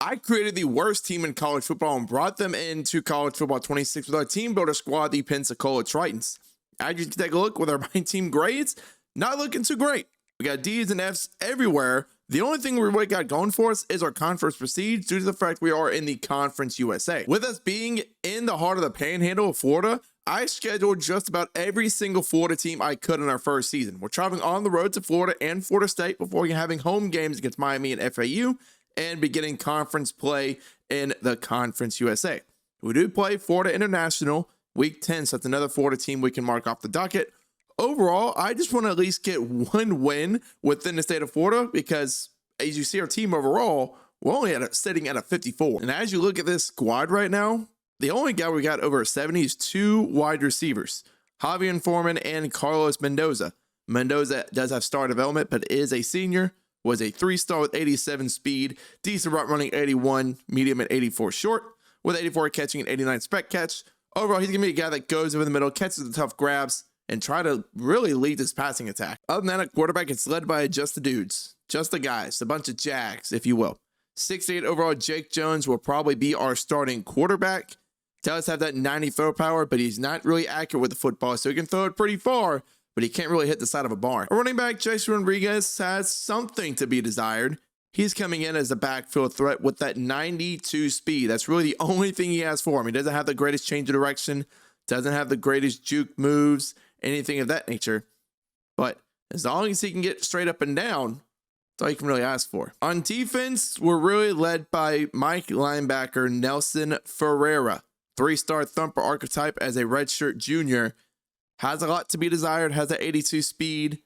I created the worst team in college football and brought them into college football 26 with our team builder squad, the Pensacola Tritons. As you can take a look with our my team grades, not looking too great. We got D's and F's everywhere. The only thing we really got going for us is our conference prestige due to the fact we are in the Conference USA. With us being in the heart of the Panhandle of Florida, I scheduled just about every single Florida team I could in our first season. We're traveling on the road to Florida and Florida State before having home games against Miami and FAU and beginning conference play in the Conference USA. We do play Florida International week 10, so that's another Florida team we can mark off the docket. Overall, I just want to at least get one win within the state of Florida because, as you see our team overall, we're only sitting at a 54. And as you look at this squad right now, the only guy we got over a 70 is two wide receivers, Javier Foreman and Carlos Mendoza. Mendoza does have star development, but is a senior, was a 3-star with 87 speed, decent route running 81, medium at 84 short, with 84 catching and 89 spec catch. Overall, he's going to be a guy that goes over the middle, catches the tough grabs, and try to really lead this passing attack. Other than that, at quarterback, it's led by just the dudes, just the guys, a bunch of jags, if you will. 68 overall, Jake Jones will probably be our starting quarterback. Does have that 90 throw power, but he's not really accurate with the football, so he can throw it pretty far, but he can't really hit the side of a barn. Our running back, Jason Rodriguez, has something to be desired. He's coming in as a backfield threat with that 92 speed. That's really the only thing he has for him. He doesn't have the greatest change of direction, doesn't have the greatest juke moves, anything of that nature. But as long as he can get straight up and down, that's all you can really ask for. On defense, we're really led by Mike linebacker Nelson Ferreira. 3-star thumper archetype as a redshirt junior. Has a lot to be desired, has an 82 speed,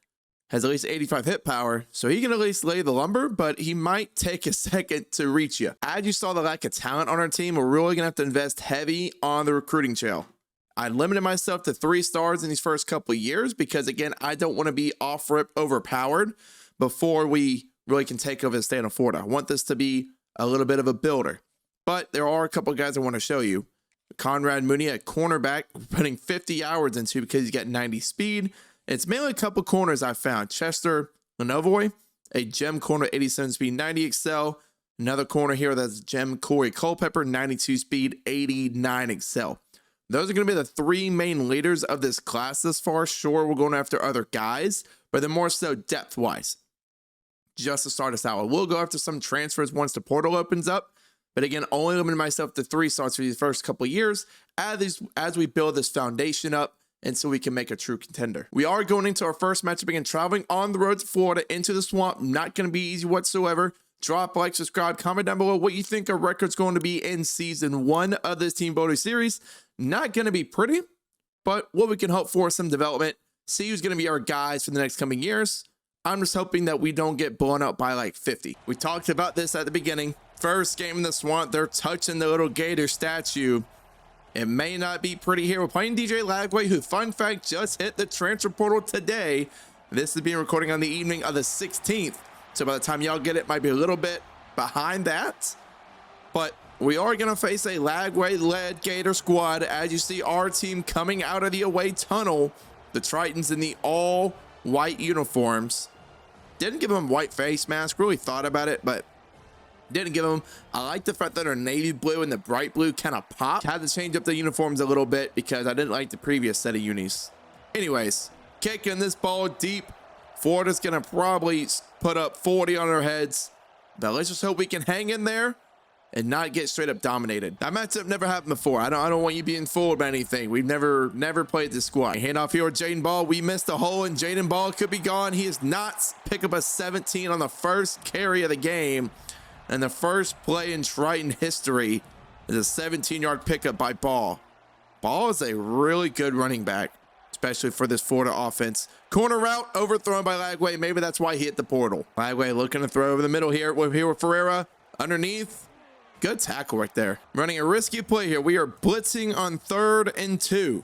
has at least 85 hit power, so he can at least lay the lumber, but he might take a second to reach you. As you saw the lack of talent on our team, we're really going to have to invest heavy on the recruiting trail. I limited myself to 3 stars in these first couple of years because, again, I don't want to be off-rip overpowered before we really can take over the state of Florida. I want this to be a little bit of a builder, but there are a couple of guys I want to show you. Conrad Mooney at cornerback, putting 50 hours into because he's got 90 speed. It's mainly a couple corners I found. Chester Lenovoy, a gem corner, 87 speed, 90 excel. Another corner here that's gem Corey Culpepper, 92 speed, 89 excel. Those are going to be the 3 main leaders of this class this far. Sure, we're going after other guys, but they're more so depth-wise. Just to start us out, we'll go after some transfers once the portal opens up. But again, only limiting myself to 3 starts for these first couple of years as we build this foundation up and so we can make a true contender. We are going into our first matchup again, traveling on the road to Florida into the swamp. Not going to be easy whatsoever. Drop, like, subscribe, comment down below what you think our record's going to be in season 1 of this team builder series. Not going to be pretty, but what we can hope for is some development. See who's going to be our guys for the next coming years. I'm just hoping that we don't get blown out by like 50. We talked about this at the beginning. First game in the swamp, they're touching the little gator statue. It may not be pretty here. We're playing DJ Lagway, who, fun fact, just hit the transfer portal today. This is being recorded on the evening of the 16th. So by the time y'all get it, might be a little bit behind that. But we are going to face a Lagway-led Gator squad. As you see our team coming out of the away tunnel. The Tritons in the all-white uniforms. Didn't give them white face mask. Really thought about it, but didn't give them. I like the fact that our navy blue and the bright blue kind of popped. Had to change up the uniforms a little bit because I didn't like the previous set of unis. Anyways, kicking this ball deep. Florida's going to probably put up 40 on our heads. But let's just hope we can hang in there and not get straight up dominated. That matchup never happened before. I don't want you being fooled by anything. We've never played this squad. Hand off here with Jaden Ball. We missed a hole and Jaden Ball could be gone. He is not pick up a 17 on the first carry of the game. And the first play in Triton history is a 17-yard pickup by Ball. Ball is a really good running back, especially for this Florida offense. Corner route overthrown by Lagway. Maybe that's why he hit the portal. Lagway looking to throw over the middle here. We're here with Ferreira underneath. Good tackle right there. Running a risky play here. We are blitzing on 3rd and 2.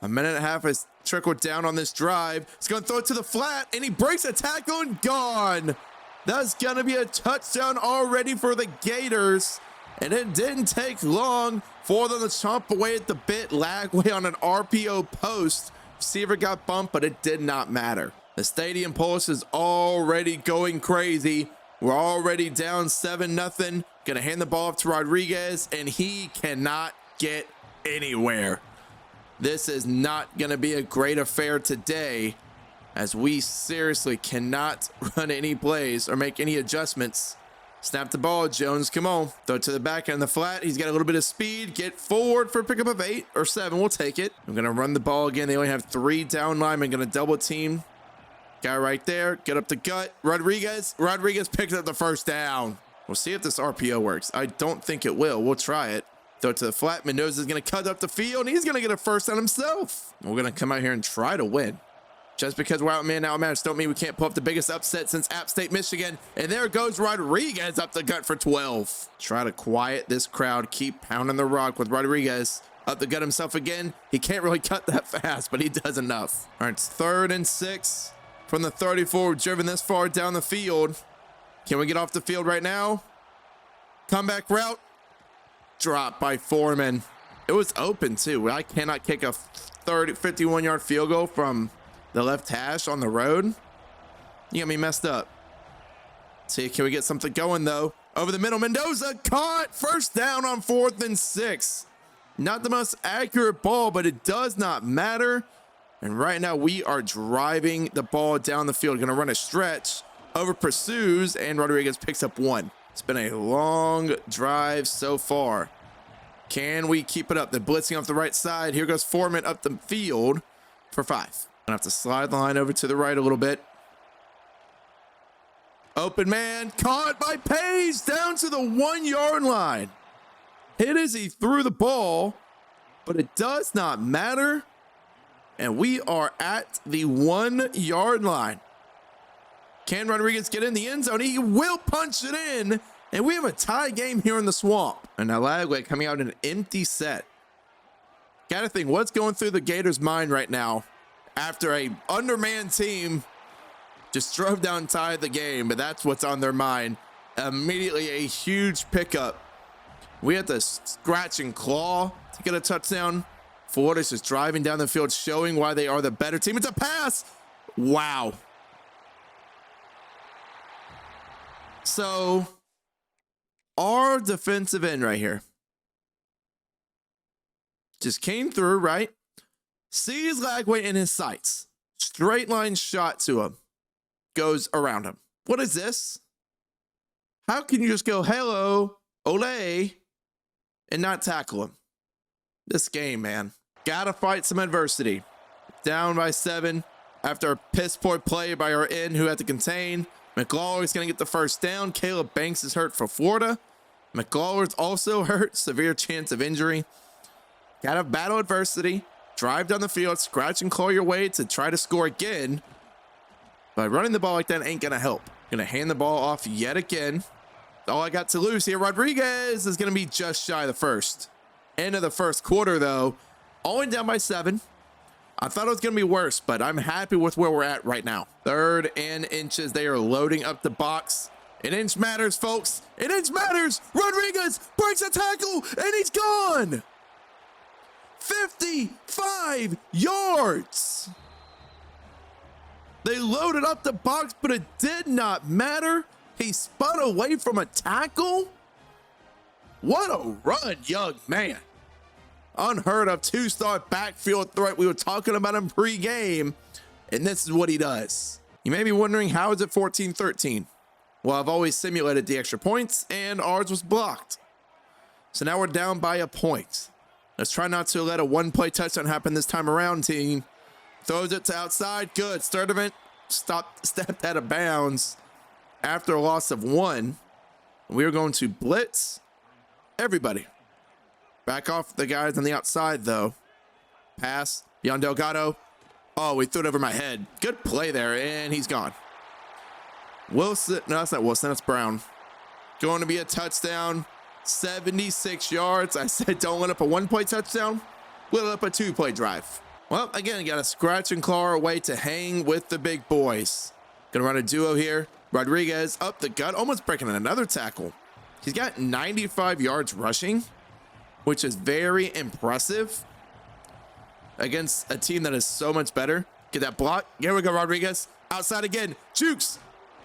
A minute and a half has trickled down on this drive. He's going to throw it to the flat, and he breaks a tackle and gone. That's going to be a touchdown already for the Gators. And it didn't take long for them to chomp away at the bit. Lagway on an RPO post. Receiver got bumped, but it did not matter. The stadium pulse is already going crazy. We're already down 7-0. Gonna hand the ball off to Rodriguez, and he cannot get anywhere. This is not gonna be a great affair today, as we seriously cannot run any plays or make any adjustments. Snap the ball, Jones, come on. Throw it to the back end of the flat. He's got a little bit of speed. Get forward for a pickup of 8 or 7. We'll take it. I'm gonna run the ball again. They only have 3 down linemen. Gonna double team. Guy right there. Get up the gut. Rodriguez picked up the first down. We'll see if this RPO works. I don't think it will. We'll try it. Throw it to the flat. Mendoza's gonna cut up the field, and he's gonna get a first down himself. We're gonna come out here and try to win. Just because we're outmatched don't mean we can't pull up the biggest upset since App State, Michigan. And there goes Rodriguez up the gut for 12. Try to quiet this crowd. Keep pounding the rock with Rodriguez. Up the gut himself again. He can't really cut that fast, but he does enough. All right, it's 3rd and 6 from the 34. We've driven this far down the field. Can we get off the field right now? Comeback route. Drop by Foreman. It was open too. I cannot kick a 51-yard field goal from the left hash on the road. You got me messed up. See, can we get something going though? Over the middle, Mendoza caught. First down on 4th and 6. Not the most accurate ball, but it does not matter. And right now we are driving the ball down the field. Gonna run a stretch. Over pursues, and Rodriguez picks up 1. It's been a long drive so far. Can we keep it up? They're blitzing off the right side. Here goes Foreman up the field for 5. Gonna have to slide the line over to the right a little bit. Open man, caught by Page down to the 1-yard line. Hit as he threw the ball, but it does not matter. And we are at the 1-yard line. Can Rodriguez get in the end zone? He will punch it in, and we have a tie game here in the swamp. And now Lagway coming out in an empty set. Gotta think, what's going through the Gators' mind right now? After a undermanned team just drove down and tied the game, but that's what's on their mind. Immediately a huge pickup. We had to scratch and claw to get a touchdown. Florida's just driving down the field, showing why they are the better team. It's a pass. Wow. So our defensive end right here just came through, right? Sees Lagway in his sights. Straight line shot to him. Goes around him. What is this? How can you just go, hello, ole, and not tackle him? This game, man. Gotta fight some adversity. Down by 7 after a piss poor play by our end who had to contain. McLaurin's gonna get the first down. Caleb Banks is hurt for Florida. McLaurin's also hurt. Severe chance of injury. Gotta battle adversity. Drive down the field, scratch and claw your way to try to score again. But running the ball like that ain't gonna help. Gonna hand the ball off yet again. All I got to lose here. Rodriguez is gonna be just shy of the first. End of the first quarter though. Only down by 7. I thought it was gonna be worse, but I'm happy with where we're at right now. 3rd and inches. They are loading up the box. An inch matters, folks. An inch matters. Rodriguez breaks a tackle and he's gone. 55 yards. They loaded up the box, but it did not matter. He spun away from a tackle. What a run, young man. Unheard of 2-star backfield threat. We were talking about him pre-game, and this is what he does. You may be wondering, how is it 14-13? Well, I've always simulated the extra points, and ours was blocked. So now we're down by a point. Let's try not to let a 1-play touchdown happen this time around, team. Throws it to outside. Good. Sturdivant stepped out of bounds after a loss of 1. We are going to blitz everybody. Back off the guys on the outside, though. Pass. Beyond Delgado. Oh, we threw it over my head. Good play there, and he's gone. Wilson. No, that's not Wilson. That's Brown. Going to be a touchdown. 76 yards. I said don't let up a 1-play touchdown. Let up a 2-play drive. Well, again, got to scratch and claw our way to hang with the big boys. Gonna run a duo here. Rodriguez up the gut, almost breaking another tackle. He's got 95 yards rushing, which is very impressive against a team that is so much better. Get that block. Here we go, Rodriguez. Outside again. Jukes.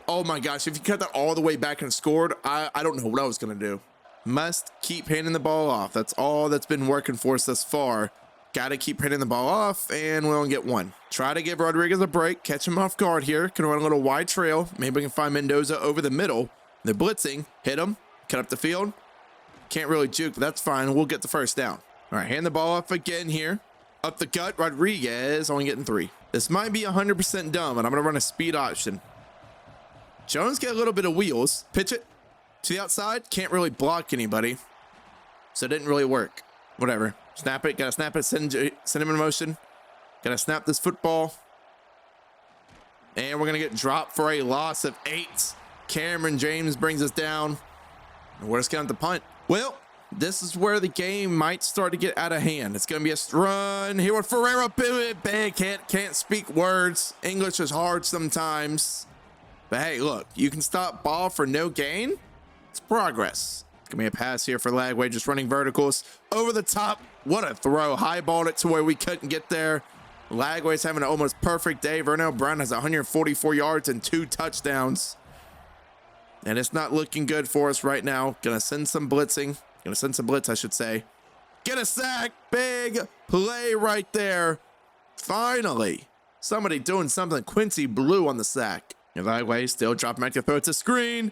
Oh my gosh, if you cut that all the way back and scored, I don't know what I was going to do. Must keep handing the ball off. That's all that's been working for us thus far. Got to keep hitting the ball off, and we only get one. Try to give Rodriguez a break, catch him off guard here. Can run a little wide trail. Maybe we can find Mendoza over the middle. They're blitzing. Hit him. Cut up the field. Can't really juke, but that's fine. We'll get the first down. All right, hand the ball off again here. Up the gut, Rodriguez only getting 3. This might be 100% dumb, but I'm going to run a speed option. Jones get a little bit of wheels. Pitch it to the outside. Can't really block anybody, so it didn't really work. Whatever. Snap it. Gotta snap it. Send him in motion. Gotta snap this football. And we're gonna get dropped for a loss of 8. Cameron James brings us down. And we're just gonna have to punt. Well, this is where the game might start to get out of hand. It's gonna be a run here with Ferreira. Big. Can't speak words. English is hard sometimes. But hey, look, you can stop ball for no gain. It's progress. It's gonna be a pass here for Lagway, just running verticals over the top. What a throw. Highballed it to where we couldn't get there. Lagway's having an almost perfect day. Vernell Brown has 144 yards and 2 touchdowns. And it's not looking good for us right now. Gonna send some blitzing. Gonna send some blitz, I should say. Get a sack. Big play right there. Finally, somebody doing something. Quincy Blue on the sack. Lagway still dropping back to throw it to screen.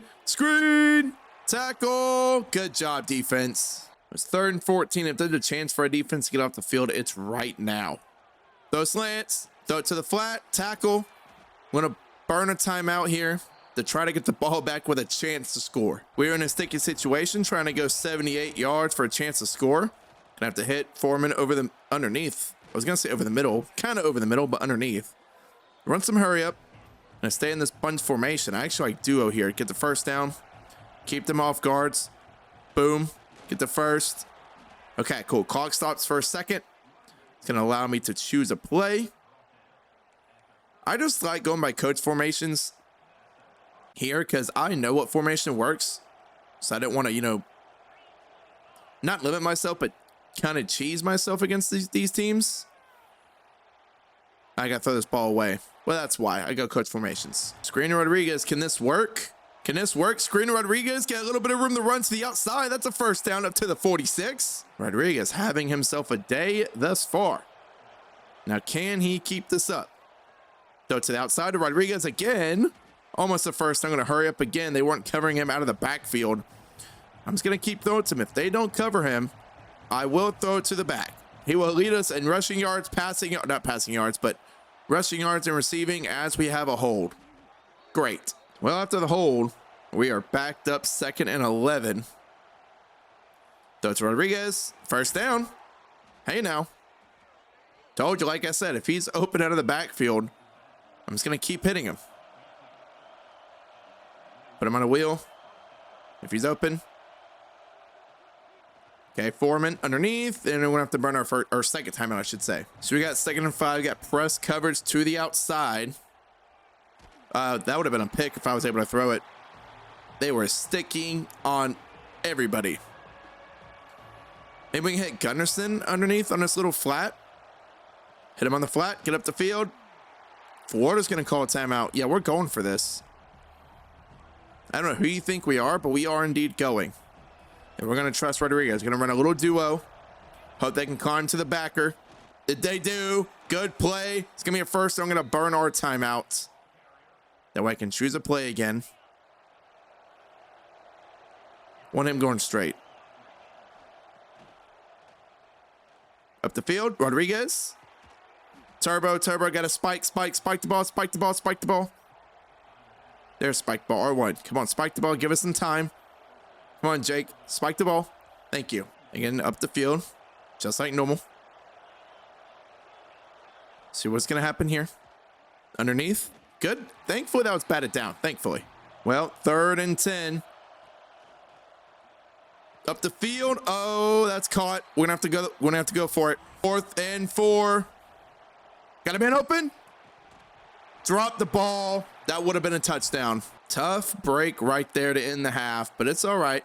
Tackle. Good job, defense. It's 3rd and 14. If there's a chance for a defense to get off the field, it's right now. Throw slants. Throw it to the flat. Tackle. I'm going to burn a timeout here to try to get the ball back with a chance to score. We're in a sticky situation trying to go 78 yards for a chance to score. Gonna have to hit Foreman over the underneath. I was going to say over the middle. Kind of over the middle, but underneath. Run some hurry up. Gonna stay in this bunch formation. I actually like duo here. Get the first down. Keep them off guards. Boom. Get the first. Okay, cool. Clock stops for a second. It's going to allow me to choose a play. I just like going by coach formations here because I know what formation works. So I didn't want to, not limit myself, but kind of cheese myself against these teams. I got to throw this ball away. Well, that's why I go coach formations. Screen Rodriguez. Can this work? Screen Rodriguez. Get a little bit of room to run to the outside. That's a first down up to the 46. Rodriguez having himself a day thus far. Now, can he keep this up? Throw to the outside to Rodriguez again. Almost a first. I'm going to hurry up again. They weren't covering him out of the backfield. I'm just going to keep throwing to him. If they don't cover him, I will throw it to the back. He will lead us in rushing yards, not passing yards, but rushing yards and receiving as we have a hold. Great. Well, after the hold, we are backed up 2nd and 11. Throw to Rodriguez. First down. Hey now. Told you, like I said, if he's open out of the backfield, I'm just going to keep hitting him. Put him on a wheel. If he's open. Okay, Foreman underneath, and we're gonna have to burn our second timeout, I should say. So we got 2nd and 5. We got press coverage to the outside. That would have been a pick if I was able to throw it. They were sticking on everybody. Maybe we can hit Gunnarsson underneath on this little flat. Hit him on the flat. Get up the field. Florida's gonna call a timeout. Yeah, we're going for this. I don't know who you think we are, but we are indeed going. And we're going to trust Rodriguez. Going to run a little duo. Hope they can climb to the backer. Did they do? Good play. It's going to be a first. I'm going to burn our timeout. That way I can choose a play again. Want him going straight. Up the field. Rodriguez. Turbo. Got a spike the ball. There's spike ball. R1. Come on, spike the ball. Give us some time. Come on, Jake. Spike the ball. Thank you. Again, up the field. Just like normal. See what's going to happen here. Underneath. Good. Thankfully, that was batted down. Thankfully. Well, 3rd and 10. Up the field. Oh, that's caught. We're going to have to go for it. 4th and 4. Got a man open. Drop the ball. That would have been a touchdown. Tough break right there to end the half, but it's all right.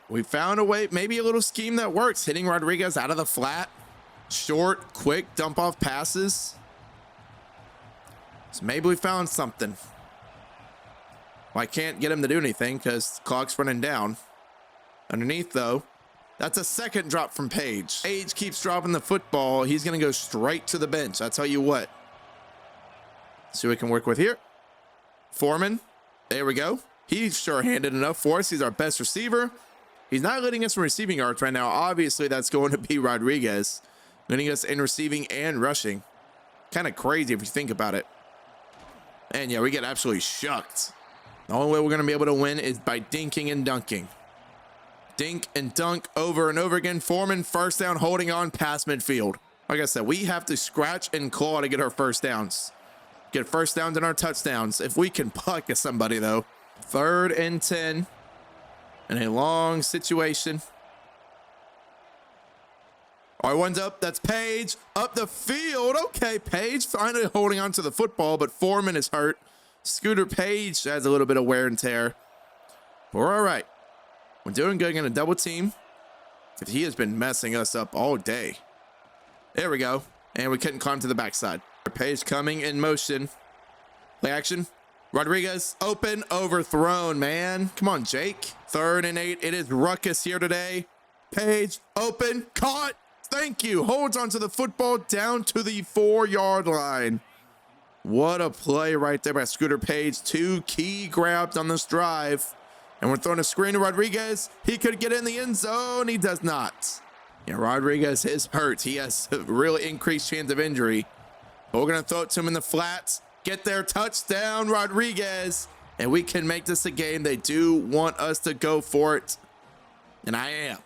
We found a way, maybe a little scheme that works. Hitting Rodriguez out of the flat. Short, quick, dump off passes. So maybe we found something. Well, I can't get him to do anything because clock's running down. Underneath, though, that's a second drop from Page. Page keeps dropping the football. He's going to go straight to the bench. I tell you what. See what we can work with here. Foreman. There we go. He's sure-handed enough for us. He's our best receiver. He's not leading us in receiving yards right now. Obviously, that's going to be Rodriguez, leading us in receiving and rushing. Kind of crazy if you think about it. And yeah, we get absolutely shucked. The only way we're going to be able to win is by dinking and dunking. Dink and dunk over and over again. Foreman, first down, holding on past midfield. Like I said, we have to scratch and claw to get our first downs. Get first downs and our touchdowns. If we can puck at somebody, though. 3rd and 10. In a long situation. All right, one's up. That's Page. Up the field. Okay, Page finally holding on to the football, but Foreman is hurt. Scooter Page has a little bit of wear and tear. But we're all right. We're doing good. Going to double team. He has been messing us up all day. There we go. And we couldn't climb to the backside. Page coming in motion. Play action. Rodriguez open, overthrown, man. Come on, Jake. 3rd and 8. It is ruckus here today. Page open, caught. Thank you. Holds onto the football down to the 4-yard line. What a play right there by Scooter Page. 2 key grabs on this drive. And we're throwing a screen to Rodriguez. He could get in the end zone. He does not. Yeah, Rodriguez is hurt. He has a really increased chance of injury. But we're going to throw it to him in the flats. Get their touchdown, Rodriguez. And we can make this a game. They do want us to go for it. And I am.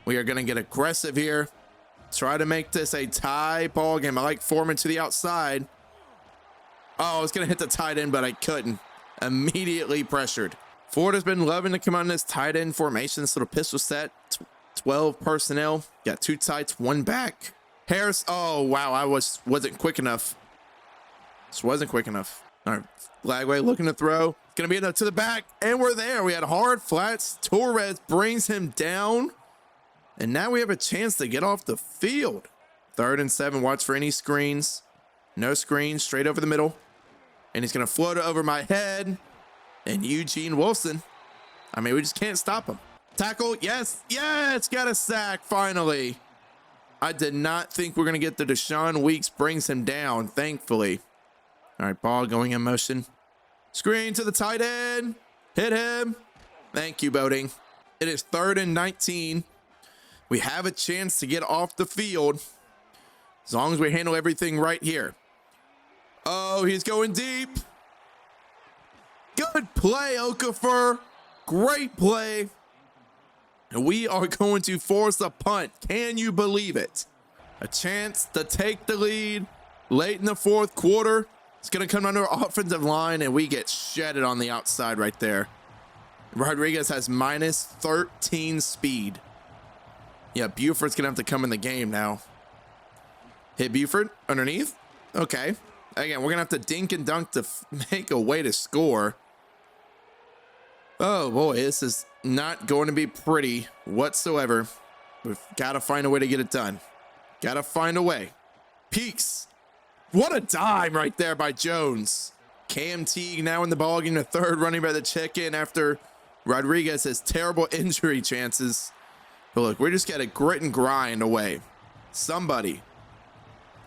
We are going to get aggressive here. Try to make this a tie ball game. I like Foreman to the outside. Oh, I was going to hit the tight end, but I couldn't. Immediately pressured. Florida's been loving to come on this tight end formation. This little pistol set. 12 personnel. Got 2 tights, 1 back. Harris. Oh, wow. I wasn't quick enough. This wasn't quick enough. All right. Flagway looking to throw. It's going to be enough to the back. And we're there. We had hard flats. Torres brings him down. And now we have a chance to get off the field. 3rd and 7. Watch for any screens. No screens. Straight over the middle. And he's going to float it over my head. And Eugene Wilson. I mean, we just can't stop him. Tackle. Yes. Yes. Got a sack finally. I did not think we're going to get the Deshaun Weeks. Brings him down, thankfully. All right, ball going in motion. Screen to the tight end. Hit him. Thank you, Boating. It is 3rd and 19. We have a chance to get off the field as long as we handle everything right here. Oh, he's going deep. Good play, Okafor. Great play. And we are going to force a punt. Can you believe it? A chance to take the lead late in the 4th quarter. It's going to come under our offensive line, and we get shedded on the outside right there. Rodriguez has -13 speed. Yeah, Buford's going to have to come in the game now. Hit Buford underneath. Okay. Again, we're going to have to dink and dunk to make a way to score. Oh, boy, this is not going to be pretty whatsoever. We've got to find a way to get it done. Got to find a way. Peaks. What a dime right there by Jones. Cam Teague now in the ball game, the 3rd running back to check in after Rodriguez has terrible injury chances. But look, we're just got to grit and grind away. Somebody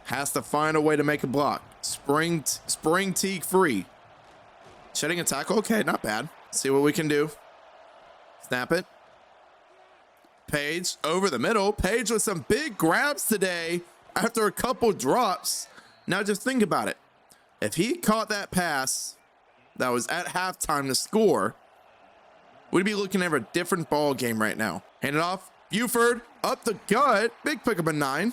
has to find a way to make a block. Spring Teague free. Shedding a tackle. Okay, not bad. See what we can do. Snap it. Page over the middle. Page with some big grabs today after a couple drops. Now just think about it. If he caught that pass that was at halftime to score, we'd be looking at a different ball game right now. Hand it off. Buford up the gut. Big pickup of 9.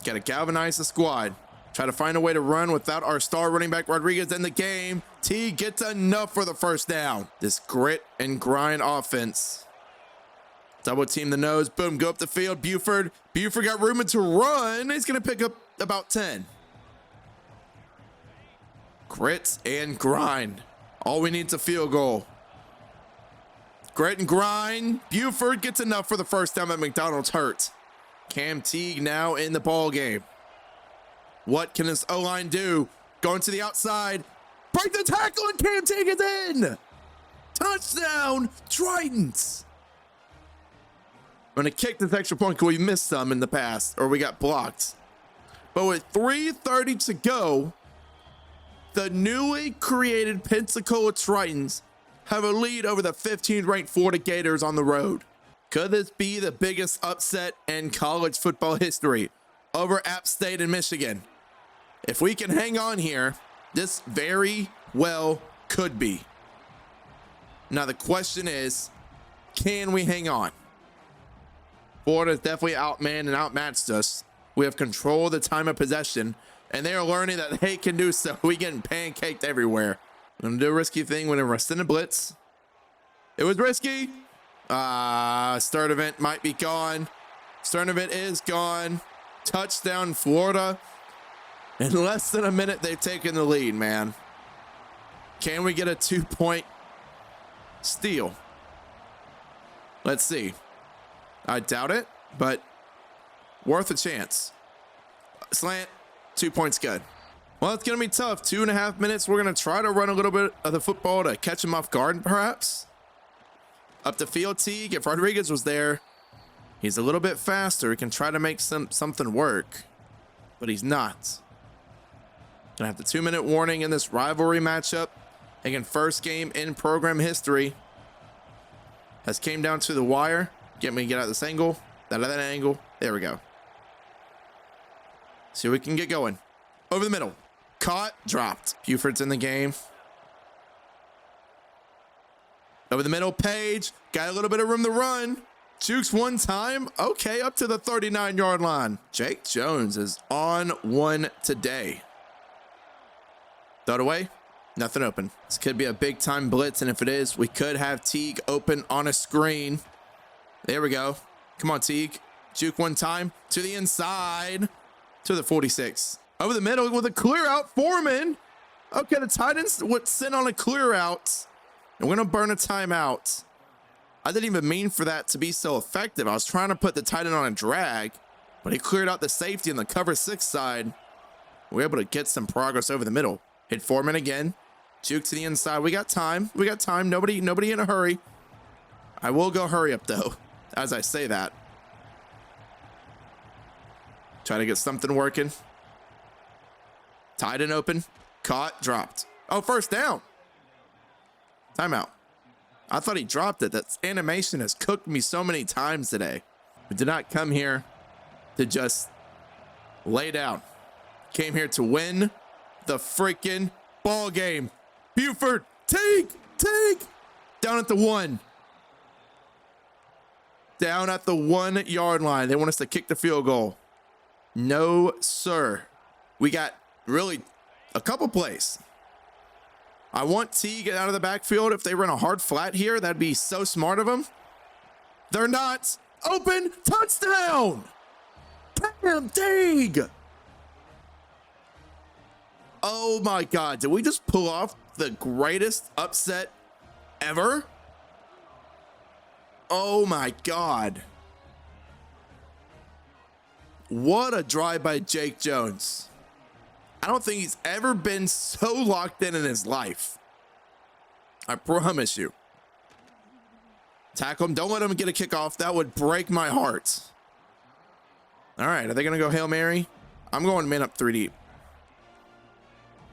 Got to galvanize the squad. Try to find a way to run without our star running back Rodriguez in the game. T gets enough for the first down. This grit and grind offense. Double team the nose. Boom, go up the field. Buford got room to run. He's going to pick up about 10. Grit and grind. All we need is a field goal. Grit and grind. Buford gets enough for the first down, but McDonald's hurt. Cam Teague now in the ball game. What can this O-line do? Going to the outside. Break the tackle and Cam Teague is in. Touchdown, Tritons. I'm going to kick this extra point because we missed some in the past, or we got blocked. But with 3:30 to go, the newly created Pensacola Tritons have a lead over the 15th ranked Florida Gators on the road. Could this be the biggest upset in college football history over App State and Michigan? If we can hang on here, this very well could be. Now the question is, can we hang on? Florida's definitely outmanned and outmatched us. We have control of the time of possession, and they are learning that they can do so. We getting pancaked everywhere. I'm gonna do a risky thing when we're sending a blitz. It was risky. Start event might be gone. Start event is gone. Touchdown, Florida. In less than a minute, they've taken the lead, man. Can we get a 2-point steal? Let's see. I doubt it, but worth a chance. Slant, 2 points good. Well, it's going to be tough. 2.5 minutes. We're going to try to run a little bit of the football to catch him off guard, perhaps. Up the field, Teague. If Rodriguez was there, he's a little bit faster. He can try to make something work, but he's not. Gonna have the 2-minute warning in this rivalry matchup. Again, first game in program history. Has came down to the wire. Get out of this angle. Out of that angle. There we go. See if we can get going. Over the middle. Caught. Dropped. Buford's in the game. Over the middle. Page. Got a little bit of room to run. Jukes one time. Okay, up to the 39-yard line. Jake Jones is on one today. Throw it away. Nothing open. This could be a big-time blitz, and if it is, we could have Teague open on a screen. There we go. Come on, Teague. Juke one time to the inside to the 46. Over the middle with a clear out. Foreman. Okay, the Titans would send on a clear out. And we're going to burn a timeout. I didn't even mean for that to be so effective. I was trying to put the Titan on a drag, but he cleared out the safety on the cover 6 side. We're able to get some progress over the middle. Hit Foreman again. Juke to the inside. We got time. We got time. Nobody in a hurry. I will go hurry up, though, as I say that. Try to get something working. Tight and open. Caught. Dropped. Oh, first down. Timeout. I thought he dropped it. That animation has cooked me so many times today. We did not come here to just lay down. Came here to win the freaking ball game. Buford. Teague. Down at the 1. Down at the 1-yard line. They want us to kick the field goal. No, sir. We got really a couple plays. I want T get out of the backfield. If they run a hard flat here, that'd be so smart of them. They're not. Open. Touchdown. Bam, Teague. Oh my God. Did we just pull off the greatest upset ever? Oh my God. What a drive by Jake Jones. I don't think he's ever been so locked in his life. I promise you. Tackle him. Don't let him get a kickoff. That would break my heart. All right. Are they going to go Hail Mary? I'm going man up 3 deep.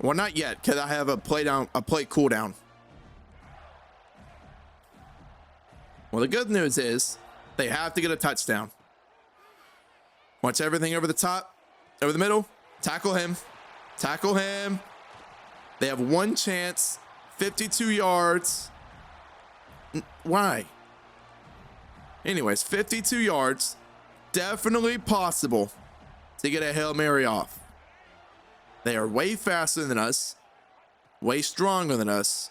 Well, not yet, because I have a play cooldown. Well, the good news is they have to get a touchdown. Watch everything over the top, over the middle. Tackle him. Tackle him. They have one chance. 52 yards. Why? Anyways, 52 yards. Definitely possible to get a Hail Mary off. They are way faster than us. Way stronger than us.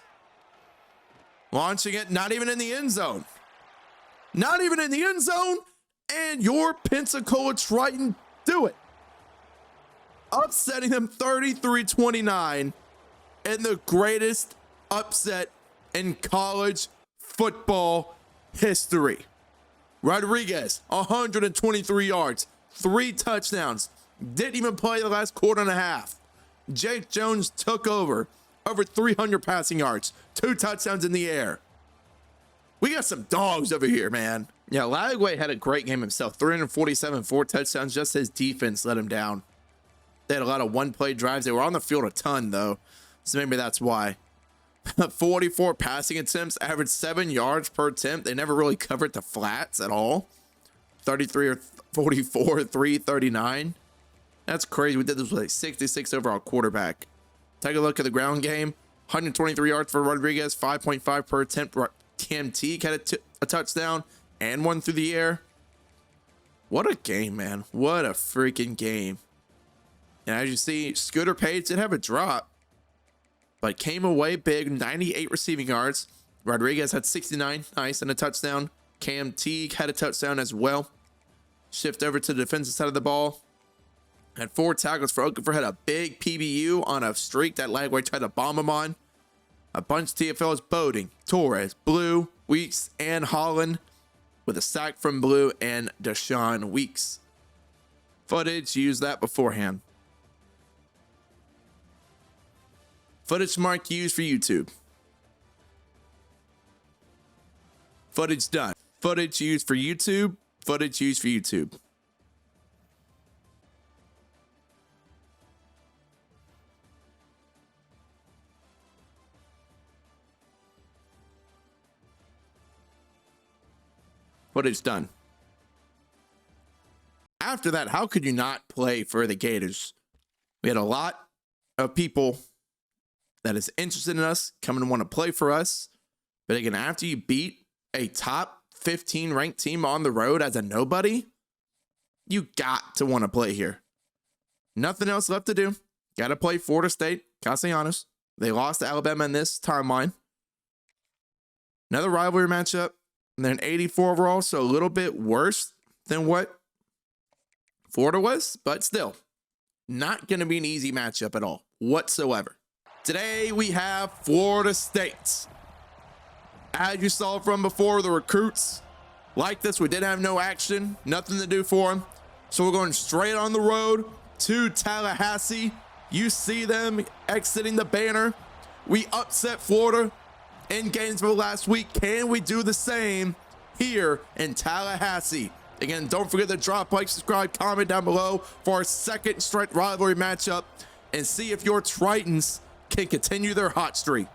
Launching it, not even in the end zone. Not even in the end zone. And your Pensacola Triton do it. Upsetting them 33-29 in the greatest upset in college football history. Rodriguez, 123 yards, 3 touchdowns. Didn't even play the last quarter and a half. Jake Jones took over 300 passing yards, 2 touchdowns in the air. We got some dogs over here, man. Yeah, Lagway had a great game himself. 347, 4 touchdowns. Just his defense let him down. They had a lot of one-play drives. They were on the field a ton, though. So maybe that's why. 44 passing attempts, averaged 7 yards per attempt. They never really covered the flats at all. 33 or 44, 339. That's crazy. We did this with a 66 overall quarterback. Take a look at the ground game. 123 yards for Rodriguez, 5.5 per attempt. Cam Teague had a touchdown and one through the air. What a game, man. What a freaking game. And as you see, Scooter Page did have a drop, but came away big. 98 receiving yards. Rodriguez had 69, nice, and a touchdown. Cam Teague had a touchdown as well. Shift over to the defensive side of the ball. Had 4 tackles for Okafor. Had a big PBU on a streak that Lagway tried to bomb him on. A bunch of TFLs: Boding, Torres, Blue, Weeks, and Holland, with a sack from Blue and Deshaun Weeks. Footage, used that beforehand. Footage mark used for YouTube. Footage done. Footage used for YouTube. Footage used for YouTube. Footage done. After that, how could you not play for the Gators? We had a lot of people that is interested in us, coming to want to play for us. But again, after you beat a top 15 ranked team on the road as a nobody, you got to want to play here. Nothing else left to do. Got to play Florida State, Castellanos. They lost to Alabama in this timeline. Another rivalry matchup. And then 84 overall, so a little bit worse than what Florida was, but still not going to be an easy matchup at all whatsoever. Today we have Florida State. As you saw from before, the recruits like this. We did have no action, nothing to do for them. So we're going straight on the road to Tallahassee. You see them exiting the banner. We upset Florida in Gainesville last week. Can we do the same here in Tallahassee? Again, don't forget to drop, like, subscribe, comment down below for our second straight rivalry matchup and see if your Tritons can continue their hot streak.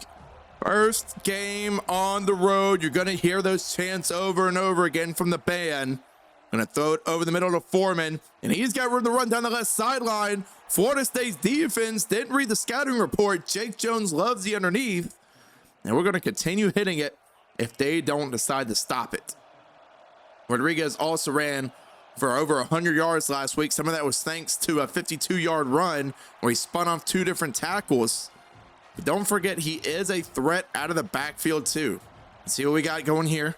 First game on the road. You're going to hear those chants over and over again from the band. Going to throw it over the middle to Foreman, and he's got room to run down the left sideline. Florida State's defense didn't read the scouting report. Jake Jones loves the underneath. And we're going to continue hitting it if they don't decide to stop it. Rodriguez also ran for over 100 yards last week. Some of that was thanks to a 52-yard run where he spun off 2 different tackles. But don't forget, he is a threat out of the backfield too. Let's see what we got going here.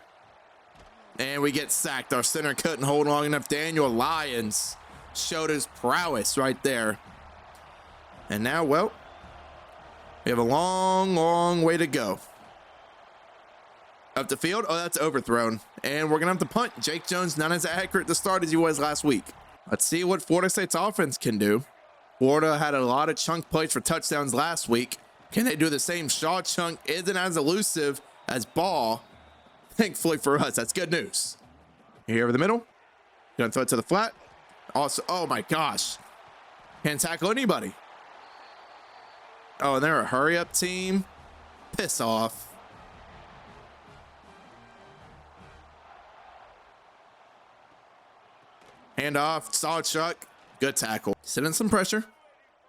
And we get sacked. Our center couldn't hold long enough. Daniel Lyons showed his prowess right there. And now, well, we have a long, long way to go. Up the field. Oh, that's overthrown. And we're going to have to punt. Jake Jones not as accurate to start as he was last week. Let's see what Florida State's offense can do. Florida had a lot of chunk plays for touchdowns last week. Can they do the same? Shaw chunk isn't as elusive as Ball. Thankfully for us, that's good news. Here over the middle. Gonna throw it to the flat. Also, oh my gosh. Can't tackle anybody. Oh, and they're a hurry-up team. Piss off. Hand off. Solid Chuck. Good tackle. Sending some pressure.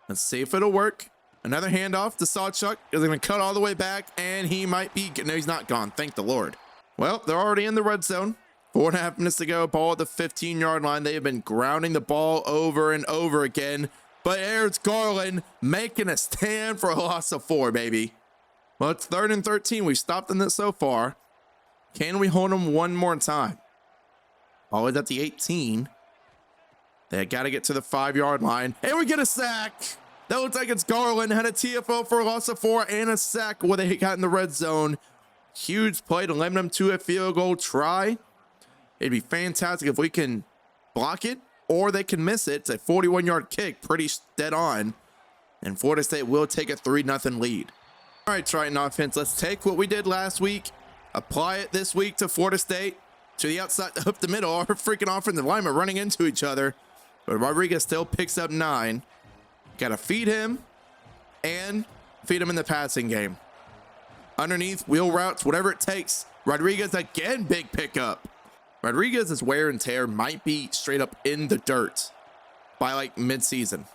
Let's see if it'll work. Another handoff to Sawchuck. Is going to cut all the way back, and he might be. No, he's not gone. Thank the Lord. Well, they're already in the red zone. 4.5 minutes to go. Ball at the 15-yard line. They have been grounding the ball over and over again. But there's Garland making a stand for a loss of 4, baby. Well, it's 3rd and 13. We've stopped in this so far. Can we hold them one more time? Always at the 18. They got to get to the 5-yard line. And we get a sack. That looks like it's Garland. Had a TFO for a loss of 4 and a sack where they got in the red zone. Huge play to limit them to a field goal try. It'd be fantastic if we can block it or they can miss it. It's a 41-yard kick, pretty dead on. And Florida State will take a 3-0 lead. All right, Triton offense, let's take what we did last week. Apply it this week to Florida State. To the outside, up the middle. Our freaking offensive linemen running into each other. But Rodriguez still picks up 9. Got to feed him and feed him in the passing game. Underneath, wheel routes, whatever it takes. Rodriguez again, big pickup. Rodriguez's wear and tear might be straight up in the dirt by like mid-season.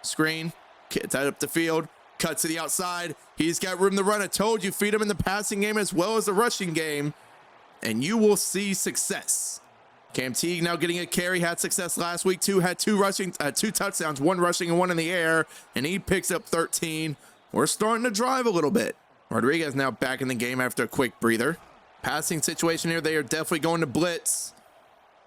Screen, gets out up the field, cuts to the outside. He's got room to run. I told you, feed him in the passing game as well as the rushing game, and you will see success. Cam Teague now getting a carry, had success last week too, had 2 touchdowns, 1 rushing and 1 in the air, and he picks up 13. We're starting to drive a little bit. Rodriguez now back in the game after a quick breather. Passing situation here, they are definitely going to blitz.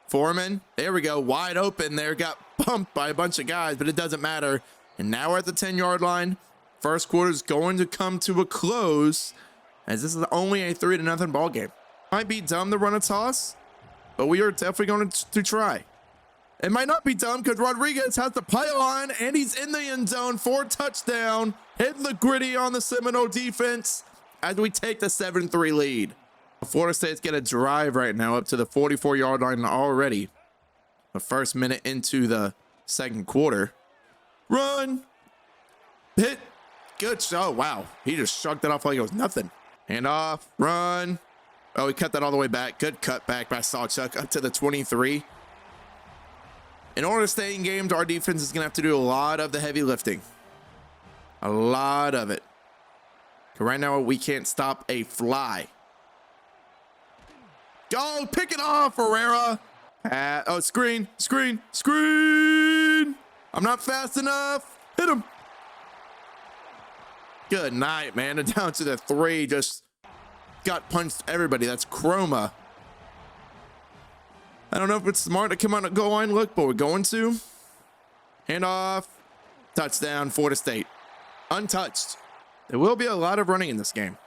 Foreman, there we go, wide open there, got bumped by a bunch of guys, but it doesn't matter. And now we're at the 10-yard line. First quarter is going to come to a close, as this is only a 3-0 ball game. Might be dumb to run a toss, but we are definitely going to try. It might not be dumb because Rodriguez has the pylon and he's in the end zone for a touchdown, hitting the gritty on the Seminole defense as we take the 7-3 lead. Florida State's got a drive right now up to the 44-yard line already. The first minute into the second quarter. Run. Hit. Good. Oh, wow. He just shrugged it off like it was nothing. Hand off. Run. Oh, he cut that all the way back. Good cut back by Sawchuk up to the 23. In order to stay in games, our defense is going to have to do a lot of the heavy lifting. A lot of it. Right now, we can't stop a fly. Go, pick it off, Herrera. Oh, screen. I'm not fast enough. Hit him. Good night, man. And down to the 3. Just got punched everybody. That's Chroma. I don't know if it's smart to come on a goal line look, but we're going to. Hand off. Touchdown, Florida State. Untouched. There will be a lot of running in this game.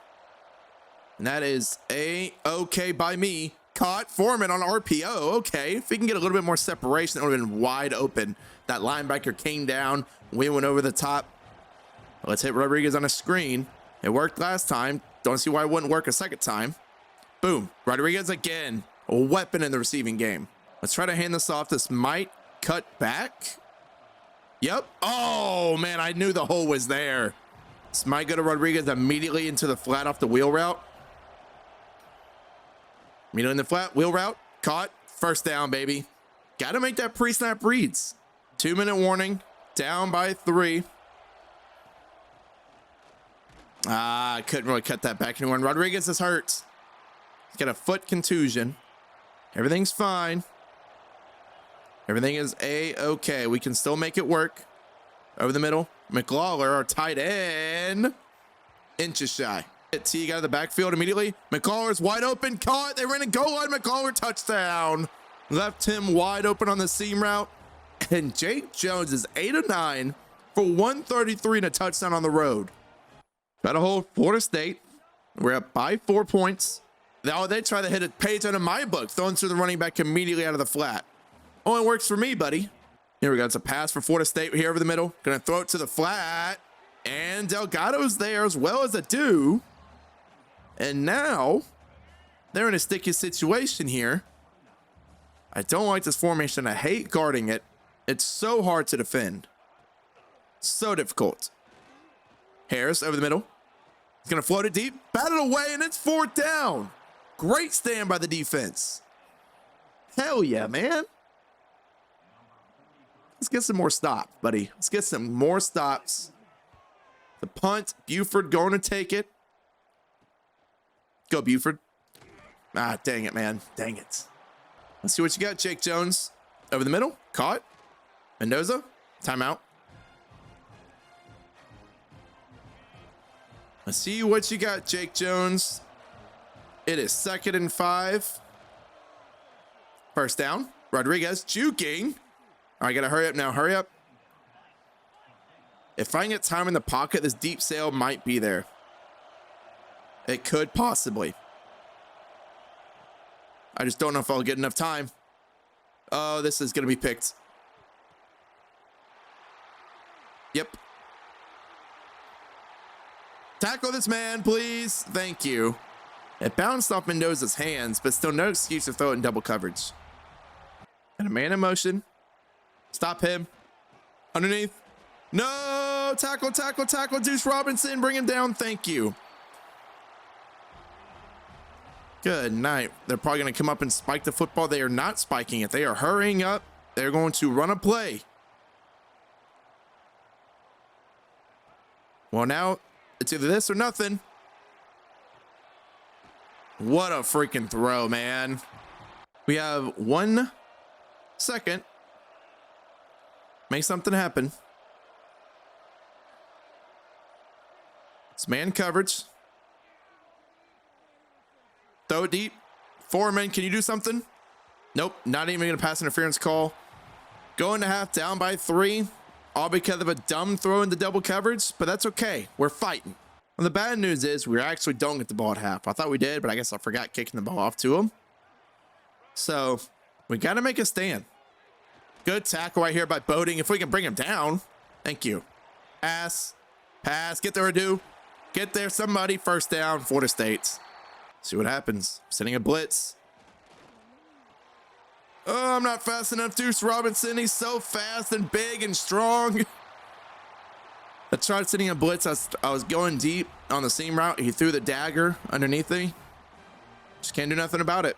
And that is A-okay by me. Caught. Foreman on RPO. Okay. If we can get a little bit more separation, that would have been wide open. That linebacker came down. We went over the top. Let's hit Rodriguez on a screen. It worked last time. Don't see why it wouldn't work a second time. Boom. Rodriguez again. A weapon in the receiving game. Let's try to hand this off. This might cut back. Yep. Oh, man. I knew the hole was there. This might go to Rodriguez immediately into the flat off the wheel route. In the flat, wheel route. Caught. First down, baby. Got to make that pre-snap reads. 2-minute warning. Down by 3. I couldn't really cut that back anymore. Rodriguez is hurt. He's got a foot contusion. Everything's fine. Everything is A-okay. We can still make it work. Over the middle. McLawler, our tight end. Inches shy. Teague out of the backfield immediately. McLawler's wide open. Caught. They ran a goal line. McLawler touchdown. Left him wide open on the seam route. And Jake Jones is 8 of 9 for 133 and a touchdown on the road. Got to hold Florida State. We're up by 4 points. Now they try to hit a page out of my book, throwing through the running back immediately out of the flat. Oh, it works for me, buddy. Here we go. It's a pass for Florida State here over the middle. Gonna throw it to the flat. And Delgado's there as well as Adu. And now they're in a sticky situation here. I don't like this formation. I hate guarding it. It's so hard to defend. So difficult. Harris over the middle. He's going to float it deep. Bat it away, and it's 4th down. Great stand by the defense. Hell yeah, man. Let's get some more stops, buddy. Let's get some more stops. The punt. Buford going to take it. Go, Buford. Ah, dang it, man. Dang it. Let's see what you got, Jake Jones. Over the middle. Caught. Mendoza. Timeout. Let's see what you got, Jake Jones. It is 2nd and 5. First down. Rodriguez juking. All right, gotta hurry up now. Hurry up. If I can get time in the pocket, this deep sail might be there. It could possibly. I just don't know if I'll get enough time. Oh, this is gonna be picked. Yep. Tackle this man, please. Thank you. It bounced off Mendoza's hands, but still no excuse to throw it in double coverage. And a man in motion. Stop him. Underneath. No! Tackle, tackle, tackle. Deuce Robinson, bring him down. Thank you. Good night. They're probably going to come up and spike the football. They are not spiking it. They are hurrying up. They're going to run a play. Well, now it's either this or nothing. What a freaking throw, man. We have 1 second. Make something happen. It's man coverage. Throw it deep. Foreman, can you do something? Nope, not even going to pass interference call. Going to half down by 3. All because of a dumb throw into double coverage, but that's okay. We're fighting. Well, the bad news is we actually don't get the ball at half. I thought we did, but I guess I forgot kicking the ball off to him. So we got to make a stand. Good tackle right here by Boating. If we can bring him down. Thank you. Pass. Pass. Get there, Adu. Get there, somebody. First down, Florida State. See what happens. Sending a blitz. Oh, I'm not fast enough. Deuce Robinson, he's so fast and big and strong. I tried sending a blitz. I was going deep on the seam route. He threw the dagger underneath me. Just can't do nothing about it.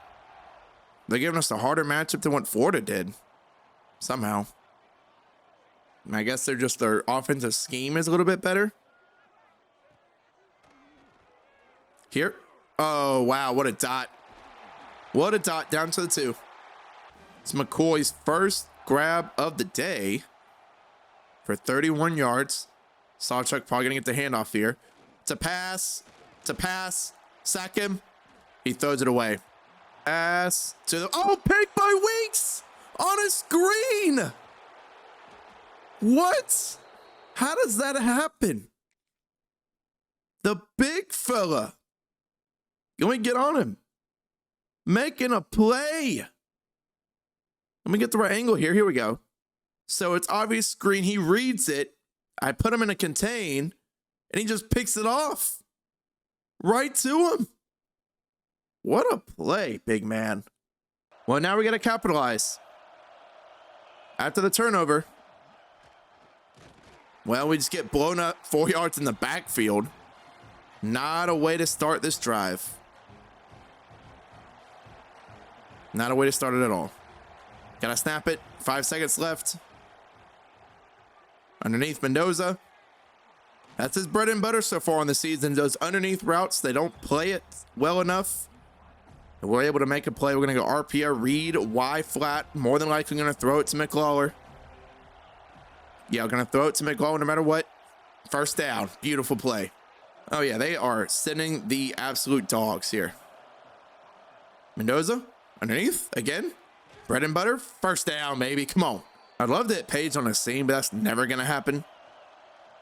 They're giving us a harder matchup than what Florida did. Somehow. And I guess their offensive scheme is a little bit better. Here. Oh, wow. What a dot. What a dot down to the 2. It's McCoy's first grab of the day for 31 yards. Sawchuk probably going to get the handoff here. It's a pass. It's a pass. Sack him. He throws it away. Pass to the... Oh, picked by Weeks on a screen. What? How does that happen? The big fella. Let me get on him. Making a play. Let me get the right angle here. Here we go. So it's obvious screen. He reads it. I put him in a contain, and he just picks it off. Right to him. What a play, big man. Well, now we got to capitalize. After the turnover. Well, we just get blown up 4 yards in the backfield. Not a way to start this drive. Not a way to start it at all. Gotta snap it. 5 seconds left. Underneath Mendoza. That's his bread and butter so far on the season. Those underneath routes, they don't play it well enough. And we're able to make a play. We're going to go RPO, read, Y flat. More than likely going to throw it to McLawler. Yeah, we're going to throw it to McLawler no matter what. First down. Beautiful play. Oh, yeah, they are sending the absolute dogs here. Mendoza, underneath, again. Bread and butter, first down, maybe. Come on. I'd love to hit Page on a seam, but that's never going to happen.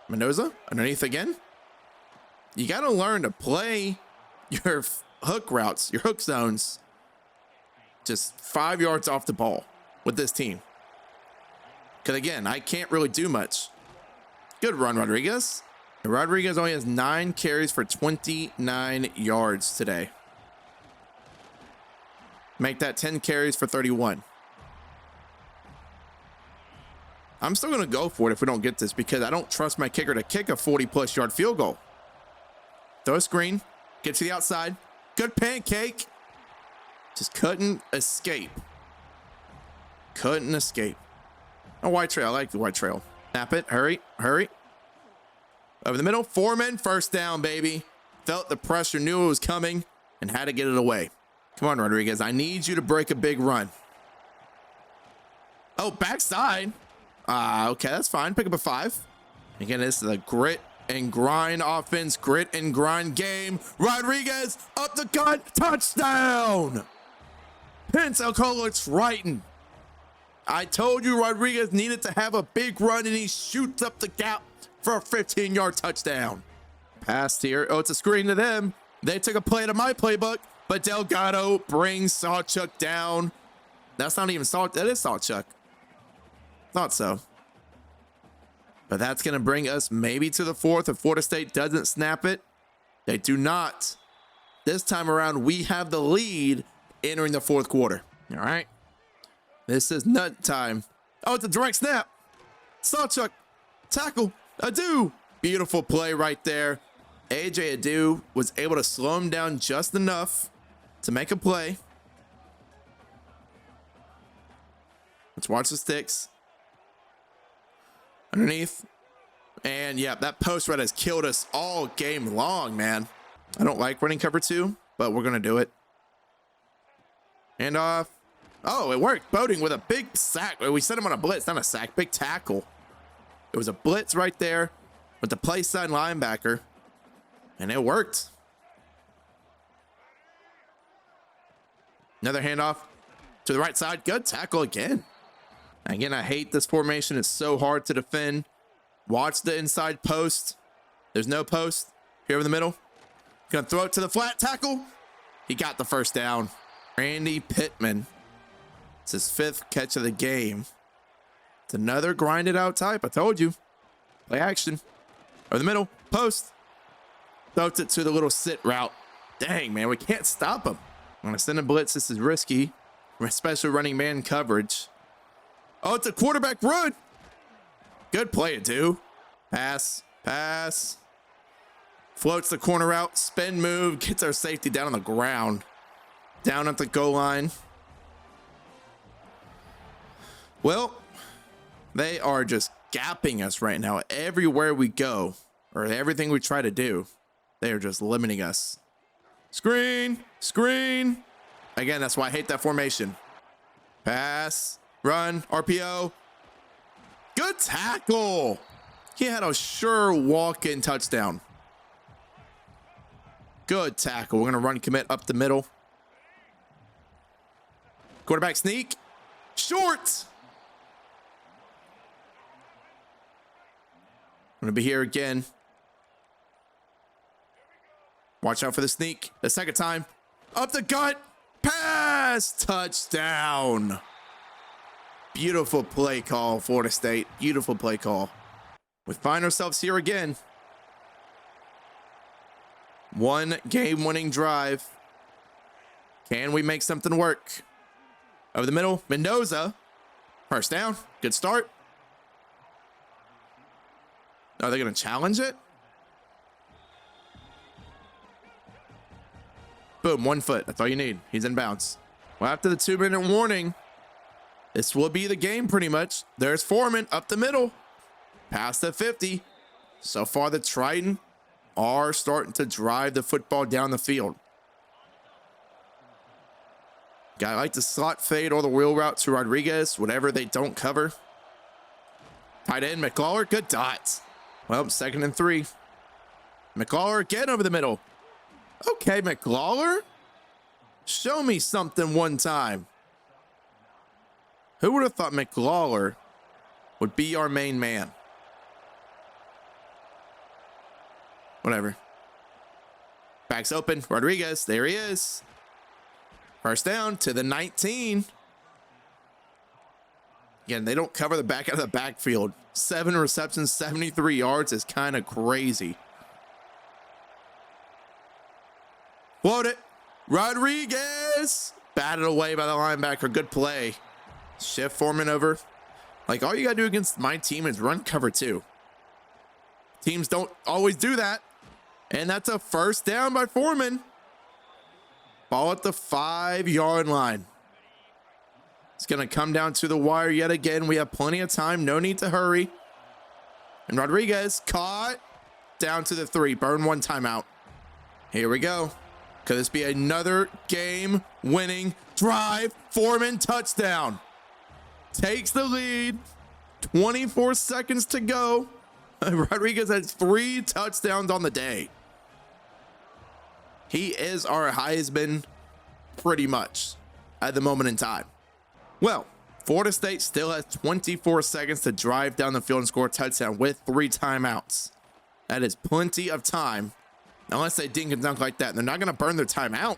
Mendoza, underneath again. You got to learn to play your hook routes, your hook zones, just 5 yards off the ball with this team. Because, again, I can't really do much. Good run, Rodriguez. And Rodriguez only has 9 carries for 29 yards today. Make that 10 carries for 31. I'm still going to go for it if we don't get this because I don't trust my kicker to kick a 40-plus yard field goal. Throw a screen. Get to the outside. Good pancake. Just couldn't escape. Couldn't escape. A white trail. I like the white trail. Snap it. Hurry. Hurry. Over the middle. Foreman. First down, baby. Felt the pressure. Knew it was coming. And had to get it away. Come on, Rodriguez. I need you to break a big run. Oh, backside. Okay, that's fine. Pick up a 5. Again, this is a grit and grind offense. Grit and grind game. Rodriguez up the gut. Touchdown. Pensacola Triton. I told you Rodriguez needed to have a big run, and he shoots up the gap for a 15-yard touchdown. Passed here. Oh, it's a screen to them. They took a play to my playbook. But Delgado brings Sawchuk down. That's not even Sawchuk. That is Sawchuk. Thought so. But that's going to bring us maybe to the 4th if Florida State doesn't snap it. They do not. This time around, we have the lead entering the fourth quarter. All right. This is nut time. Oh, it's a direct snap. Sawchuck. Tackle. Adu. Beautiful play right there. AJ Adu was able to slow him down just enough to make a play. Let's watch the sticks. Underneath. And yeah, that post route has killed us all game long, man. I don't like running cover 2, but we're going to do it. And off. Oh, it worked. Boating with a big sack. We set him on a blitz, not a sack. Big tackle. It was a blitz right there with the play side linebacker. And it worked. Another handoff to the right side. Good tackle again. Again, I hate this formation. It's so hard to defend. Watch the inside post. There's no post here in the middle. Gonna throw it to the flat tackle. He got the first down. Randy Pittman. It's his 5th catch of the game. It's another grinded out type. I told you. Play action. Over the middle. Post. Throws it to the little sit route. Dang, man. We can't stop him. I'm going to send a blitz. This is risky. Especially running man coverage. Oh, it's a quarterback run. Good play, Adu. Pass. Pass. Floats the corner out. Spin move. Gets our safety down on the ground. Down at the goal line. Well, they are just gapping us right now. Everywhere we go, or everything we try to do, they are just limiting us. Screen, screen. Again, that's why I hate that formation. Pass, run, RPO. Good tackle. He had a sure walk-in touchdown. Good tackle. We're going to run commit up the middle. Quarterback sneak. Short. I'm going to be here again. Watch out for the sneak. The second time. Up the gut. Pass. Touchdown. Beautiful play call, Florida State. Beautiful play call. We find ourselves here again. One game-winning drive. Can we make something work? Over the middle. Mendoza. First down. Good start. Are they going to challenge it? Boom, 1 foot. That's all you need. He's in bounds. Well, after the 2-minute warning, this will be the game pretty much. There's Foreman up the middle. Past the 50. So far, the Triton are starting to drive the football down the field. Guy like the slot fade or the wheel route to Rodriguez, whatever they don't cover. Tight end, McLaurin, good dots. Well, 2nd and 3. McLaurin again over the middle. Okay, McLaurin. Show me something one time. Who would have thought McLaurin would be our main man? Whatever. Back's open. Rodriguez, there he is. First down to the 19. Again, they don't cover the back out of the backfield. 7 receptions, 73 yards is kind of crazy. Float it. Rodriguez. Batted away by the linebacker. Good play. Shift Foreman over. Like, all you got to do against my team is run cover 2. Teams don't always do that. And that's a first down by Foreman. Ball at the 5-yard line. It's going to come down to the wire yet again. We have plenty of time. No need to hurry. And Rodriguez caught down to the 3. Burn 1 timeout. Here we go. Could this be another game-winning drive? Foreman touchdown. Takes the lead. 24 seconds to go. Rodriguez has 3 touchdowns on the day. He is our Heisman pretty much at the moment in time. Well, Florida State still has 24 seconds to drive down the field and score a touchdown with 3 timeouts. That is plenty of time. Unless they dink and dunk like that. They're not going to burn their timeout.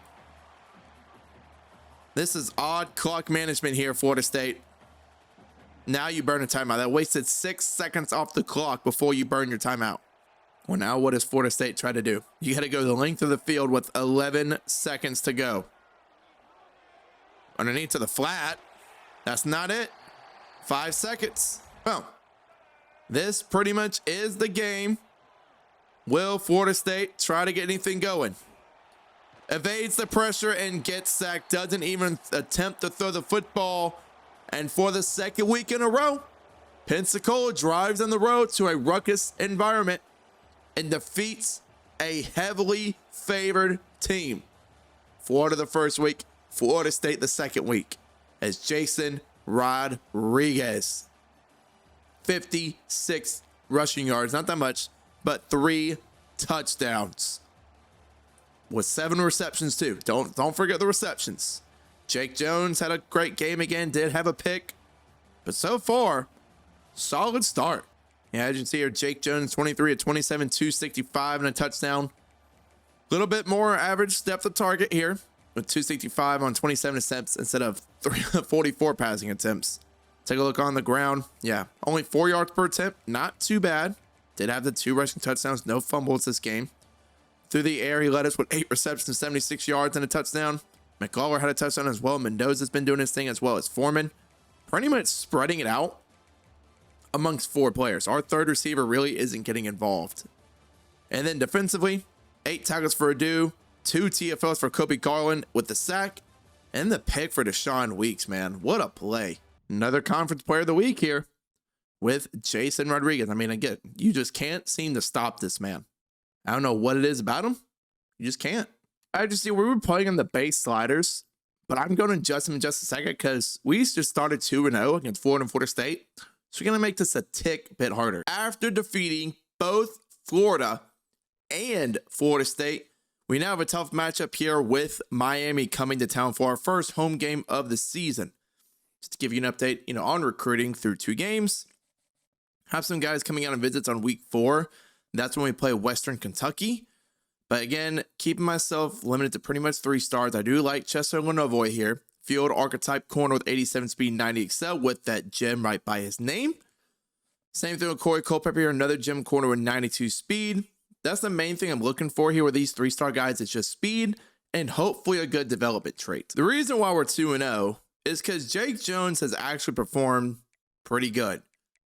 This is odd clock management here, Florida State. Now you burn a timeout. That wasted 6 seconds off the clock before you burn your timeout. Well, now what does Florida State try to do? You got to go the length of the field with 11 seconds to go. Underneath to the flat. That's not it. 5 seconds. Well, this pretty much is the game. Will Florida State try to get anything going? Evades the pressure and gets sacked. Doesn't even attempt to throw the football. And for the second week in a row, Pensacola drives on the road to a ruckus environment and defeats a heavily favored team. Florida the first week, Florida State the second week, as Jason Rodriguez, 56 rushing yards, not that much, but 3 touchdowns with 7 receptions too. Don't forget the receptions. Jake Jones had a great game again, did have a pick, but so far, solid start. Yeah, as you can see here, Jake Jones, 23 of 27, 265 and a touchdown. A little bit more average depth of target here with 265 on 27 attempts instead of 44 passing attempts. Take a look on the ground. Yeah, only 4 yards per attempt. Not too bad. Did have the 2 rushing touchdowns, no fumbles this game. Through the air, he led us with 8 receptions, 76 yards and a touchdown. McLaurin had a touchdown as well. Mendoza's been doing his thing as well as Foreman. Pretty much spreading it out amongst 4 players. Our third receiver really isn't getting involved. And then defensively, 8 tackles for Adu, 2 TFLs for Kobe Garland with the sack, and the pick for Deshaun Weeks, man. What a play. Another conference player of the week here with Jason Rodriguez. I mean, again, you just can't seem to stop this man. I don't know what it is about him. You just can't. I just see we were playing on the base sliders, but I'm going to adjust him in just a second because we just started 2-0 against Florida and Florida State. So we're going to make this a tick bit harder. After defeating both Florida and Florida State, we now have a tough matchup here with Miami coming to town for our first home game of the season. Just to give you an update, on recruiting through 2 games. Have some guys coming out on visits on week 4. That's when we play Western Kentucky. But again, keeping myself limited to pretty much 3 stars. I do like Chester Lenovoy here. Field archetype corner with 87 speed, 90 excel with that gem right by his name. Same thing with Corey Culpepper here, another gem corner with 92 speed. That's the main thing I'm looking for here with these 3-star guys. It's just speed and hopefully a good development trait. The reason why we're 2-0 is because Jake Jones has actually performed pretty good.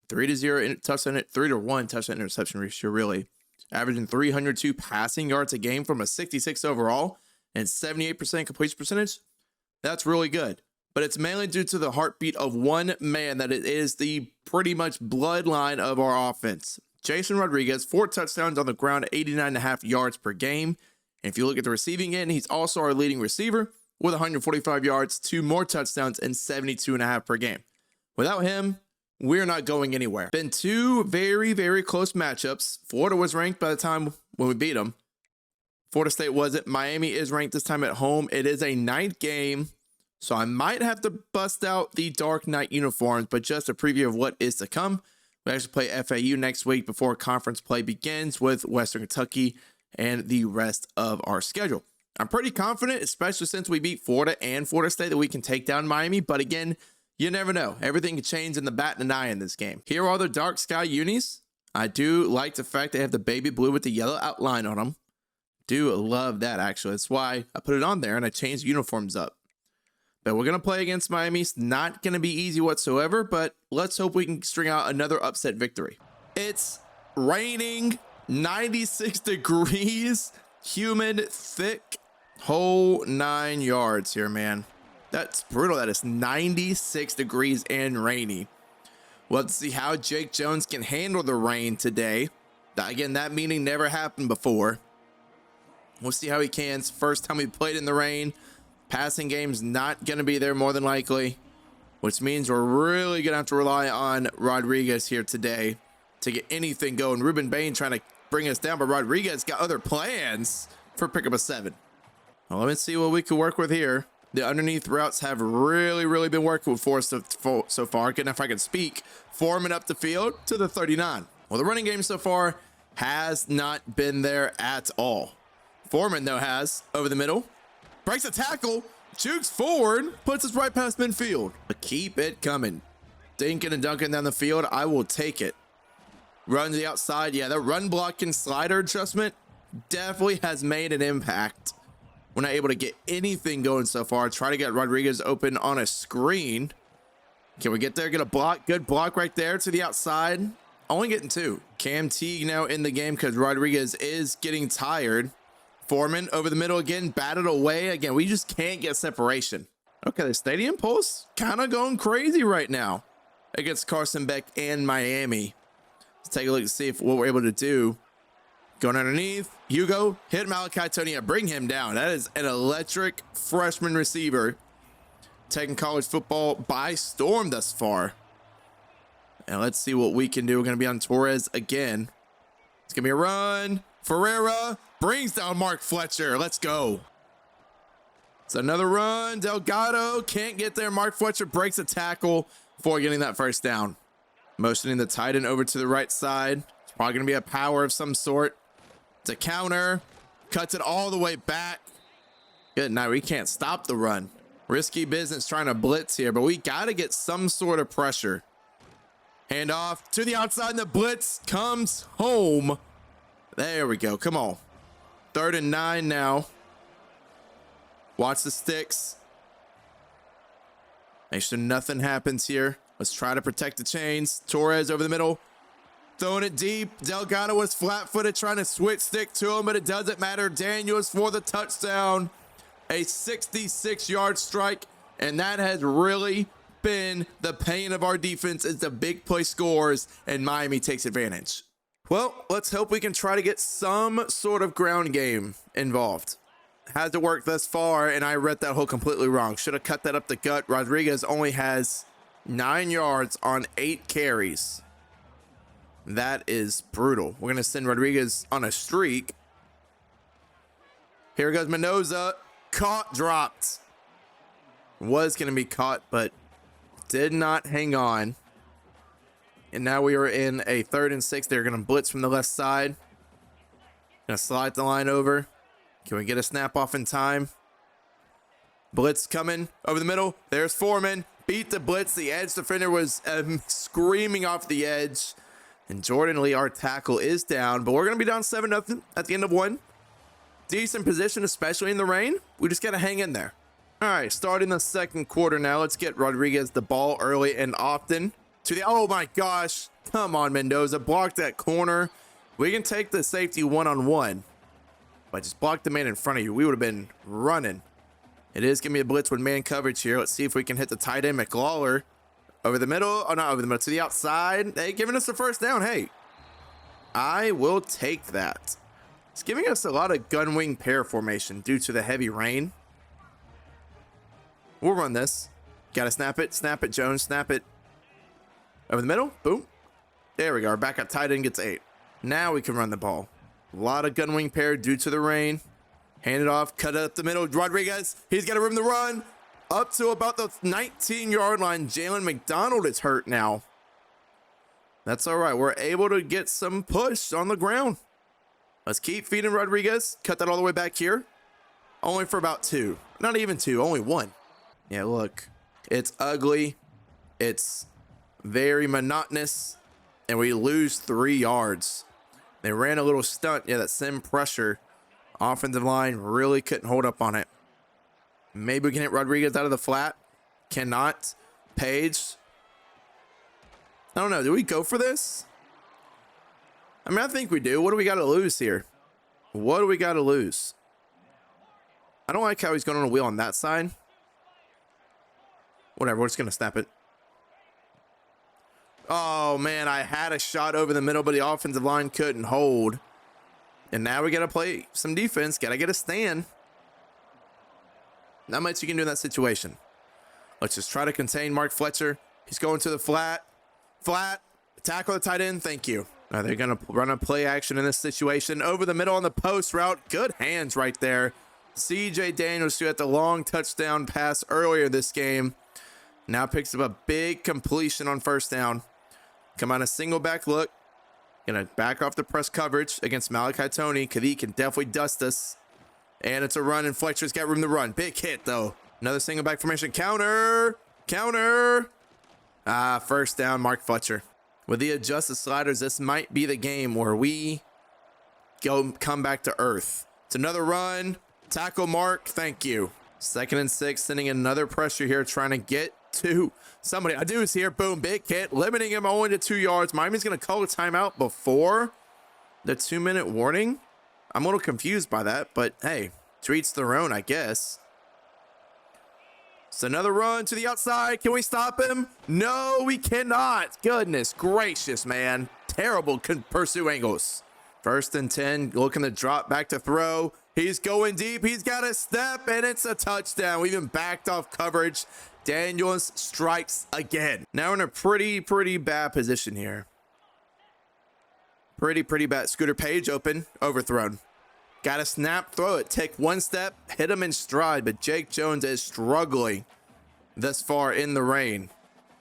3-0 touchdown, 3-1 touchdown interception ratio, really. Averaging 302 passing yards a game from a 66 overall and 78% completion percentage. That's really good. But it's mainly due to the heartbeat of one man that it is the pretty much bloodline of our offense. Jason Rodriguez, 4 touchdowns on the ground, 89.5 yards per game. And if you look at the receiving end, he's also our leading receiver with 145 yards, 2 more touchdowns, and 72.5 per game. Without him, we're not going anywhere. Been 2 very, very close matchups. Florida was ranked by the time when we beat them. Florida State wasn't. Miami is ranked this time at home. It is a night game, so I might have to bust out the dark night uniforms, but just a preview of what is to come. We actually play FAU next week before conference play begins with Western Kentucky and the rest of our schedule. I'm pretty confident, especially since we beat Florida and Florida State, that we can take down Miami, but again, you never know. Everything can change in the bat and an eye in this game. Here are the dark sky unis. I do like the fact they have the baby blue with the yellow outline on them. Do love that, actually. That's why I put it on there and I changed uniforms up. But we're going to play against Miami. It's not going to be easy whatsoever, but let's hope we can string out another upset victory. It's raining, 96 degrees, humid, thick, whole 9 yards here, man. That's brutal. That is 96 degrees and rainy. Well, let's see how Jake Jones can handle the rain today. Again, that meeting never happened before. We'll see how he can. It's the first time we played in the rain. Passing game's not going to be there more than likely, which means we're really going to have to rely on Rodriguez here today to get anything going. Ruben Bain trying to bring us down, but Rodriguez got other plans for pick up a 7. Well, let me see what we can work with here. The underneath routes have really been working for us so far. Good enough if I can speak. Foreman up the field to the 39. Well, the running game so far has not been there at all. Foreman, though, has over the middle. Breaks a tackle, jukes forward, puts us right past midfield. But keep it coming. Dinking and dunking down the field, I will take it. Run to the outside. Yeah, the run block and slider adjustment definitely has made an impact. We're not able to get anything going so far. Try to get Rodriguez open on a screen. Can we get there? Get a block. Good block right there to the outside. Only getting 2. Cam Teague now in the game because Rodriguez is getting tired. Foreman over the middle again. Batted away. Again, we just can't get separation. Okay, the Stadium Pulse kind of going crazy right now against Carson Beck and Miami. Let's take a look and see what we're able to do. Going underneath. Hugo hit Malachi Tony. Bring him down. That is an electric freshman receiver. Taking college football by storm thus far. And let's see what we can do. We're going to be on Torres again. It's going to be a run. Ferreira brings down Mark Fletcher. Let's go. It's another run. Delgado can't get there. Mark Fletcher breaks a tackle before getting that first down. Motioning the tight end over to the right side. It's probably going to be a power of some sort. It's a counter. Cuts it all the way back. Good night. We can't stop the run. Risky business trying to blitz here, but we got to get some sort of pressure. Hand off to the outside, and the blitz comes home. There we go. Come on. 3rd and 9 now. Watch the sticks. Make sure nothing happens here. Let's try to protect the chains. Torres over the middle. Throwing it deep. Delgado was flat-footed, trying to switch stick to him, but it doesn't matter. Daniels for the touchdown. A 66-yard strike, and that has really been the pain of our defense is the big play scores, and Miami takes advantage. Well, let's hope we can try to get some sort of ground game involved. Hasn't worked thus far, and I read that hole completely wrong. Should have cut that up the gut. Rodriguez only has 9 yards on 8 carries. That is brutal. We're going to send Rodriguez on a streak. Here goes Mendoza. Caught, dropped. Was going to be caught, but did not hang on. And now we are in a 3rd and 6. They're going to blitz from the left side. Going to slide the line over. Can we get a snap off in time? Blitz coming over the middle. There's Foreman. Beat the blitz. The edge defender was screaming off the edge. And Jordan Lee, our tackle, is down. But we're going to be down 7-0 at the end of 1. Decent position, especially in the rain. We just got to hang in there. All right, starting the 2nd quarter now. Let's get Rodriguez the ball early and often. Oh my gosh. Come on, Mendoza. Block that corner. We can take the safety one-on-one. But just block the man in front of you. We would have been running. It is going to be a blitz with man coverage here. Let's see if we can hit the tight end, McLawler. Over the middle. Oh, not over the middle. To the outside. Hey, giving us the first down. Hey, I will take that. It's giving us a lot of gun wing pair formation due to the heavy rain. We'll run this. Got to snap it. Snap it, Jones. Snap it. Over the middle. Boom. There we go. Our backup tight end gets 8. Now we can run the ball. A lot of gun wing pair due to the rain. Hand it off. Cut it up the middle. Rodriguez. He's got to room the run. Up to about the 19-yard line. Jalen McDonald is hurt now. That's all right. We're able to get some push on the ground. Let's keep feeding Rodriguez. Cut that all the way back here. Only for about 2. Not even 2. Only 1. Yeah, look. It's ugly. It's very monotonous. And we lose 3 yards. They ran a little stunt. Yeah, that same pressure. Offensive line really couldn't hold up on it. Maybe we can hit Rodriguez out of the flat. Cannot. Page. I don't know. Do we go for this? I mean, I think we do. What do we got to lose here? What do we got to lose? I don't like how he's going on a wheel on that side. Whatever. We're just going to snap it. Oh, man. I had a shot over the middle, but the offensive line couldn't hold. And now we got to play some defense. Got to get a stand. Not much you can do in that situation. Let's just try to contain Mark Fletcher. He's going to the flat. Flat. Tackle the tight end. Thank you. Are they going to run a play action in this situation? Over the middle on the post route. Good hands right there. CJ Daniels, who had the long touchdown pass earlier this game, now picks up a big completion on first down. Come on a single back look. Gonna back off the press coverage against Malachi Tony, because he can definitely dust us. And it's a run, and Fletcher's got room to run. Big hit, though. Another single back formation. Counter. Counter. First down, Mark Fletcher. With the adjusted sliders, this might be the game where we come back to earth. It's another run. Tackle mark. Thank you. 2nd and 6, sending another pressure here, trying to get to somebody. Adu's here. Boom. Big hit. Limiting him only to 2 yards. Miami's going to call a timeout before the 2-minute warning. I'm a little confused by that, but hey, to each their own, I guess. It's another run to the outside. Can we stop him? No, we cannot. Goodness gracious, man. Terrible pursue angles. 1st and 10, looking to drop back to throw. He's going deep. He's got a step, and it's a touchdown. We even backed off coverage. Daniels strikes again. Now we're in a pretty bad position here. Pretty bad. Scooter Page open, overthrown. Got to snap, throw it. Take 1 step, hit him in stride, but Jake Jones is struggling thus far in the rain.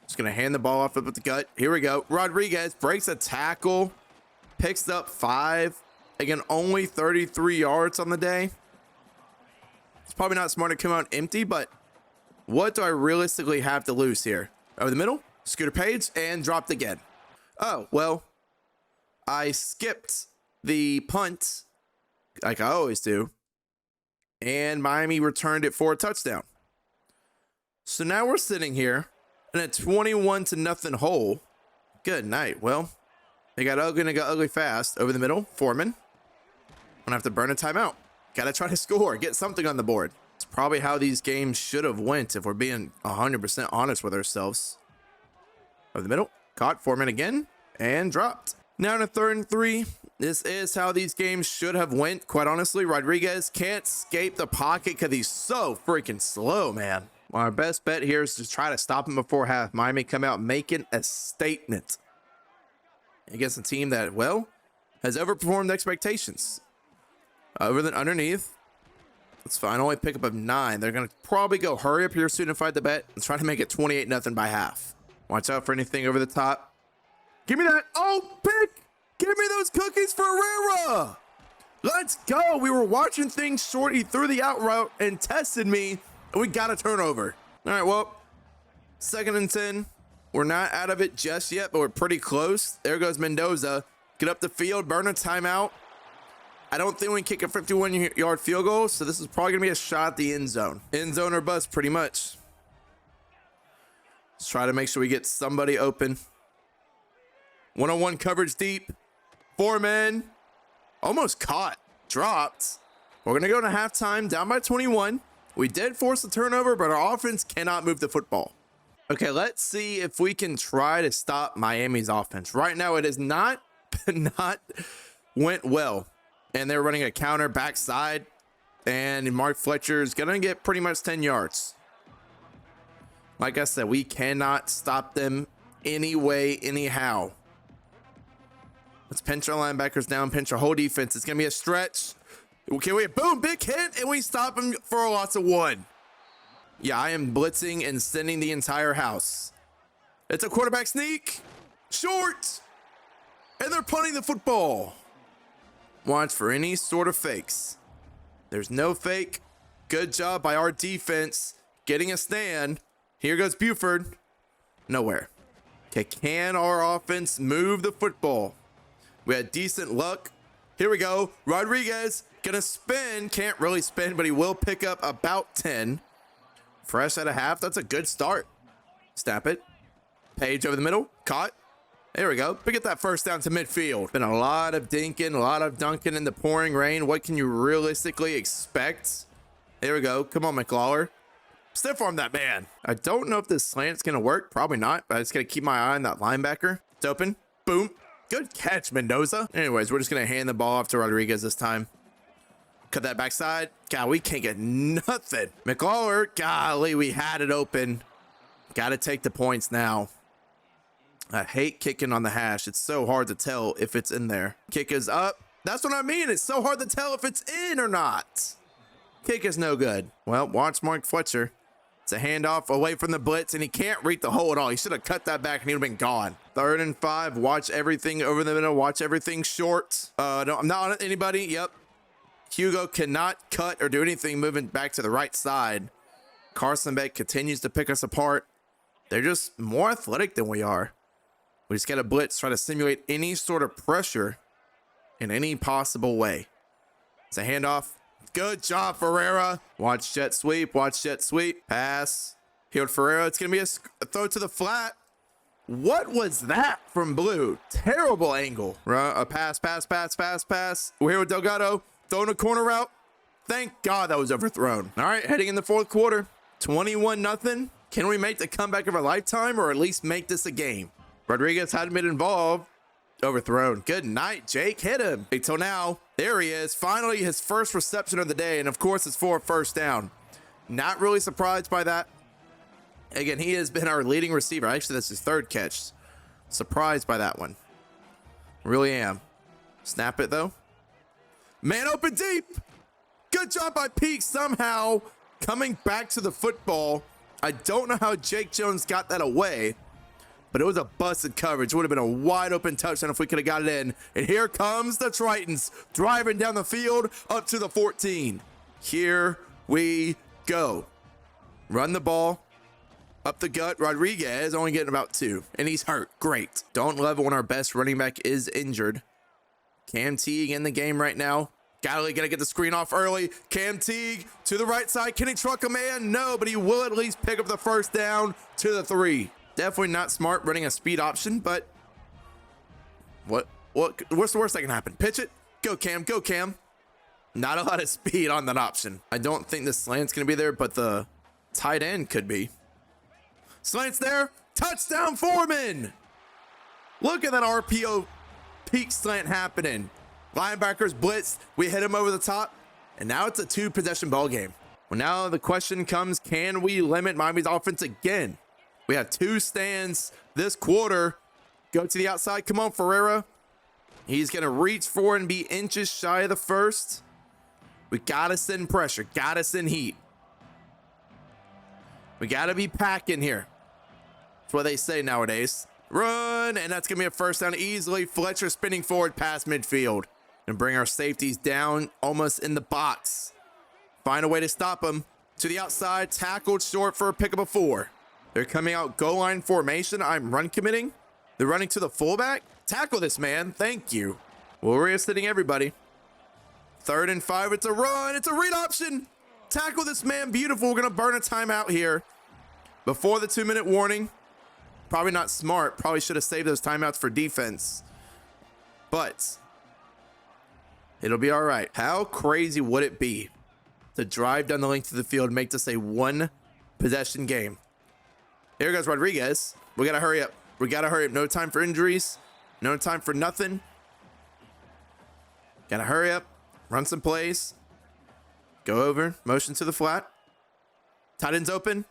Just going to hand the ball off with the gut. Here we go. Rodriguez breaks a tackle. Picks up 5. Again, only 33 yards on the day. It's probably not smart to come out empty, but what do I realistically have to lose here? Over the middle, Scooter Page, and dropped again. Oh, well, I skipped the punt like I always do, and Miami returned it for a touchdown. So now we're sitting here in a 21-0 hole. Good night. Well, they got ugly and it got ugly fast. Over the middle, Foreman. Gonna have to burn a timeout. Gotta try to score, get something on the board. It's probably how these games should have went if we're being 100% honest with ourselves. Over the middle, caught Foreman again, and dropped. Now in a 3rd and 3, this is how these games should have went. Quite honestly, Rodriguez can't escape the pocket because he's so freaking slow, man. Well, our best bet here is to try to stop him before half. Miami come out making a statement against a team that, well, has overperformed expectations. Underneath. That's fine. Only pick up of 9. They're going to probably go hurry up here soon and fight the bet and try to make it 28-0 by half. Watch out for anything over the top. Give me that. Oh, pick. Give me those cookies for Herrera. Let's go. We were watching things short. He threw the out route and tested me, and we got a turnover. All right, well, 2nd and 10. We're not out of it just yet, but we're pretty close. There goes Mendoza. Get up the field, burn a timeout. I don't think we can kick a 51-yard field goal, so this is probably going to be a shot at the end zone. End zone or bust, pretty much. Let's try to make sure we get somebody open. 1-on-1 coverage deep. Foreman. Almost caught. Dropped. We're going to go to halftime, down by 21. We did force a turnover, but our offense cannot move the football. Okay, let's see if we can try to stop Miami's offense. Right now, it is not went well. And they're running a counter backside. And Mark Fletcher is going to get pretty much 10 yards. Like I said, we cannot stop them any way, anyhow. Let's pinch our linebackers down, pinch our whole defense. It's going to be a stretch. Can we, boom, big hit, and we stop him for a loss of 1. Yeah, I am blitzing and sending the entire house. It's a quarterback sneak. Short. And they're punting the football. Watch for any sort of fakes. There's no fake. Good job by our defense getting a stand. Here goes Buford. Nowhere. Okay, can our offense move the football? We had decent luck. Here we go. Rodriguez gonna spin. Can't really spin, but he will pick up about 10. Fresh at a half. That's a good start. Snap it. Page over the middle. Caught. There we go. We get that first down to midfield. Been a lot of dinking, a lot of dunking in the pouring rain. What can you realistically expect? There we go. Come on, McLaurin. Stiff arm that man. I don't know if this slant's going to work. Probably not, but I just got to keep my eye on that linebacker. It's open. Boom. Good catch, Mendoza. Anyways, we're just going to hand the ball off to Rodriguez this time. Cut that backside. God, we can't get nothing. McLaurin, golly, we had it open. Got to take the points now. I hate kicking on the hash. It's so hard to tell if it's in there. Kick is up. That's what I mean. It's so hard to tell if it's in or not. Kick is no good. Well, watch Mark Fletcher. It's a handoff away from the blitz, and he can't reach the hole at all. He should have cut that back, and he would have been gone. 3rd and 5. Watch everything over the middle. Watch everything short. No, I'm not on anybody. Yep. Hugo cannot cut or do anything moving back to the right side. Carson Beck continues to pick us apart. They're just more athletic than we are. We just got to blitz, try to simulate any sort of pressure in any possible way. It's a handoff. Good job, Ferreira. Watch jet sweep. Watch jet sweep. Pass. Healed Ferreira. It's going to be a throw to the flat. What was that from Blue? Terrible angle. A pass. We're here with Delgado. Throwing a corner route. Thank God that was overthrown. All right, heading in the fourth quarter. 21-0. Can we make the comeback of our lifetime or at least make this a game? Rodriguez hadn't been involved. Overthrown. Good night, Jake. Hit him. Until now, there he is. Finally, his first reception of the day. And of course, it's for a first down. Not really surprised by that. Again, he has been our leading receiver. Actually, that's his third catch. Surprised by that one. Really am. Snap it, though. Man open deep. Good job by Peak somehow coming back to the football. I don't know how Jake Jones got that away, but it was a busted coverage. It would have been a wide open touchdown if we could have got it in. And here comes the Tritons driving down the field up to the 14. Here we go. Run the ball. Up the gut, Rodriguez only getting about 2, and he's hurt. Great. Don't love it when our best running back is injured. Cam Teague in the game right now. Gotta get the screen off early. Cam Teague to the right side. Can he truck a man? No, but he will at least pick up the first down to the 3. Definitely not smart running a speed option, but what's the worst that can happen? Pitch it. Go, Cam. Go, Cam. Not a lot of speed on that option. I don't think the slant's gonna be there, but the tight end could be. Slant's there. Touchdown, Foreman. Look at that RPO peak slant happening. Linebackers blitz. We hit him over the top. And now it's a 2-possession ball game. Well, now the question comes, can we limit Miami's offense again? We have 2 stands this quarter. Go to the outside. Come on, Ferreira. He's going to reach for and be inches shy of the first. We got to send pressure. Got to send heat. We got to be packing here. That's what they say nowadays. Run, and that's going to be a first down easily. Fletcher spinning forward past midfield. And bring our safeties down almost in the box. Find a way to stop them. To the outside, tackled short for a pickup of 4. They're coming out goal line formation. I'm run committing. They're running to the fullback. Tackle this man. Thank you. Well, we're sitting everybody. 3rd and 5. It's a run. It's a read option. Tackle this man. Beautiful. We're going to burn a timeout here before the 2-minute warning. Probably not smart. Probably should have saved those timeouts for defense. But it'll be all right. How crazy would it be to drive down the length of the field and make this a 1-possession game? Here goes Rodriguez. We got to hurry up. We got to hurry up. No time for injuries. No time for nothing. Got to hurry up. Run some plays. Go over. Motion to the flat. Tight end's open.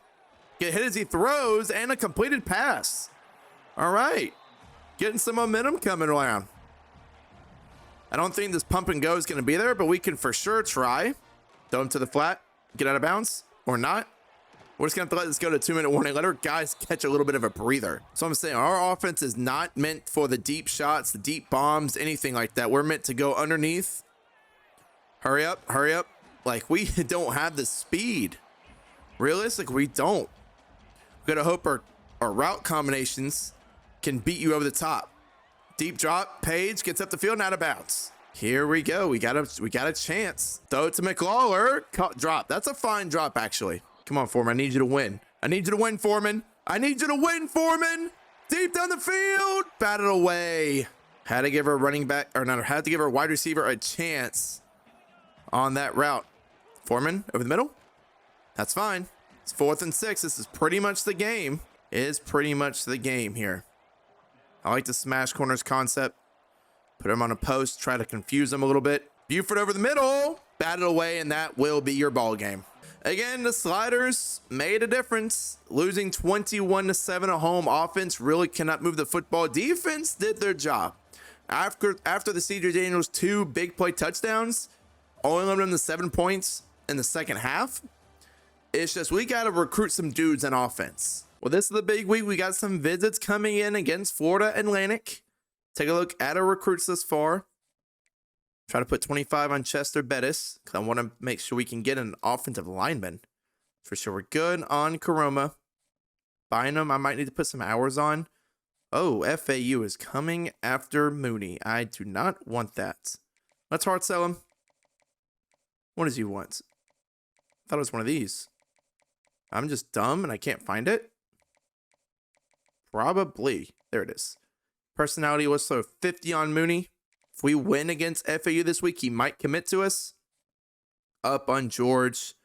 Get hit as he throws, and a completed pass. All right. Getting some momentum coming around. I don't think this pump and go is going to be there, but we can for sure try. Throw him to the flat. Get out of bounds or not. We're just going to have to let this go to 2-minute warning. Let our guys catch a little bit of a breather. So I'm saying our offense is not meant for the deep shots, the deep bombs, anything like that. We're meant to go underneath. Hurry up. Hurry up. Like, we don't have the speed. Realistically, we don't. We got to hope our route combinations can beat you over the top. Deep drop. Page gets up the field and out of bounds. Here we go. We got a chance. Throw it to McLawler. Drop. That's a fine drop, actually. Come on, Foreman. I need you to win. I need you to win, Foreman. I need you to win, Foreman. Deep down the field. Batted away. Had to give our running back, or not, had to give our wide receiver a chance on that route. Foreman over the middle. That's fine. It's 4th and 6. This is pretty much the game. It is pretty much the game here. I like the smash corners concept. Put them on a post, try to confuse them a little bit. Buford over the middle. Batted away, and that will be your ball game. Again, the sliders made a difference. Losing 21-7 at home. Offense really cannot move the football. Defense did their job. After the C.J. Daniels 2 big play touchdowns, only limited them to 7 points in the second half. It's just we got to recruit some dudes on offense. Well, this is the big week. We got some visits coming in against Florida Atlantic. Take a look at our recruits thus far. Try to put 25 on Chester Bettis because I want to make sure we can get an offensive lineman. For sure, we're good on Karoma. Bynum, I might need to put some hours on. Oh, FAU is coming after Mooney. I do not want that. Let's hard sell him. What does he want? I thought it was one of these. I'm just dumb and I can't find it. Probably. There it is. Personality was so 50 on Mooney. If we win against FAU this week, he might commit to us. Up on George.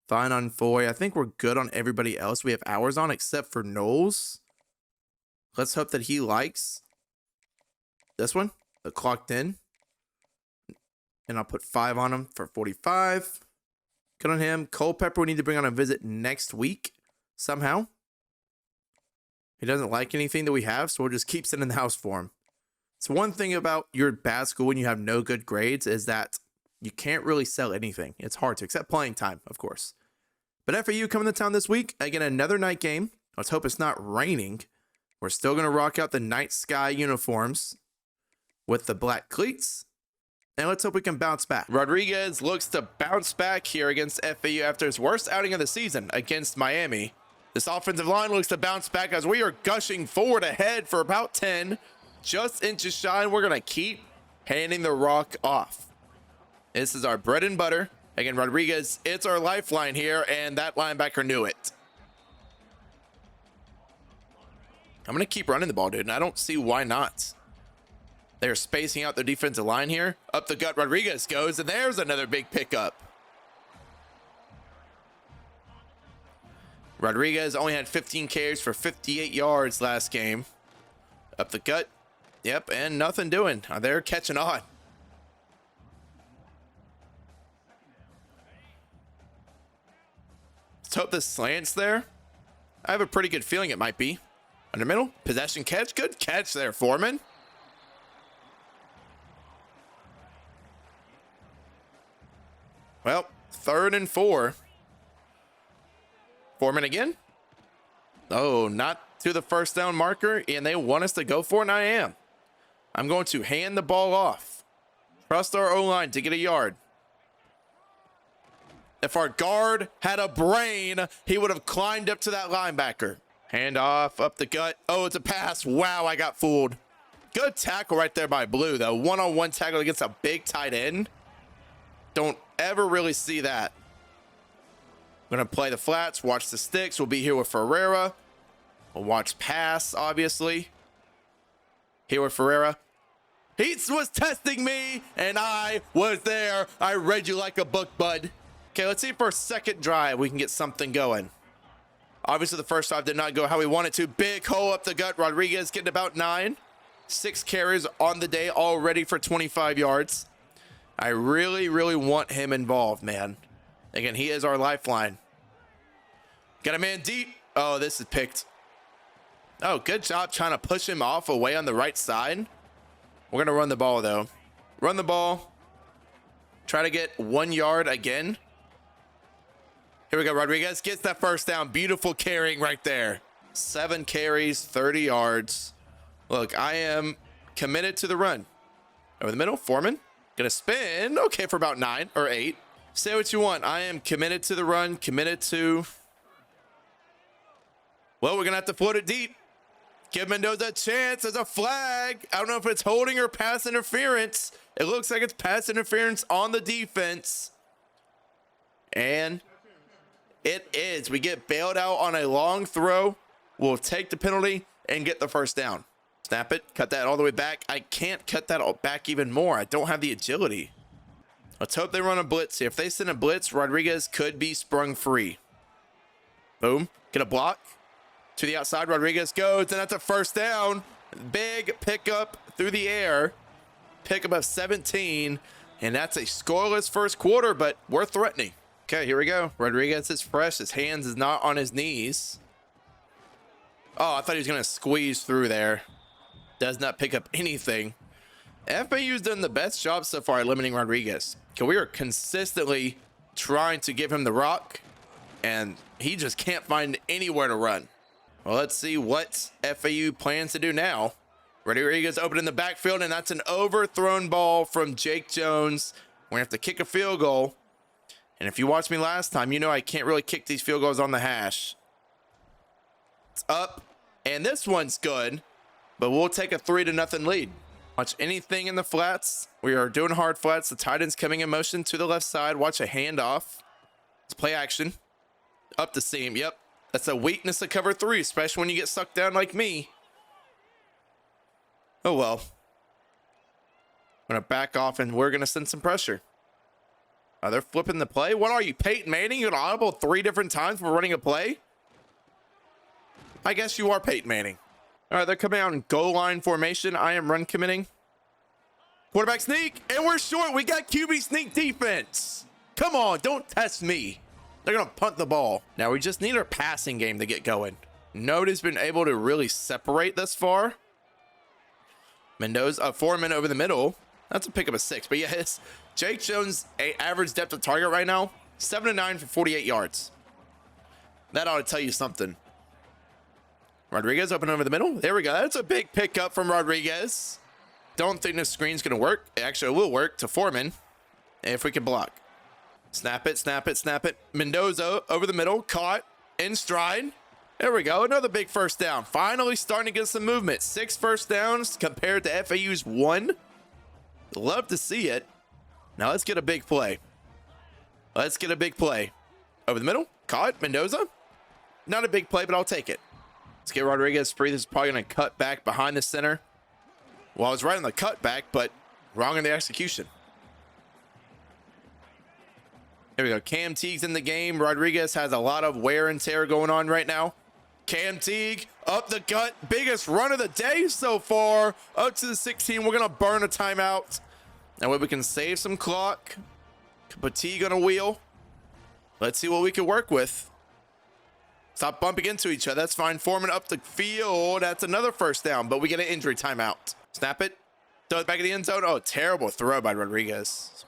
Fine on Foy. I think we're good on everybody else we have hours on except for Knowles. Let's hope that he likes this one, the clocked in. And I'll put 5 on him for 45. Good on him. Culpepper we need to bring on a visit next week somehow. He doesn't like anything that we have, so we'll just keep sitting in the house for him. So one thing about your bad school when you have no good grades is that you can't really sell anything. It's hard to, except playing time, of course. But FAU coming to town this week, again, another night game. Let's hope it's not raining. We're still going to rock out the night sky uniforms with the black cleats. And let's hope we can bounce back. Rodriguez looks to bounce back here against FAU after his worst outing of the season against Miami. This offensive line looks to bounce back as we are gushing forward ahead for about 10. Just inches shy, and we're going to keep handing the rock off. This is our bread and butter. Again, Rodriguez, it's our lifeline here, and that linebacker knew it. I'm going to keep running the ball, dude, and I don't see why not. They're spacing out their defensive line here. Up the gut, Rodriguez goes, and there's another big pickup. Rodriguez only had 15 carries for 58 yards last game. Up the gut. Yep, and nothing doing. They're catching on. Let's hope this slants there. I have a pretty good feeling it might be. Under middle, possession catch. Good catch there, Foreman. Well, 3rd and 4. Foreman again. Oh, not to the first down marker, and they want us to go for it, and I am. I'm going to hand the ball off. Trust our O-line to get a yard. If our guard had a brain, he would have climbed up to that linebacker. Hand off, up the gut. Oh, it's a pass. Wow, I got fooled. Good tackle right there by Blue, though. One-on-one tackle against a big tight end. Don't ever really see that. We're going to play the flats, watch the sticks. We'll be here with Ferreira. We'll watch pass, obviously. Here with Ferreira. He was testing me, and I was there. I read you like a book, bud. Okay, let's see for a second drive we can get something going. Obviously, the first drive did not go how we wanted to. Big hole up the gut. Rodriguez getting about 9. 6 carries on the day, all ready for 25 yards. I really, really want him involved, man. Again, he is our lifeline. Got a man deep. Oh, this is picked. Oh, good job trying to push him off away on the right side. We're going to run the ball, though. Run the ball. Try to get 1 yard again. Here we go. Rodriguez gets that first down. Beautiful carrying right there. 7 carries, 30 yards. Look, I am committed to the run. Over the middle, Foreman. Gonna spin. Okay, for about 9 or 8. Say what you want. I am committed to the run. Committed to... Well, we're gonna have to float it deep. Give Mendoza a chance. There's a flag. I don't know if it's holding or pass interference. It looks like it's pass interference on the defense. And it is. We get bailed out on a long throw. We'll take the penalty and get the first down. Snap it. Cut that all the way back. I can't cut that all back even more. I don't have the agility. Let's hope they run a blitz here. If they send a blitz, Rodriguez could be sprung free. Boom. Get a block. To the outside, Rodriguez goes, and that's a first down. Big pickup through the air. Pickup of 17, and that's a scoreless first quarter, but we're threatening. Okay, here we go. Rodriguez is fresh. His hands is not on his knees. Oh, I thought he was going to squeeze through there. Does not pick up anything. FAU's done the best job so far at limiting Rodriguez. Okay, we are consistently trying to give him the rock, and he just can't find anywhere to run. Well, let's see what FAU plans to do now. Rodriguez open in the backfield, and that's an overthrown ball from Jake Jones. We're going to have to kick a field goal. And if you watched me last time, you know I can't really kick these field goals on the hash. It's up, and this one's good. but we'll take a 3-0 lead. Watch anything in the flats. We are doing hard flats. The Titans coming in motion to the left side. Watch a handoff. Let's play action. Up the seam. Yep. That's a weakness of cover 3, especially when you get sucked down like me. Oh, well. I'm going to back off, and we're going to send some pressure. Oh, they're flipping the play. What are you, Peyton Manning? You're audible 3 different times for running a play? I guess you are Peyton Manning. All right, they're coming out in goal line formation. I am run committing. Quarterback sneak, and we're short. We got QB sneak defense. Come on, don't test me. They're going to punt the ball. Now, we just need our passing game to get going. Nobody's been able to really separate thus far. Mendoza, Foreman over the middle. That's a pick up of 6. But yes, Jake Jones, average depth of target right now, 7-9 for 48 yards. That ought to tell you something. Rodriguez open over the middle. There we go. That's a big pickup from Rodriguez. Don't think this screen's going to work. Actually, it will work to Foreman if we can block. Snap it, snap it, snap it. Mendoza over the middle. Caught in stride. There we go. Another big first down. Finally starting to get some movement. 6 first downs compared to FAU's 1. Love to see it. Now let's get a big play. Let's get a big play. Over the middle. Caught. Mendoza. Not a big play, but I'll take it. Let's get Rodriguez free. This is probably going to cut back behind the center. Well, I was right on the cutback, but wrong in the execution. There we go. Cam Teague's in the game. Rodriguez has a lot of wear and tear going on right now. Cam Teague up the gut. Biggest run of the day so far. Up to the 16. We're going to burn a timeout. That way we can save some clock. Put Teague on a wheel. Let's see what we can work with. Stop bumping into each other. That's fine. Foreman up the field. That's another first down, but we get an injury timeout. Snap it. Throw it back in the end zone. Oh, terrible throw by Rodriguez.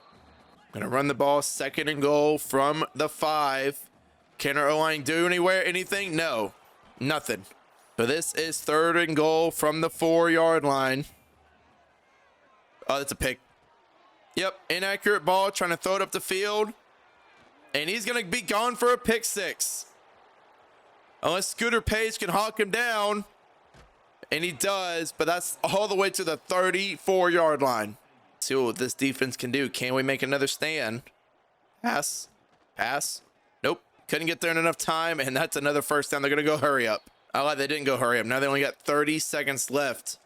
Gonna run the ball. 2nd and goal from the 5. Can our O-line do anything? No. Nothing. So this is 3rd and goal from the 4-yard line. Oh, that's a pick. Yep. Inaccurate ball. Trying to throw it up the field. And he's gonna be gone for a pick 6. Unless Scooter Page can hawk him down. And he does, but that's all the way to the 34-yard line. Let's see what this defense can do. Can we make another stand? Pass. Pass. Nope. Couldn't get there in enough time, and that's another first down. They're going to go hurry up. I like they didn't go hurry up. Now they only got 30 seconds left.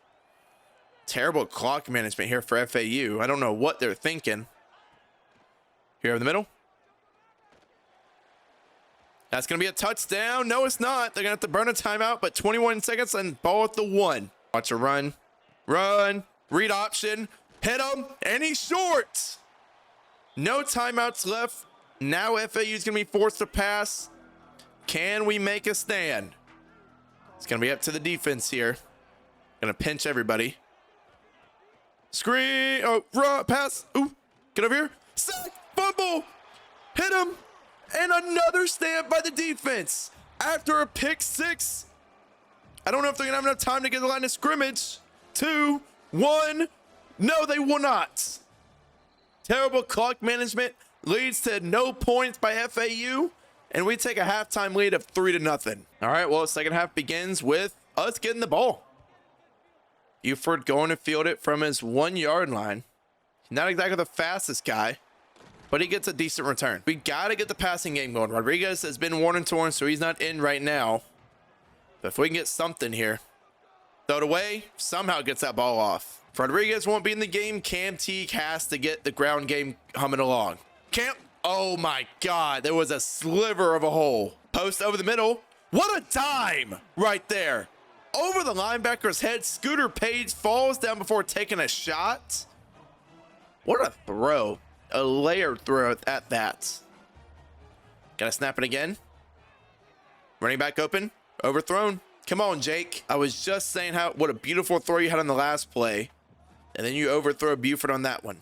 Terrible clock management here for FAU. I don't know what they're thinking. Here in the middle. That's going to be a touchdown. No, it's not. They're going to have to burn a timeout, but 21 seconds and ball at the 1. Watch a run. Run. Read option. Hit him. And he's short. No timeouts left. Now FAU is going to be forced to pass. Can we make a stand? It's going to be up to the defense here. Going to pinch everybody. Screen. Oh, run. Pass. Ooh. Get over here. Sack. Fumble. Hit him. And another stand by the defense after a pick 6. I don't know if they're going to have enough time to get the line of scrimmage. 2, 1. No, they will not. Terrible clock management leads to no points by FAU. And we take a halftime lead of 3-0. All right, well, the second half begins with us getting the ball. Buford going to field it from his 1-yard line. Not exactly the fastest guy, but he gets a decent return. We got to get the passing game going. Rodriguez has been worn and torn, so he's not in right now. But if we can get something here, throw it away, somehow gets that ball off. If Rodriguez won't be in the game, Cam Teague has to get the ground game humming along. Oh my God, there was a sliver of a hole. Post over the middle. What a dime right there. Over the linebacker's head, Scooter Page falls down before taking a shot. What a throw. A layered throw at that. Gotta snap it again. Running back open. Overthrown. Come on, Jake. I was just saying what a beautiful throw you had on the last play. And then you overthrow Buford on that one.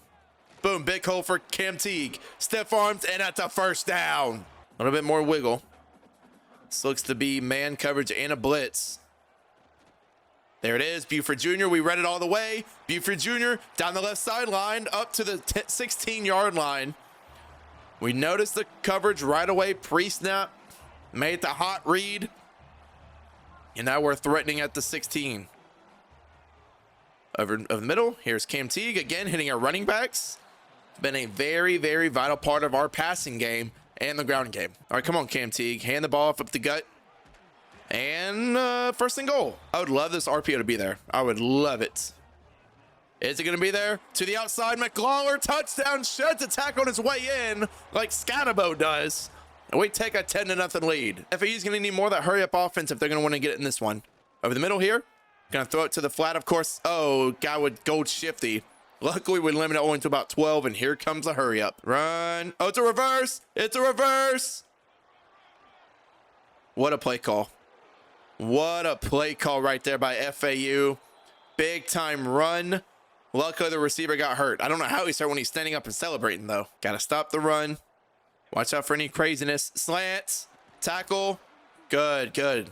Boom, big hole for Cam Teague. Stiff arms, and that's a first down. A little bit more wiggle. This looks to be man coverage and a blitz. There it is, Buford Jr. We read it all the way. Buford Jr. down the left sideline up to the 16-yard line. We noticed the coverage right away, pre-snap. Made the hot read. And now we're threatening at the 16. Over the middle, here's Cam Teague again hitting our running backs. Been a very, very vital part of our passing game and the ground game. All right, come on, Cam Teague. Hand the ball off up the gut. And first and goal. I would love this RPO to be there. I would love it. Is it going to be there? To the outside, McLaurin, touchdown, sheds attack on his way in like Scatabo does. And we take a 10-0 lead. FAU's going to need more of that hurry-up offense if they're going to want to get it in this one. Over the middle here. Going to throw it to the flat, of course. Oh, guy with gold shifty. Luckily, we limit it only to about 12, and here comes a hurry-up. Run. Oh, it's a reverse. It's a reverse. What a play call. What a play call right there by FAU. Big-time run. Luckily, the receiver got hurt. I don't know how he's hurt when he's standing up and celebrating, though. Got to stop the run. Watch out for any craziness. Slants. Tackle. Good, good.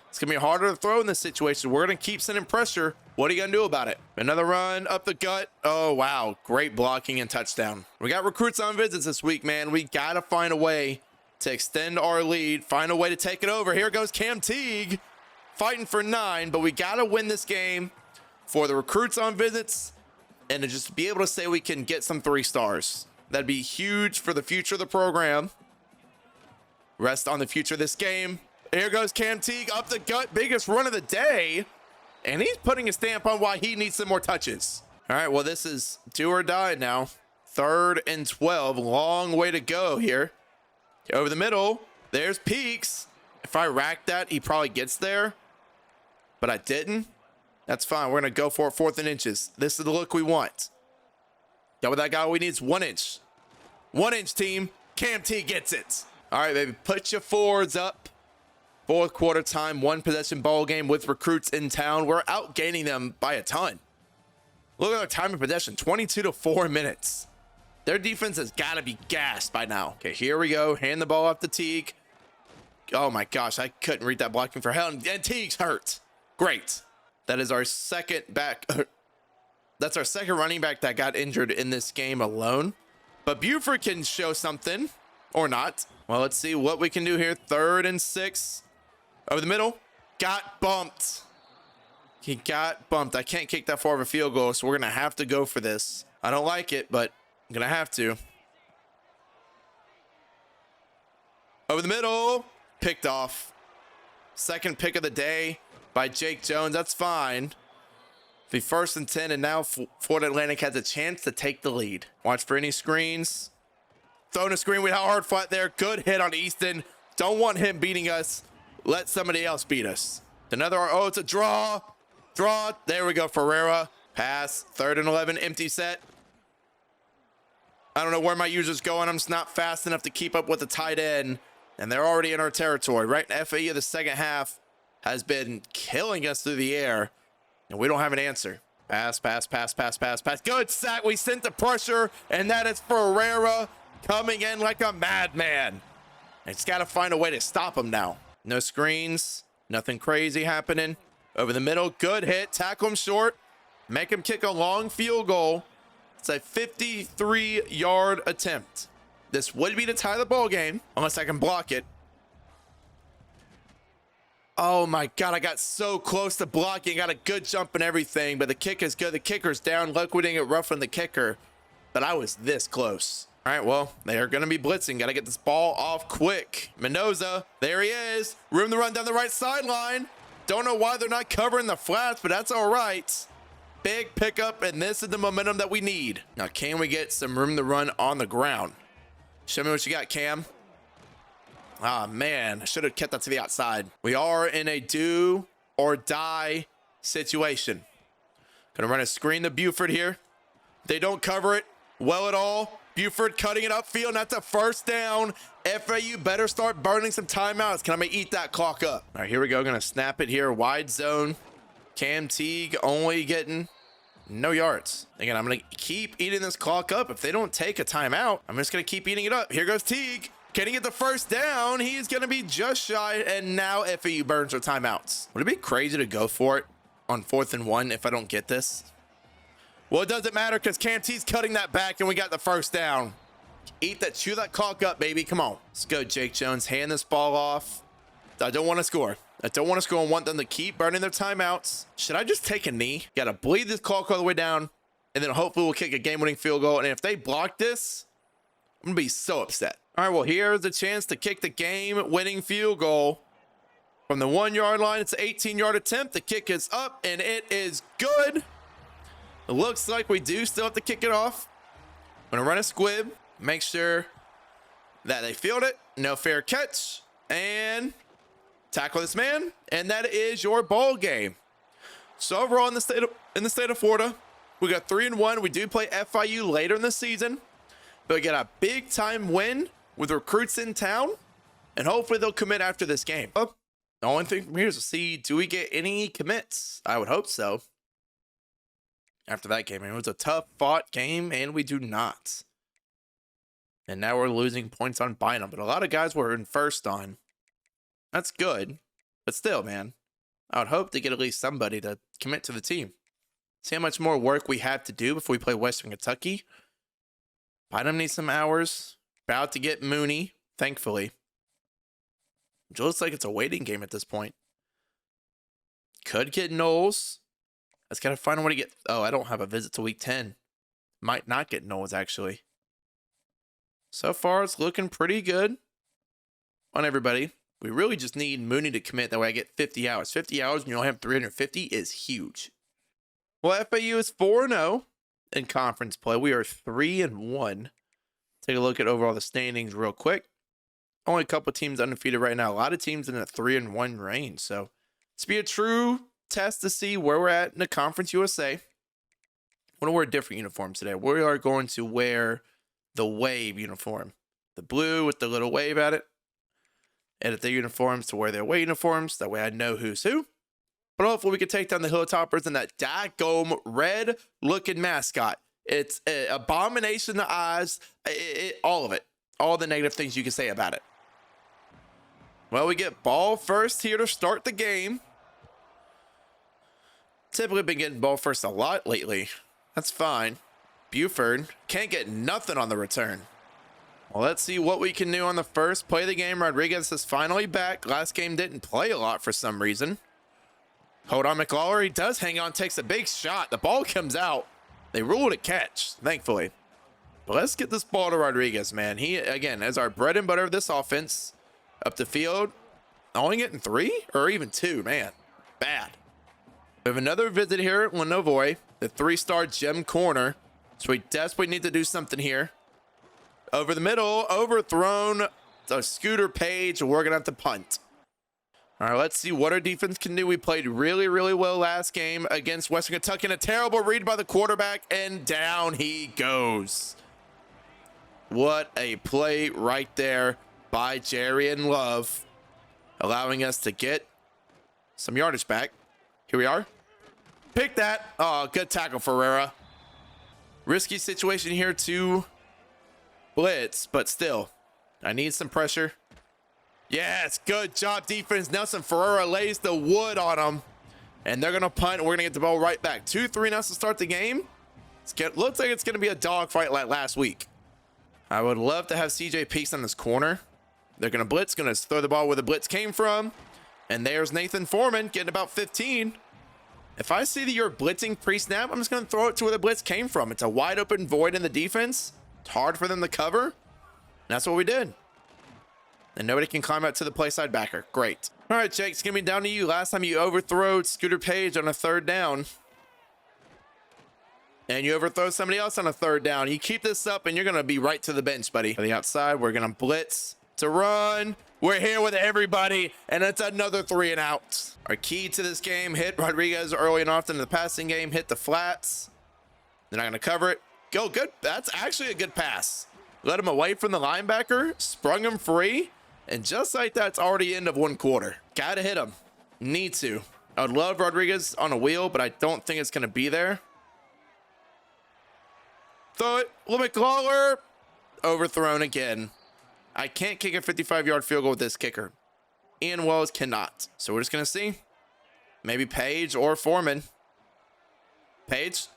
It's going to be harder to throw in this situation. We're going to keep sending pressure. What are you going to do about it? Another run up the gut. Oh, wow. Great blocking and touchdown. We got recruits on visits this week, man. We got to find a way to extend our lead. Find a way to take it over. Here goes Cam Teague fighting for 9, but we got to win this game for the recruits on visits and to just be able to say we can get some 3 stars. That'd be huge for the future of the program. Rest on the future of this game. Here goes Cam Teague up the gut. Biggest run of the day. And he's putting a stamp on why he needs some more touches. All right, well, this is do or die now. 3rd and 12. Long way to go here. Over the middle. There's Peaks. If I rack that, he probably gets there. But I didn't. That's fine. We're going to go for it 4th and inches. This is the look we want. Got what that guy we need is 1 inch. 1 inch, team. Cam Teague gets it. All right, baby. Put your forwards up. 4th quarter time, 1 possession ball game with recruits in town. We're outgaining them by a ton. Look at our time of possession, 22 to 4 minutes. Their defense has got to be gassed by now. Okay, here we go. Hand the ball off to Teague. Oh my gosh, I couldn't read that blocking for hell. And Teague's hurt. Great. That is our second back. That's our second running back that got injured in this game alone. But Buford can show something or not. Well, let's see what we can do here. 3rd and 6. Over the middle. Got bumped. He got bumped. I can't kick that far of a field goal, so we're going to have to go for this. I don't like it, but I'm going to have to. Over the middle. Picked off. Second pick of the day by Jake Jones. That's fine. The 1st and 10, and now Florida Atlantic has a chance to take the lead. Watch for any screens. Throwing a screen with how hard flat there. Good hit on Easton. Don't want him beating us. Let somebody else beat us. Another, oh, it's a draw. Draw. There we go, Ferreira. Pass. 3rd and 11, empty set. I don't know where my user's going. I'm just not fast enough to keep up with the tight end. And they're already in our territory. Right in FAU, the second half has been killing us through the air. And we don't have an answer. Pass, pass, pass, pass, pass, pass. Good sack. We sent the pressure. And that is Ferreira coming in like a madman. It's got to find a way to stop him now. No screens. Nothing crazy happening. Over the middle. Good hit. Tackle him short. Make him kick a long field goal. It's a 53-yard attempt. This would be to tie the ball game, unless I can block it. Oh my God, I got so close to blocking. Got a good jump and everything, but the kick is good. The kicker's down. Luck we didn't get rough on the kicker, but I was this close. All right, well, they are going to be blitzing. Got to get this ball off quick. Mendoza, there he is. Room to run down the right sideline. Don't know why they're not covering the flats, but that's all right. Big pickup, and this is the momentum that we need. Now, can we get some room to run on the ground? Show me what you got, Cam. Ah, man, I should have kept that to the outside. We are in a do or die situation. Gonna run a screen to Buford here. They don't cover it well at all. Buford cutting it upfield, and that's a 1st down. FAU better start burning some timeouts. Can I eat that clock up? All right, here we go. Gonna snap it here. Wide zone. Cam Teague only getting no yards. Again, I'm gonna keep eating this clock up. If they don't take a timeout, I'm just gonna keep eating it up. Here goes Teague. Can he get the 1st down? He's gonna be just shy, and now FAU burns their timeouts. Would it be crazy to go for it on 4th and 1 if I don't get this? Well, it doesn't matter because Cam T's cutting that back, and we got the 1st down. Eat that, chew that clock up, baby. Come on. Let's go, Jake Jones. Hand this ball off. I don't want to score. I don't want to score and want them to keep burning their timeouts. Should I just take a knee? Got to bleed this clock all the way down, and then hopefully we'll kick a game-winning field goal. And if they block this, I'm going to be so upset. All right, well, here's the chance to kick the game-winning field goal. From the 1 yard line, it's an 18-yard attempt. The kick is up, and it is good. It looks like we do still have to kick it off. I'm going to run a squib, make sure that they field it. No fair catch, and tackle this man, and that is your ball game. So overall, in the state of Florida, we got 3-1. We do play FIU later in the season, but we get a big time win with recruits in town, and hopefully they'll commit after this game. The only thing from here is to see, do we get any commits? I would hope so. After that game, it was a tough fought game, and we do not. And now we're losing points on Bynum, but a lot of guys were in first on. That's good, but still, man, I would hope to get at least somebody to commit to the team. See how much more work we have to do before we play Western Kentucky. Bynum needs some hours. About to get Mooney, thankfully. It looks like it's a waiting game at this point. Could get Knowles. Let's gotta find a way to get... Oh, I don't have a visit to week 10. Might not get Knowles, actually. So far, it's looking pretty good on everybody. We really just need Mooney to commit. That way I get 50 hours. 50 hours and you only have 350 is huge. Well, FAU is 4-0 in conference play. We are 3-1. Take a look at overall the standings real quick. Only a couple teams undefeated right now. A lot of teams in a 3-1 range. So it's be a true test to see where we're at in the Conference USA. I want to wear different uniforms today. We are going to wear the wave uniform. The blue with the little wave at it. Edit their uniforms to wear their away uniforms. That way I know who's who. But hopefully we can take down the Hilltoppers and that daggone red looking mascot. It's an abomination to eyes. All of it. All the negative things you can say about it. Well, we get ball first here to start the game. Typically been getting ball first a lot lately. That's fine. Buford can't get nothing on the return. Well, let's see what we can do on the first play of the game. Rodriguez is finally back. Last game didn't play a lot for some reason. Hold on, McLaurin. He does hang on, takes a big shot. The ball comes out. They ruled a catch, thankfully. But let's get this ball to Rodriguez, man. He, again, is our bread and butter of this offense. Up the field. Only getting 3 or even 2, man. Bad. We have another visit here at Lenovoy, the 3-star gem corner. So we desperately need to do something here. Over the middle, overthrown. A Scooter Page. We're going to have to punt. All right, let's see what our defense can do. We played really, really well last game against Western Kentucky. And a terrible read by the quarterback, and down he goes. What a play right there by Jerry and Love, allowing us to get some yardage back. Here we are. Pick that. Oh, good tackle, Ferreira. Risky situation here to blitz, but still, I need some pressure. Yes, good job, defense. Nelson Ferreira lays the wood on him, and they're going to punt, and we're going to get the ball right back. 2-3 now to start the game. Looks like it's going to be a dogfight like last week. I would love to have CJ Peaks on this corner. They're going to blitz, going to throw the ball where the blitz came from, and there's Nathan Foreman getting about 15. If I see that you're blitzing pre-snap, I'm just going to throw it to where the blitz came from. It's a wide open void in the defense. It's hard for them to cover. And that's what we did. And nobody can climb out to the play side backer. Great. All right, Jake, it's going to be down to you. Last time you overthrew Scooter Page on a 3rd down. And you overthrow somebody else on a 3rd down. You keep this up, and you're going to be right to the bench, buddy. On the outside, we're going to blitz to run. We're here with everybody, and it's another 3 and out. Our key to this game, hit Rodriguez early and often in the passing game, hit the flats. They're not going to cover it. Go, good. That's actually a good pass. Let him away from the linebacker, sprung him free, and just like that, it's already end of 1 quarter. Got to hit him. Need to. I would love Rodriguez on a wheel, but I don't think it's going to be there. Throw it. McLaurin. Overthrown again. I can't kick a 55-yard field goal with this kicker. Ian Wells cannot. So we're just going to see. Maybe Page or Foreman. Page.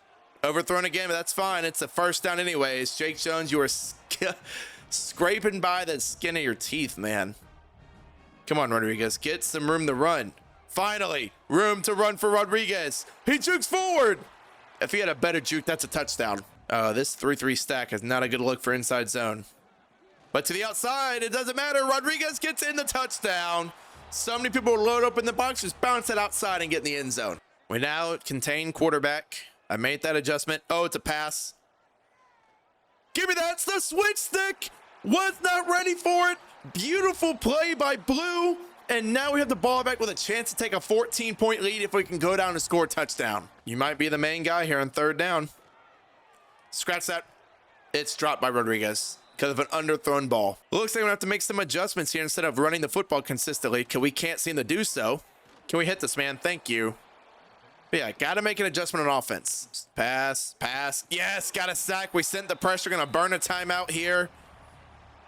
Overthrown again, but that's fine. It's a 1st down anyways. Jake Jones, you are scraping by the skin of your teeth, man. Come on, Rodriguez. Get some room to run. Finally, room to run for Rodriguez. He jukes forward. If he had a better juke, that's a touchdown. Oh, this 3-3 stack is not a good look for inside zone. But to the outside, it doesn't matter. Rodriguez gets in the touchdown. So many people load up in the box, just bounce it outside and get in the end zone. We now contain quarterback. I made that adjustment. Oh, it's a pass. Give me that. It's the switch stick. Was not ready for it. Beautiful play by Blue. And now we have the ball back with a chance to take a 14-point lead if we can go down and score a touchdown. You might be the main guy here on third down. Scratch that. It's dropped by Rodriguez because of an underthrown ball. It looks like we're gonna have to make some adjustments here instead of running the football consistently because we can't seem to do so. Can we hit this, man? Thank you. But yeah, gotta make an adjustment on offense. Pass, pass. Yes, got a sack. We sent the pressure. Gonna burn a timeout here.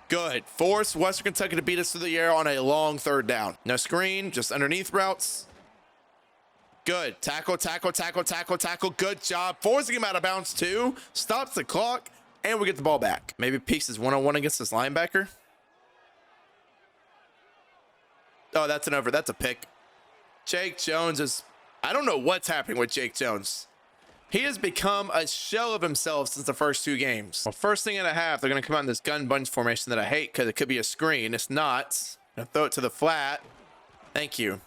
Good. Force Western Kentucky to beat us through the air on a long third down. No screen, just underneath routes. Good. Tackle, tackle, tackle, tackle, tackle. Good job. Forcing him out of bounds too. Stops the clock, and we get the ball back. Maybe Peace is one-on-one against this linebacker. Oh, that's an over. That's a pick. Jake Jones is... I don't know what's happening with Jake Jones. He has become a shell of himself since the first two games. Well, first thing in a half, they're going to come out in this gun bunch formation that I hate because it could be a screen. It's not. I'm going to throw it to the flat. Thank you.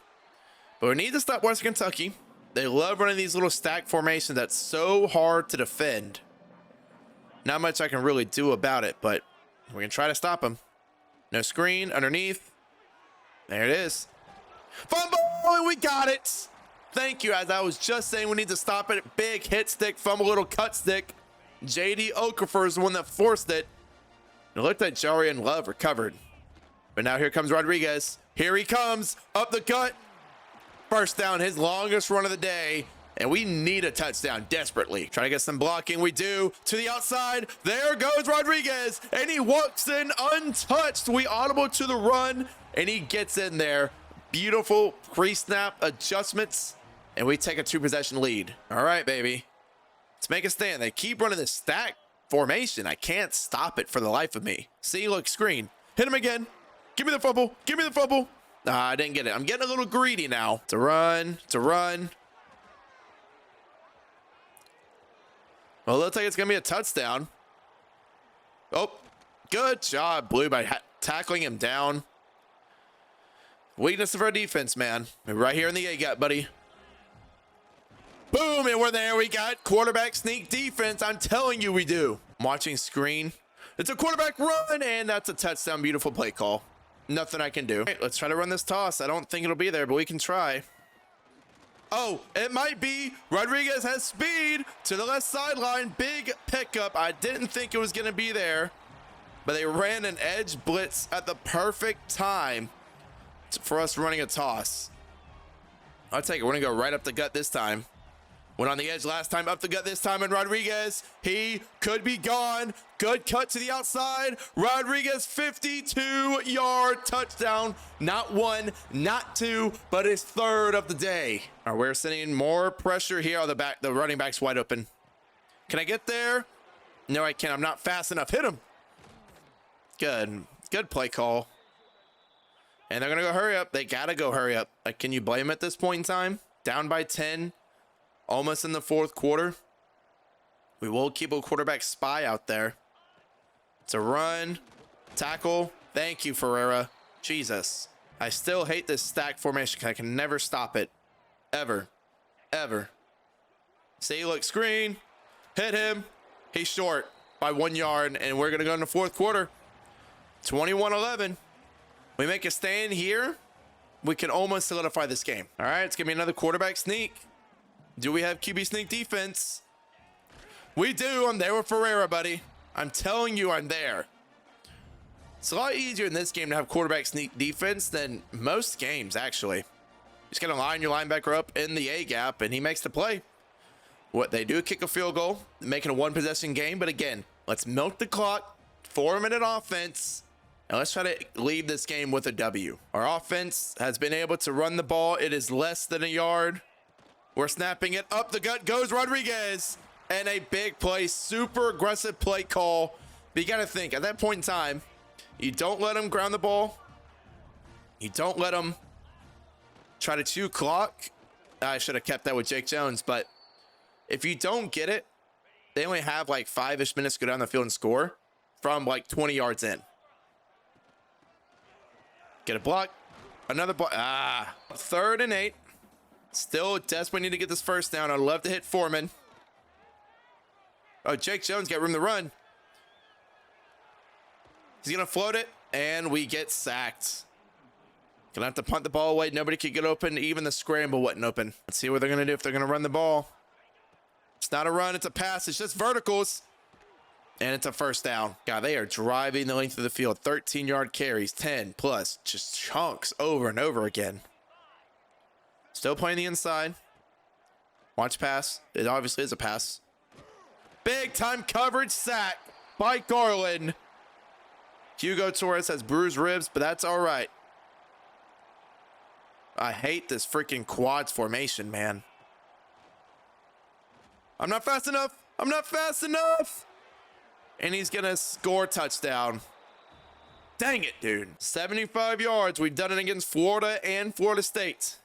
But we need to stop Western Kentucky. They love running these little stack formations that's so hard to defend. Not much I can really do about it, but we can try to stop them. No screen, underneath. There it is. Fumble, and we got it. Thank you. As I was just saying, we need to stop it. Big hit stick, fumble, little cut stick. JD Okafor is the one that forced it. It looked like Jarian Love recovered. But now here comes Rodriguez. Here he comes, up the gut. First down, his longest run of the day. And we need a touchdown desperately. Try to get some blocking. We do. To the outside. There goes Rodriguez. And he walks in untouched. We audible to the run. And he gets in there. Beautiful pre-snap adjustments. And we take a 2-possession lead. All right, baby. Let's make a stand. They keep running this stack formation. I can't stop it for the life of me. See, look, screen. Hit him again. Give me the fumble. Give me the fumble. Nah, I didn't get it. I'm getting a little greedy now. To run. To run. Well, it looks like it's going to be a touchdown. Oh, good job, Blue, by tackling him down. Weakness of our defense, man. We're right here in the A-gap, buddy. Boom, and we're there. We got quarterback sneak defense. I'm telling you we do. I'm watching screen. It's a quarterback run, and that's a touchdown. Beautiful play call. Nothing I can do. All right, let's try to run this toss. I don't think it'll be there, but we can try. Oh, it might be. Rodriguez has speed to the left sideline. Big pickup. I didn't think it was going to be there, but they ran an edge blitz at the perfect time for us running a toss. I'll take it. We're going to go right up the gut this time. Went on the edge last time, up the gut this time, and Rodriguez, he could be gone. Good cut to the outside. Rodriguez, 52-yard touchdown. Not one, not two, but his third of the day. All right, we're sending more pressure here on the back. The running back's wide open. Can I get there? No, I can't. I'm not fast enough. Hit him. Good. Good play call. And they're going to go hurry up. They got to go hurry up. Like, can you blame at this point in time? Down by 10. Almost in the fourth quarter. We will keep a quarterback spy out there. It's a run. Tackle. Thank you, Ferreira. Jesus. I still hate this stack formation. I can never stop it. Ever. Ever. See, look, screen. Hit him. He's short by 1 yard, and we're going to go in the fourth quarter. 21-11. We make a stand here. We can almost solidify this game. All right, it's going to be another quarterback sneak. Do we have QB sneak defense? We do. I'm there with Ferreira, buddy. I'm telling you I'm there. It's a lot easier in this game to have quarterback sneak defense than most games, actually. Just going to line your linebacker up in the A-gap, and he makes the play. What they do, kick a field goal, making a one-possession game. But again, let's milk the clock, 4-minute offense, and let's try to leave this game with a W. Our offense has been able to run the ball. It is less than a yard. We're snapping it up the gut. Goes Rodriguez. And a big play. Super aggressive play call. But you got to think, at that point in time, you don't let him ground the ball. You don't let them try to chew clock. I should have kept that with Jake Jones, but if you don't get it, they only have like 5-ish minutes to go down the field and score from like 20 yards in. Get a block. Another block. 3rd and 8. Still desperately need to get this first down. I'd love to hit Foreman. Oh, Jake Jones got room to run. He's going to float it, and we get sacked. Gonna have to punt the ball away. Nobody could get open. Even the scramble wasn't open. Let's see what they're going to do if they're going to run the ball. It's not a run. It's a pass. It's just verticals. And it's a first down. God, they are driving the length of the field. 13-yard carries, 10 plus. Just chunks over and over again. Still playing the inside. Watch pass. It obviously is a pass. Big time coverage sack by Garland. Hugo Torres has bruised ribs, but that's all right. I hate this freaking quads formation, man. I'm not fast enough. I'm not fast enough. And he's going to score touchdown. Dang it, dude. 75 yards. We've done it against Florida and Florida State.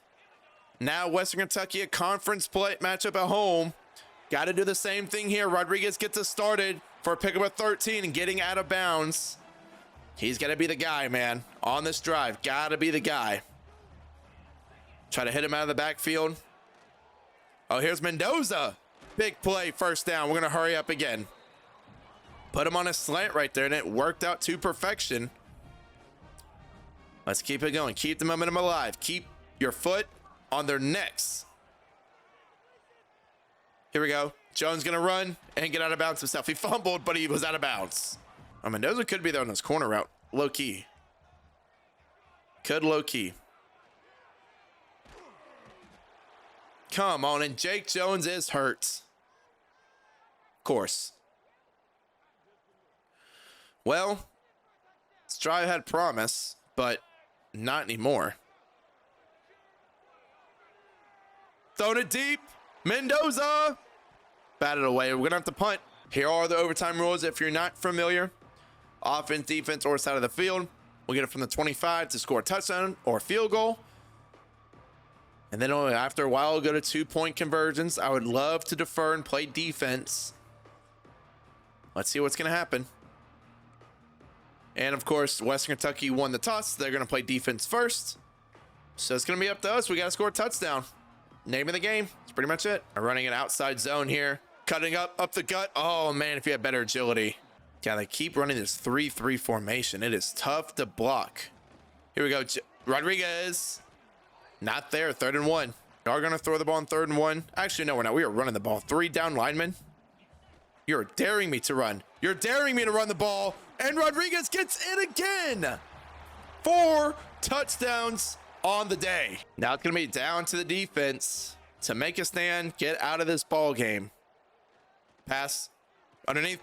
Now Western Kentucky, a conference play matchup at home. Got to do the same thing here. Rodriguez gets us started for a pickup of 13 and getting out of bounds. He's got to be the guy, man. On this drive, got to be the guy. Try to hit him out of the backfield. Oh, here's Mendoza. Big play, first down. We're going to hurry up again. Put him on a slant right there, and it worked out to perfection. Let's keep it going. Keep the momentum alive. Keep your foot on their necks. Here we go. Jones going to run and get out of bounds himself. He fumbled, but he was out of bounds. Oh, Mendoza could be there on this corner route. Low key. Could low key. Come on, and Jake Jones is hurt. Of course. Well, this drive had promise, but not anymore. Throwing it deep. Mendoza. Batted away. We're going to have to punt. Here are the overtime rules if you're not familiar. Offense, defense, or side of the field. We'll get it from the 25 to score a touchdown or field goal. And then after a while, we'll go to 2-point conversions. I would love to defer and play defense. Let's see what's going to happen. And of course, Western Kentucky won the toss. They're going to play defense first. So it's going to be up to us. We got to score a touchdown. Name of the game. That's pretty much it. I'm running an outside zone here. Cutting up the gut. Oh, man, if you had better agility. Yeah, they keep running this 3-3 formation. It is tough to block. Here we go. Rodriguez. Not there. 3rd and 1. You are going to throw the ball on 3rd and 1. Actually, no, we're not. We are running the ball. 3 down linemen. You're daring me to run. You're daring me to run the ball. And Rodriguez gets it again. 4 touchdowns on the day. Now it's going to be down to the defense to make a stand, get out of this ball game. Pass underneath.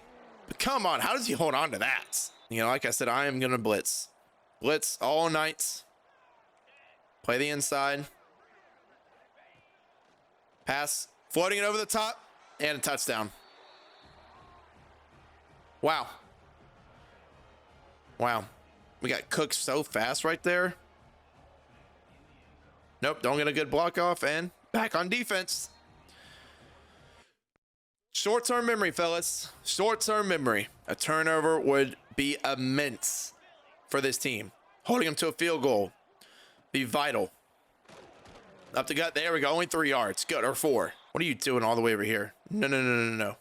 Come on. How does he hold on to that? You know, like I said, I am going to blitz. Blitz all night. Play the inside. Pass. Floating it over the top. And a touchdown. Wow. Wow. We got cooked so fast right there. Nope. Don't get a good block off. And back on defense. Short-term memory, fellas. Short-term memory. A turnover would be immense for this team. Holding them to a field goal. Be vital. Up the gut. There we go. Only 3 yards. Good. Or 4. What are you doing all the way over here? No.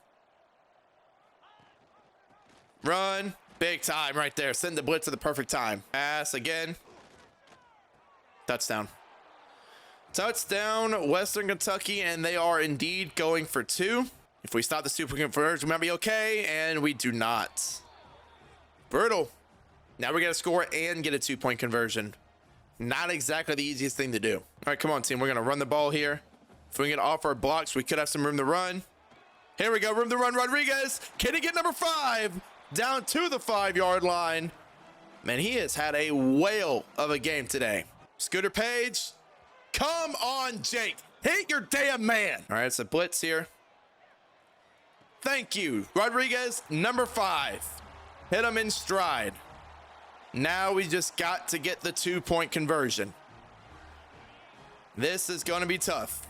Run. Big time right there. Send the blitz at the perfect time. Pass again. Touchdown. Touchdown, Western Kentucky, and they are indeed going for 2. If we stop the super conversion, we might be okay, and we do not. Brutal. Now we got to score and get a 2-point conversion. Not exactly the easiest thing to do. All right, come on, team. We're going to run the ball here. If we can get off our blocks, we could have some room to run. Here we go. Room to run. Rodriguez. Can he get number 5? Down to the 5-yard line. Man, he has had a whale of a game today. Scooter Page. Come on, Jake. Hit your damn man. All right, it's a blitz here. Thank you. Rodriguez, number 5. Hit him in stride. Now we just got to get the 2-point conversion. This is going to be tough.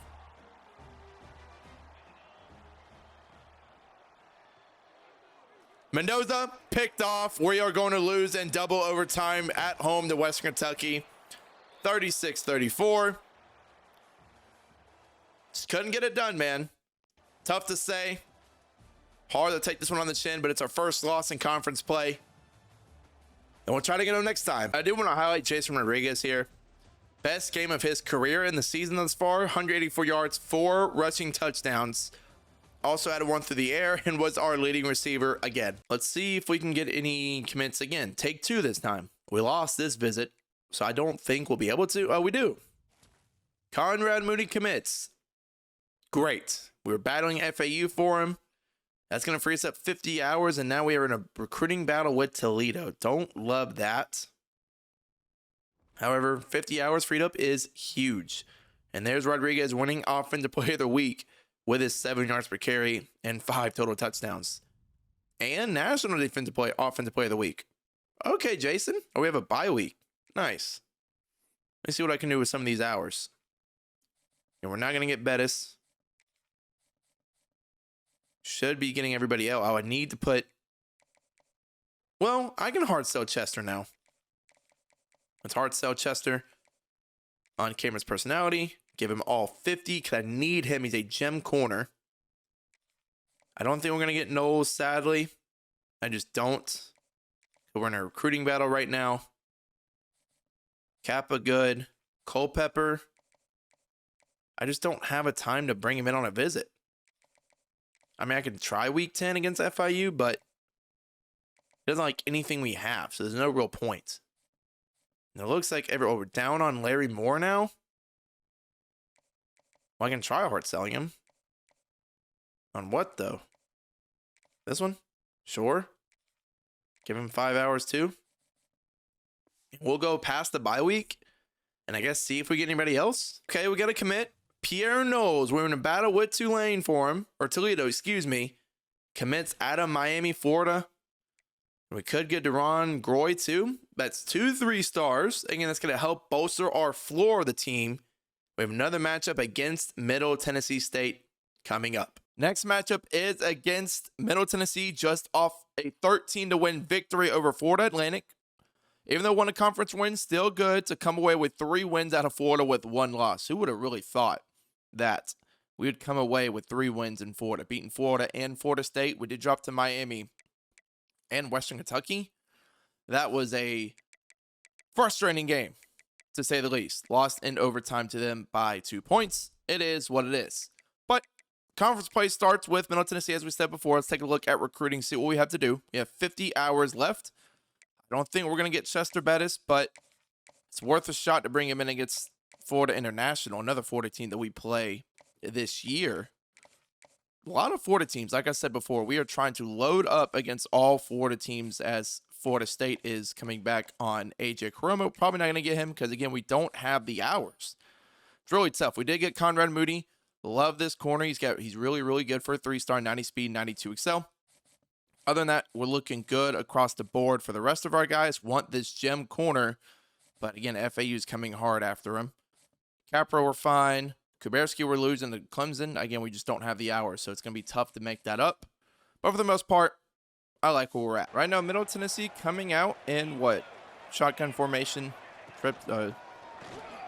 Mendoza picked off. We are going to lose in double overtime at home to Western Kentucky. 36-34. Just couldn't get it done, man. Tough to say. Hard to take this one on the chin, but it's our first loss in conference play. And we'll try to get him next time. I do want to highlight Jason Rodriguez here. Best game of his career in the season thus far. 184 yards, 4 rushing touchdowns. Also added 1 through the air and was our leading receiver again. Let's see if we can get any commits again. Take 2 this time. We lost this visit, so I don't think we'll be able to. Oh, we do. Conrad Mooney commits. Great. We were battling FAU for him. That's going to free us up 50 hours, and now we are in a recruiting battle with Toledo. Don't love that. However, 50 hours freed up is huge. And there's Rodriguez winning Offensive Player of the Week with his 7 yards per carry and 5 total touchdowns. And National Offensive Player of the Week. Okay, Jason. Oh, we have a bye week. Nice. Let me see what I can do with some of these hours. And we're not going to get Bettis. Should be getting everybody out. Oh, I need to put... Well, I can hard sell Chester now. Let's hard sell Chester on Cameron's personality. Give him all 50 because I need him. He's a gem corner. I don't think we're going to get Knowles, sadly. I just don't. We're in a recruiting battle right now. Kappa, good. Culpepper. I just don't have a time to bring him in on a visit. I mean, I could try week 10 against FIU, but it doesn't like anything we have, so there's no real point. And it looks like we're down on Larry Moore now. Well, I can try hard selling him. On what, though? This one? Sure. Give him 5 hours, too. We'll go past the bye week, and I guess see if we get anybody else. Okay, we got to commit. Pierre Knowles, we're in a battle with Tulane for him, or Toledo, excuse me. Commits out of Miami, Florida. We could get Deron Groy too. That's 2 3-stars. Again, that's going to help bolster our floor of the team. We have another matchup against Middle Tennessee State coming up. Next matchup is against Middle Tennessee, just off a 13-win victory over Florida Atlantic. Even though one of conference wins, still good to come away with 3 wins out of Florida with 1 loss. Who would have really thought that we would come away with 3 wins in Florida, beating Florida and Florida State? We did drop to Miami and Western Kentucky. That was a frustrating game, to say the least. Lost in overtime to them by 2 points. It is what it is. But conference play starts with Middle Tennessee, as we said before. Let's take a look at recruiting, see what we have to do. We have 50 hours left. I don't think we're going to get Chester Bettis, but it's worth a shot to bring him in against Florida International, another Florida team that we play this year. A lot of Florida teams. Like I said before, we are trying to load up against all Florida teams as Florida State is coming back on AJ Coromo. Probably not going to get him because, again, we don't have the hours. It's really tough. We did get Conrad Moody. Love this corner. He's really, really good for a 3-star, 90 speed, 92 excel. Other than that, we're looking good across the board for the rest of our guys. Want this gem corner, but again, FAU is coming hard after him. Capro, we're fine. Kuberski, we're losing to Clemson. Again, we just don't have the hours, so it's going to be tough to make that up. But for the most part, I like where we're at. Right now, Middle Tennessee coming out in what? Shotgun formation.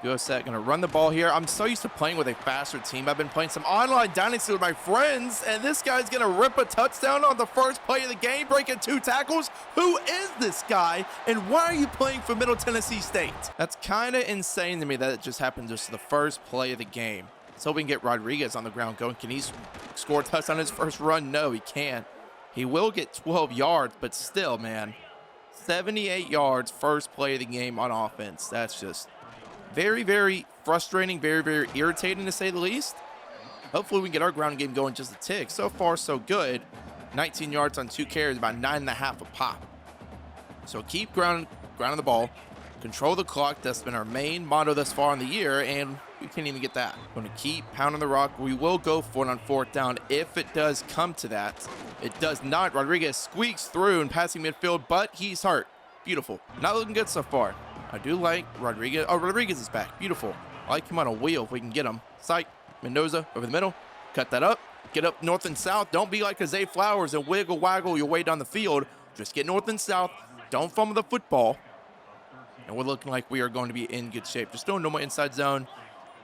Go set, gonna run the ball here. I'm so used to playing with a faster team. I've been playing some online dynasty with my friends, and this guy's gonna rip a touchdown on the first play of the game, breaking 2 tackles. Who is this guy, and why are you playing for Middle Tennessee State? That's kind of insane to me that it just happened just the first play of the game. Let's hope we can get Rodriguez on the ground going. Can he score a touchdown on his first run? No, he can't. He will get 12 yards, but still, man, 78 yards first play of the game on offense. That's just very, very frustrating, very, very irritating to say the least. Hopefully we can get our ground game going just a tick. So far, so good. 19 yards on 2 carries, about 9.5 a pop. So keep grounding the ball. Control the clock. That's been our main motto thus far in the year, and we can't even get that. Going to keep pounding the rock. We will go for it on 4th down if it does come to that. It does not. Rodriguez squeaks through and passing midfield, but he's hurt. Beautiful. Not looking good so far. I do like Rodriguez. Oh, Rodriguez is back. Beautiful. I like him on a wheel if we can get him. Sight. Mendoza over the middle. Cut that up. Get up north and south. Don't be like Zay Flowers and wiggle waggle your way down the field. Just get north and south. Don't fumble the football. And we're looking like we are going to be in good shape. Just doing normal inside zone.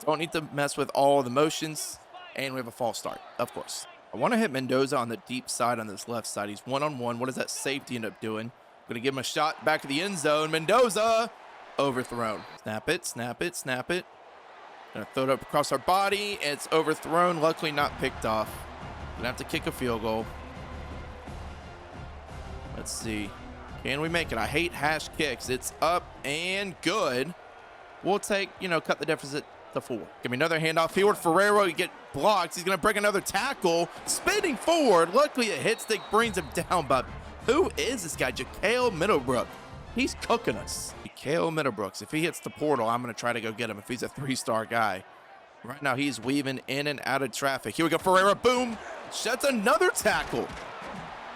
Don't need to mess with all the motions. And we have a false start, of course. I want to hit Mendoza on the deep side on this left side. He's one-on-one. What does that safety end up doing? I'm going to give him a shot back of the end zone. Mendoza, overthrown. Snap it, snap it, snap it. Going to throw it up across our body. It's overthrown. Luckily not picked off. Going to have to kick a field goal. Let's see. Can we make it? I hate hash kicks. It's up and good. We'll take, cut the deficit to 4. Give me another handoff. Field Ferrero, you get blocked. He's going to break another tackle. Spinning forward. Luckily, a hit stick brings him down. But who is this guy? Jakail Middlebrook. He's cooking us. Jakail Middlebrooks. If he hits the portal, I'm going to try to go get him if he's a 3-star guy. Right now, he's weaving in and out of traffic. Here we go. Ferreira, boom. Shuts another tackle.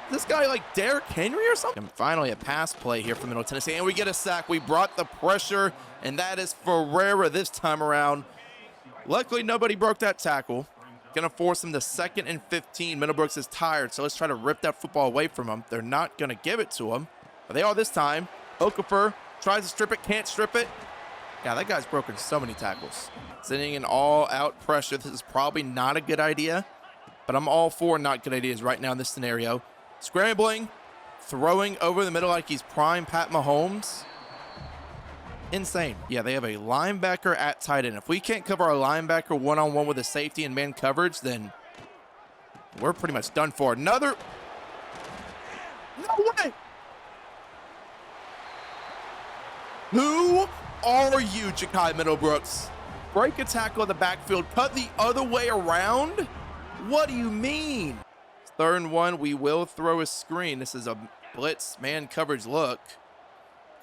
This guy like Derrick Henry or something? And finally, a pass play here from Middle Tennessee. And we get a sack. We brought the pressure, and that is Ferreira this time around. Luckily, nobody broke that tackle. Going to force him to 2nd and 15. Middlebrooks is tired, so let's try to rip that football away from him. They're not going to give it to him, but they are this time. Okafor tries to strip it, can't strip it. Yeah, that guy's broken so many tackles. Sending an all-out pressure. This is probably not a good idea, but I'm all for not good ideas right now in this scenario. Scrambling, throwing over the middle like he's prime Pat Mahomes. Insane. Yeah, they have a linebacker at tight end. If we can't cover our linebacker one-on-one with a safety and man coverage, then we're pretty much done for. Another. No way. Who are you, Jakail Middlebrooks? Break a tackle in the backfield, cut the other way around? What do you mean? 3rd and 1, we will throw a screen. This is a blitz man coverage look.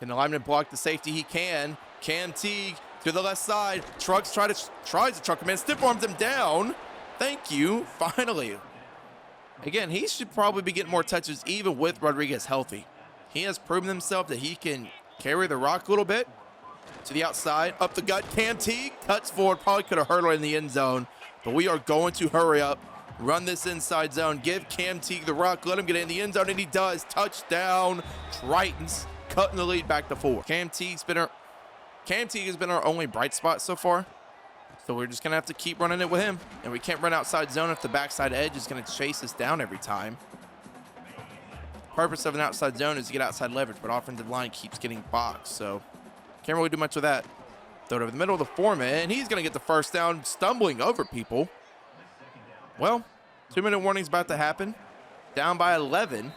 Can the lineman block the safety? He can. Cam Teague to the left side. Tries to truck him in. Stiff arms him down. Thank you. Finally. Again, he should probably be getting more touches even with Rodriguez healthy. He has proven himself that he can carry the rock a little bit. To the outside. Up the gut. Cam Teague cuts forward. Probably could have hurdled in the end zone. But we are going to hurry up. Run this inside zone. Give Cam Teague the rock. Let him get in the end zone, and he does. Touchdown, Tritons. Cutting the lead back to 4. Cam Teague has been our only bright spot so far. So we're just going to have to keep running it with him. And we can't run outside zone if the backside edge is going to chase us down every time. The purpose of an outside zone is to get outside leverage, but offensive line keeps getting boxed. So can't really do much with that. Throw it over the middle of the foreman, and he's going to get the first down, stumbling over people. Well, 2-minute warning's about to happen. Down by 11.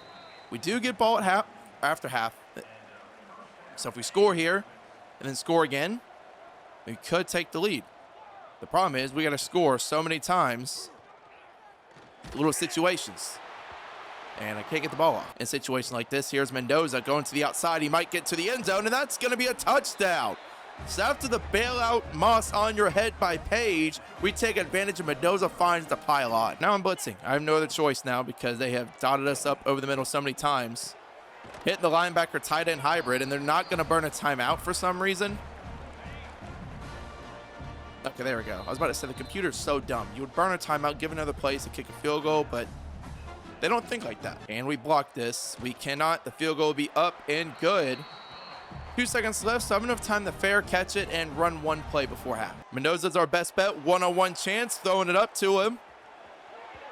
We do get ball at half, after half. So if we score here and then score again, we could take the lead. The problem is we got to score so many times, little situations. And I can't get the ball off. In a situation like this, here's Mendoza going to the outside. He might get to the end zone, and that's going to be a touchdown. So after the bailout moss on your head by Page, we take advantage of Mendoza finds the pile on. Now I'm blitzing. I have no other choice now because they have dotted us up over the middle so many times. Hitting the linebacker tight end hybrid, and they're not going to burn a timeout for some reason. Okay, there we go. I was about to say the computer's so dumb. You would burn a timeout, give another place to kick a field goal, but they don't think like that. And we block this. We cannot. The field goal will be up and good. 2 seconds left, so I have enough time to fair catch it and run one play before half. Mendoza's our best bet. One-on-one chance, throwing it up to him.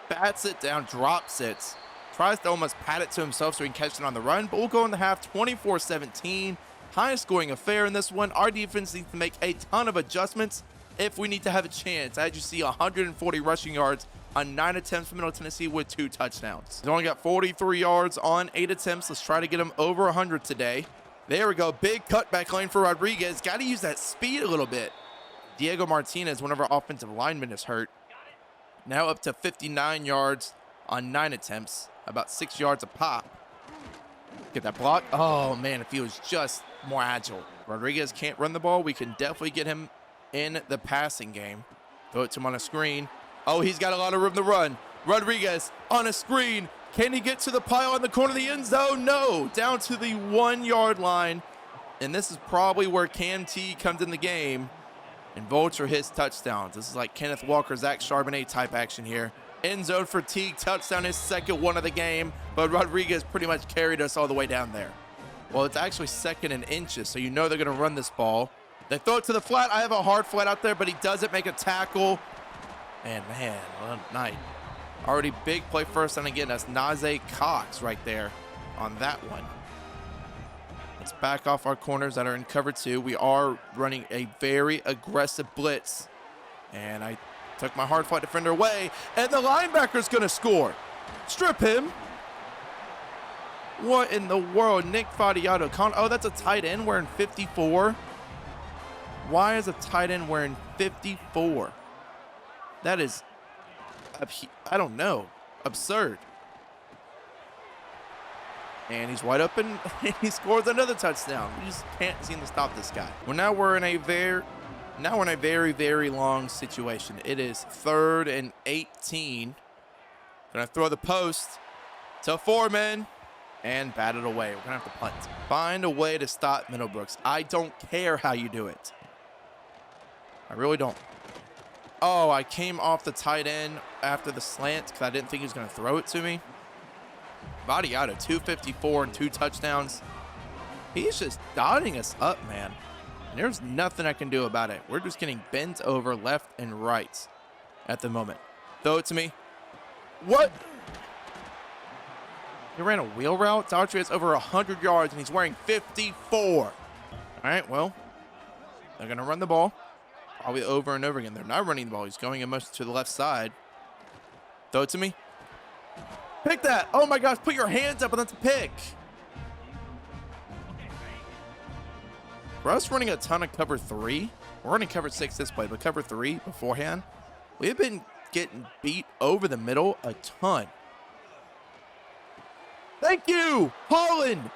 Bats it down, drops it. Tries to almost pat it to himself so he can catch it on the run, but we'll go in the half 24-17. Highest scoring affair in this one. Our defense needs to make a ton of adjustments if we need to have a chance. As you see, 140 rushing yards on 9 attempts for Middle Tennessee with 2 touchdowns. He's only got 43 yards on 8 attempts. Let's try to get him over 100 today. There we go. Big cutback lane for Rodriguez. Got to use that speed a little bit. Diego Martinez, one of our offensive linemen, is hurt. Now up to 59 yards on 9 attempts. About 6 yards a pop. Get that block. Oh, man, if he was just more agile. Rodriguez can't run the ball. We can definitely get him in the passing game. Throw it to him on a screen. Oh, he's got a lot of room to run. Rodriguez on a screen. Can he get to the pile in the corner of the end zone? No, down to the 1 yard line. And this is probably where Cam T comes in the game and Vulture hits touchdowns. This is like Kenneth Walker, Zach Charbonnet type action here. End zone for Teague, touchdown, his second one of the game, but Rodriguez pretty much carried us all the way down there. Well, it's actually second and inches, so you know they're going to run this ball. They throw it to the flat. I have a hard flat out there, but he doesn't make a tackle. And man, what a night. Already big play first, and again, that's Najee Cox right there on that one. Let's back off our corners that are in cover 2. We are running a very aggressive blitz. And I took my hard flat defender away, and the linebacker's going to score. Strip him. What in the world? Nick Fadiato. Oh, that's a tight end wearing 54. Why is a tight end wearing 54? That is, I don't know, absurd. And he's wide open, and he scores another touchdown. We just can't seem to stop this guy. Well, now we're in a very, very long situation. It is 3rd and 18. Gonna throw the post to Foreman and bat it away. We're gonna have to punt. Find a way to stop Middlebrooks. I don't care how you do it. I really don't. Oh, I came off the tight end after the slant because I didn't think he was gonna throw it to me. Body out of 254 and 2 touchdowns. He's just dotting us up, man. And there's nothing I can do about it. We're just getting bent over left and right at the moment. Throw it to me. What? He ran a wheel route. Daughtry has over 100 yards, and he's wearing 54. All right, well, they're going to run the ball probably over and over again. They're not running the ball. He's going almost to the left side. Throw it to me. Pick that. Oh, my gosh. Put your hands up, and that's a pick. For us running a ton of cover 3, we're running cover 6 this play, but cover 3 beforehand, we've been getting beat over the middle a ton. Thank you, Holland.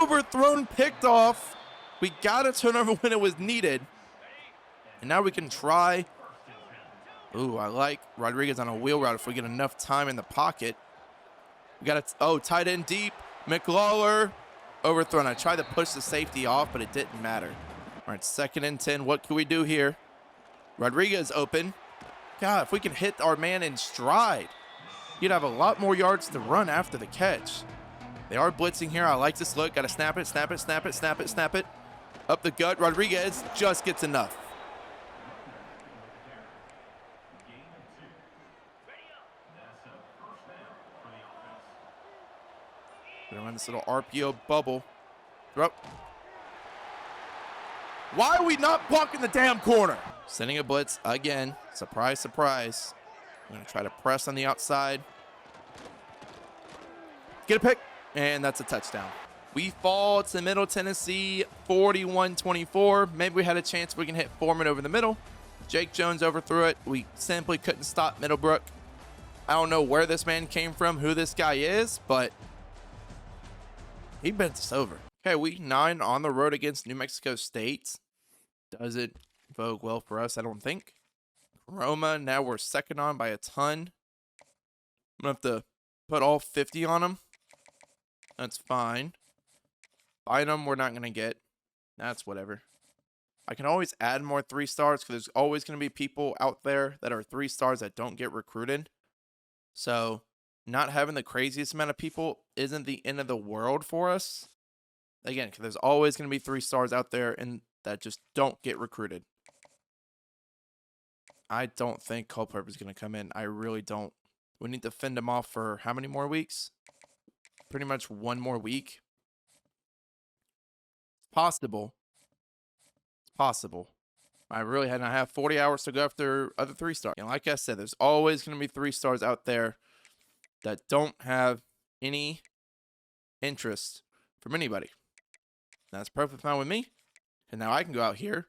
Overthrown, picked off. We got a turnover when it was needed. And now we can try. Ooh, I like Rodriguez on a wheel route if we get enough time in the pocket. We got a, tight end deep. McLawler, overthrown. I tried to push the safety off, but it didn't matter. All right, 2nd and 10. What can we do here? Rodriguez open. God, if we can hit our man in stride, you'd have a lot more yards to run after the catch. They are blitzing here. I like this look. Got to snap it, snap it, snap it, snap it, snap it. Up the gut. Rodriguez just gets enough. Gonna run this little RPO bubble. Throw. Why are we not blocking the damn corner? Sending a blitz again. Surprise, surprise. I'm gonna try to press on the outside. Get a pick, and that's a touchdown. We fall to Middle Tennessee, 41-24. Maybe we had a chance we can hit Foreman over the middle. Jake Jones overthrew it. We simply couldn't stop Middlebrook. I don't know where this man came from, who this guy is, but he bent us over. Okay, week 9 on the road against New Mexico State. Doesn't bode well for us, I don't think. Roma, now we're second on by a ton. I'm going to have to put all 50 on them. That's fine. Bynum, we're not going to get. That's whatever. I can always add more 3 stars because there's always going to be people out there that are 3 stars that don't get recruited. So not having the craziest amount of people isn't the end of the world for us. Again, because there's always going to be 3 stars out there and that just don't get recruited. I don't think Culper is going to come in. I really don't. We need to fend him off for how many more weeks? Pretty much 1 more week. It's possible. It's possible. I really had not have 40 hours to go after other 3 stars. And like I said, there's always going to be 3 stars out there that don't have any interest from anybody. That's perfectly fine with me. And now I can go out here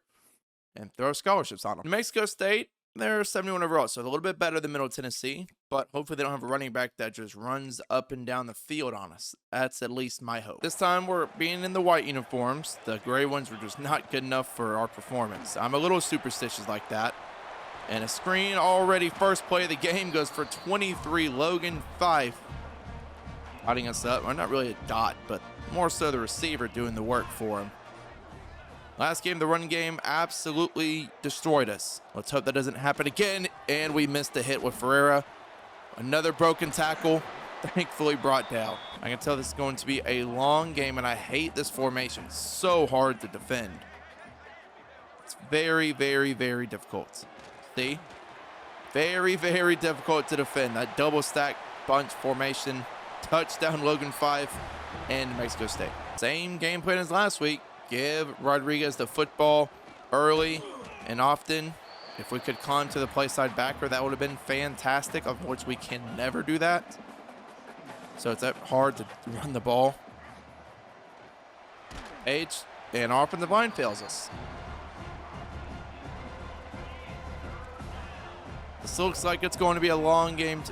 and throw scholarships on them. New Mexico State, they're 71 overall, so a little bit better than Middle Tennessee, but hopefully they don't have a running back that just runs up and down the field on us. That's at least my hope. This time we're being in the white uniforms. The gray ones were just not good enough for our performance. I'm a little superstitious like that. And a screen already, first play of the game goes for 23. Logan Fife dotting us up. Or not really a dot, but more so the receiver doing the work for him. Last game, the run game absolutely destroyed us. Let's hope that doesn't happen again. And we missed a hit with Ferreira. Another broken tackle, thankfully brought down. I can tell this is going to be a long game, and I hate this formation. It's so hard to defend. It's very, very, very difficult. See? Very, very difficult to defend. That double stack bunch formation. Touchdown Logan 5 and New Mexico State. Same game plan as last week. Give Rodriguez the football early and often. If we could climb to the play side backer, that would have been fantastic. Of course, we can never do that. So it's that hard to run the ball. And our offensive line fails us. This looks like it's going to be a long game.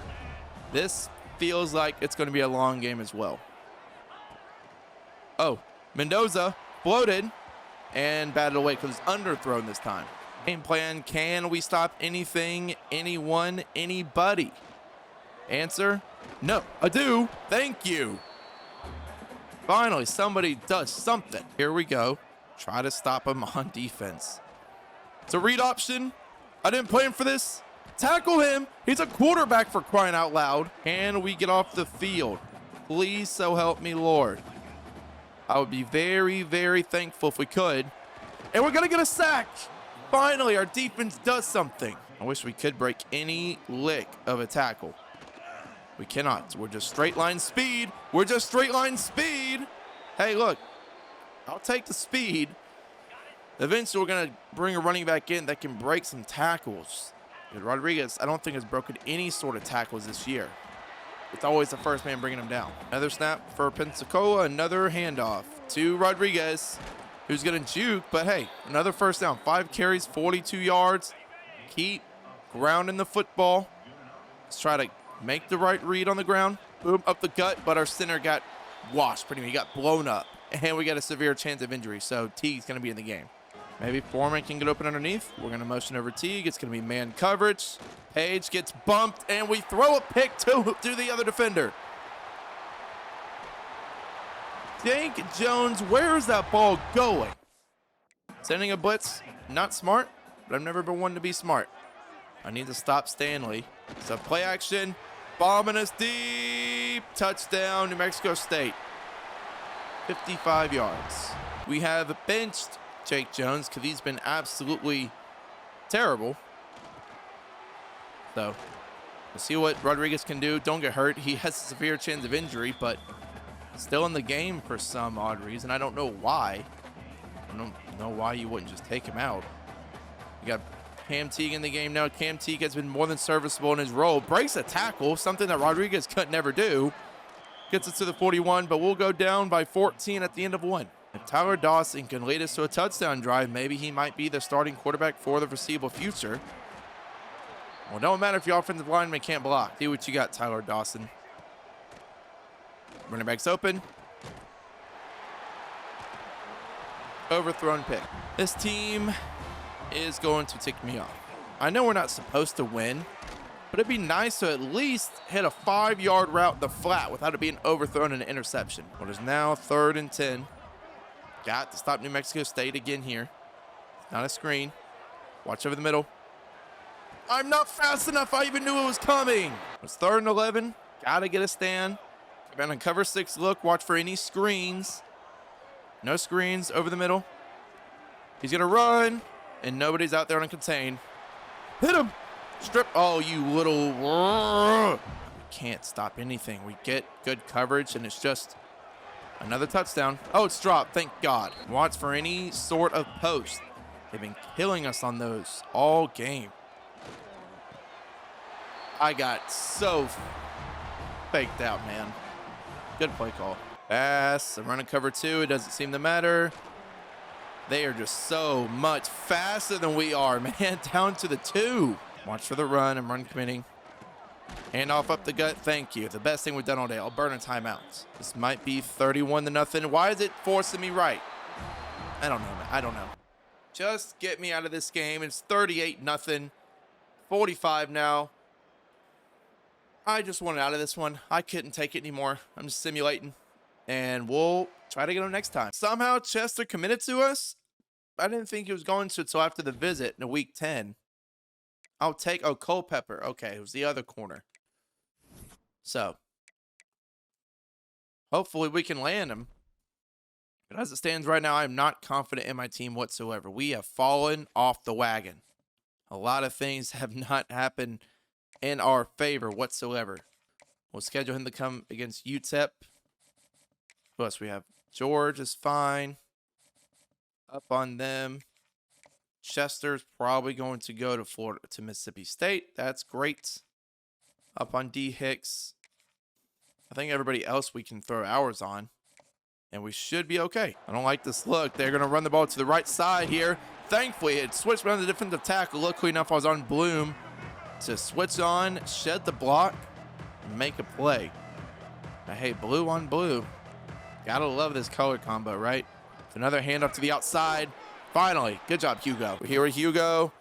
This feels like it's going to be a long game as well. Oh, Mendoza floated and batted away because it's underthrown this time. Game plan, can we stop anything, anyone, anybody? Answer, no. I do. Thank you. Finally, somebody does something. Here we go. Try to stop him on defense. It's a read option. I didn't plan for this. Tackle him. He's a quarterback, for crying out loud. Can we get off the field? Please, so help me, Lord. I would be very, very thankful if we could. And we're going to get a sack. Finally, our defense does something. I wish we could break any lick of a tackle. We cannot. We're just straight line speed. We're just straight line speed. Hey, look. I'll take the speed. Eventually, we're going to bring a running back in that can break some tackles. But Rodriguez, I don't think, has broken any sort of tackles this year. It's always the first man bringing him down. Another snap for Pensacola. Another handoff to Rodriguez, who's going to juke. But, hey, another first down. 5 carries, 42 yards. Keep grounding the football. Let's try to make the right read on the ground. Boom, up the gut. But our center got washed pretty much. He got blown up. And we got a severe chance of injury. So Teague's going to be in the game. Maybe Foreman can get open underneath. We're going to motion over Teague. It's going to be man coverage. Page gets bumped, and we throw a pick to the other defender. Dank Jones, where is that ball going? Sending a blitz, not smart, but I've never been one to be smart. I need to stop Stanley. So play action, bombing us deep. Touchdown, New Mexico State. 55 yards. We have benched Jake Jones because he's been absolutely terrible. So we'll see what Rodriguez can do. Don't get hurt. He has a severe chance of injury, but still in the game for some odd reason. I don't know why. I don't know why you wouldn't just take him out. You got Cam Teague in the game now. Cam Teague has been more than serviceable in his role. Breaks a tackle, something that Rodriguez could never do. Gets us to the 41, but we'll go down by 14 at the end of one. If Tyler Dawson can lead us to a touchdown drive, maybe he might be the starting quarterback for the foreseeable future. Well, it don't matter if your offensive lineman can't block. See what you got, Tyler Dawson. Running back's open. Overthrown pick. This team is going to tick me off. I know we're not supposed to win, but it'd be nice to at least hit a 5-yard route in the flat without it being overthrown and an interception. What is now 3rd and 10. Got to stop New Mexico State again here. Not a screen. Watch over the middle. I'm not fast enough. I even knew it was coming. It's 3rd and 11. Got to get a stand. Come on, cover 6 look. Watch for any screens. No screens over the middle. He's going to run, and nobody's out there to contain. Hit him. Strip. Oh, you little. We can't stop anything. We get good coverage, and it's just another touchdown. Oh, it's dropped. Thank God. Watch for any sort of post. They've been killing us on those all game. I got so faked out, man. Good play call. Pass. I'm running cover 2. It doesn't seem to matter. They are just so much faster than we are, man. Down to the 2. Watch for the run. I'm run committing. Hand off up the gut. Thank you. The best thing we've done all day. I'll burn a timeout. This might be 31-0. Why is it forcing me right? I don't know, man. I don't know. Just get me out of this game. It's 38-0. 45 now. I just wanted out of this one. I couldn't take it anymore. I'm just simulating. And we'll try to get them next time. Somehow Chester committed to us. I didn't think he was going to until after the visit in week 10. I'll take, oh, Culpepper. Okay, it was the other corner. So, hopefully we can land him. But as it stands right now, I'm not confident in my team whatsoever. We have fallen off the wagon. A lot of things have not happened in our favor whatsoever. We'll schedule him to come against UTEP. Plus, we have George is fine. Up on them. Chester's probably going to go to Florida, to Mississippi State. That's great. Up on D. Hicks. I think everybody else we can throw ours on. And we should be okay. I don't like this look. They're going to run the ball to the right side here. Thankfully, it switched around the defensive tackle. Luckily enough, I was on Bloom to switch on, shed the block, and make a play. Now, hey, blue on blue. Gotta love this color combo, right? Another hand up to the outside. Finally, good job, Hugo. We're here with Hugo.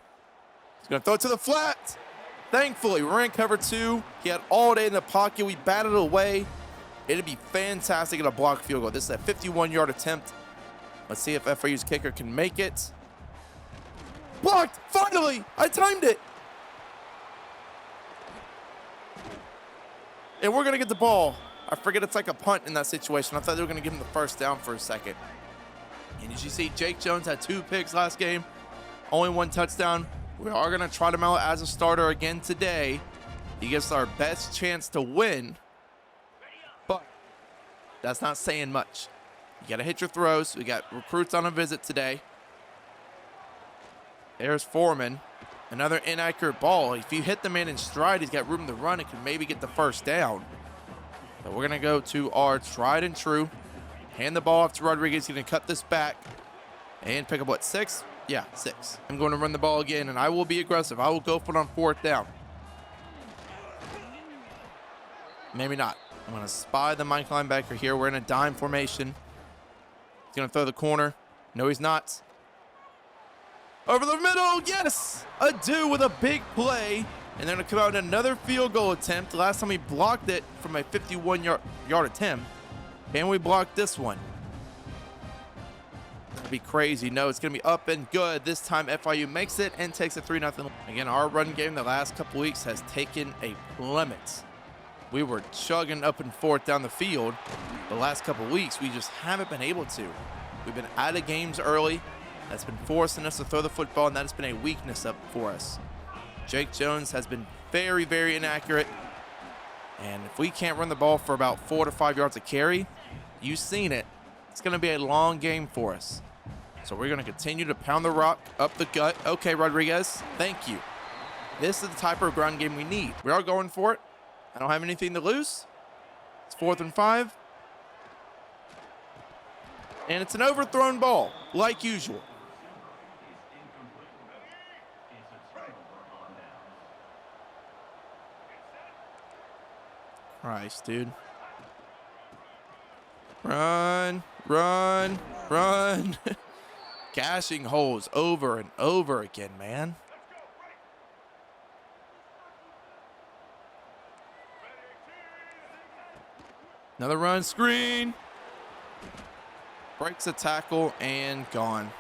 He's going to throw it to the flat. Thankfully, we're in cover 2. He had all day in the pocket. We batted it away. It'd be fantastic at a block field goal. This is a 51-yard attempt. Let's see if FIU's kicker can make it. Blocked! Finally! I timed it! And we're going to get the ball. I forget it's like a punt in that situation. I thought they were going to give him the first down for a second. And as you see, Jake Jones had 2 picks last game. Only 1 touchdown. We are going to trot him out as a starter again today. He gives us our best chance to win. But that's not saying much. You got to hit your throws. We got recruits on a visit today. There's Foreman. Another inaccurate ball. If you hit the man in stride, he's got room to run. It can maybe get the first down. So we're going to go to our tried and true. Hand the ball off to Rodriguez. He's going to cut this back and pick up, what, 6? Yeah, 6. I'm going to run the ball again, and I will be aggressive. I will go for it on 4th down. Maybe not. I'm going to spy the Mike linebacker here. We're in a dime formation. He's going to throw the corner. No, he's not. Over the middle, yes! Adu with a big play. And they're going to come out in another field goal attempt. Last time we blocked it from a 51-yard attempt. Can we block this one? That'd be crazy. No, it's going to be up and good. This time FIU makes it and takes a 3-0. Again, our run game the last couple weeks has taken a plummet. We were chugging up and forth down the field. The last couple weeks, we just haven't been able to. We've been out of games early. That's been forcing us to throw the football, and that has been a weakness up for us. Jake Jones has been very, very inaccurate. And if we can't run the ball for about 4 to 5 yards a carry, you've seen it. It's going to be a long game for us. So we're going to continue to pound the rock up the gut. Okay, Rodriguez, thank you. This is the type of ground game we need. We are going for it. I don't have anything to lose. It's 4th and 5. And it's an overthrown ball, like usual. Christ, dude. Run, run, run. Gashing holes over and over again, man. Another run, screen. Breaks a tackle and gone.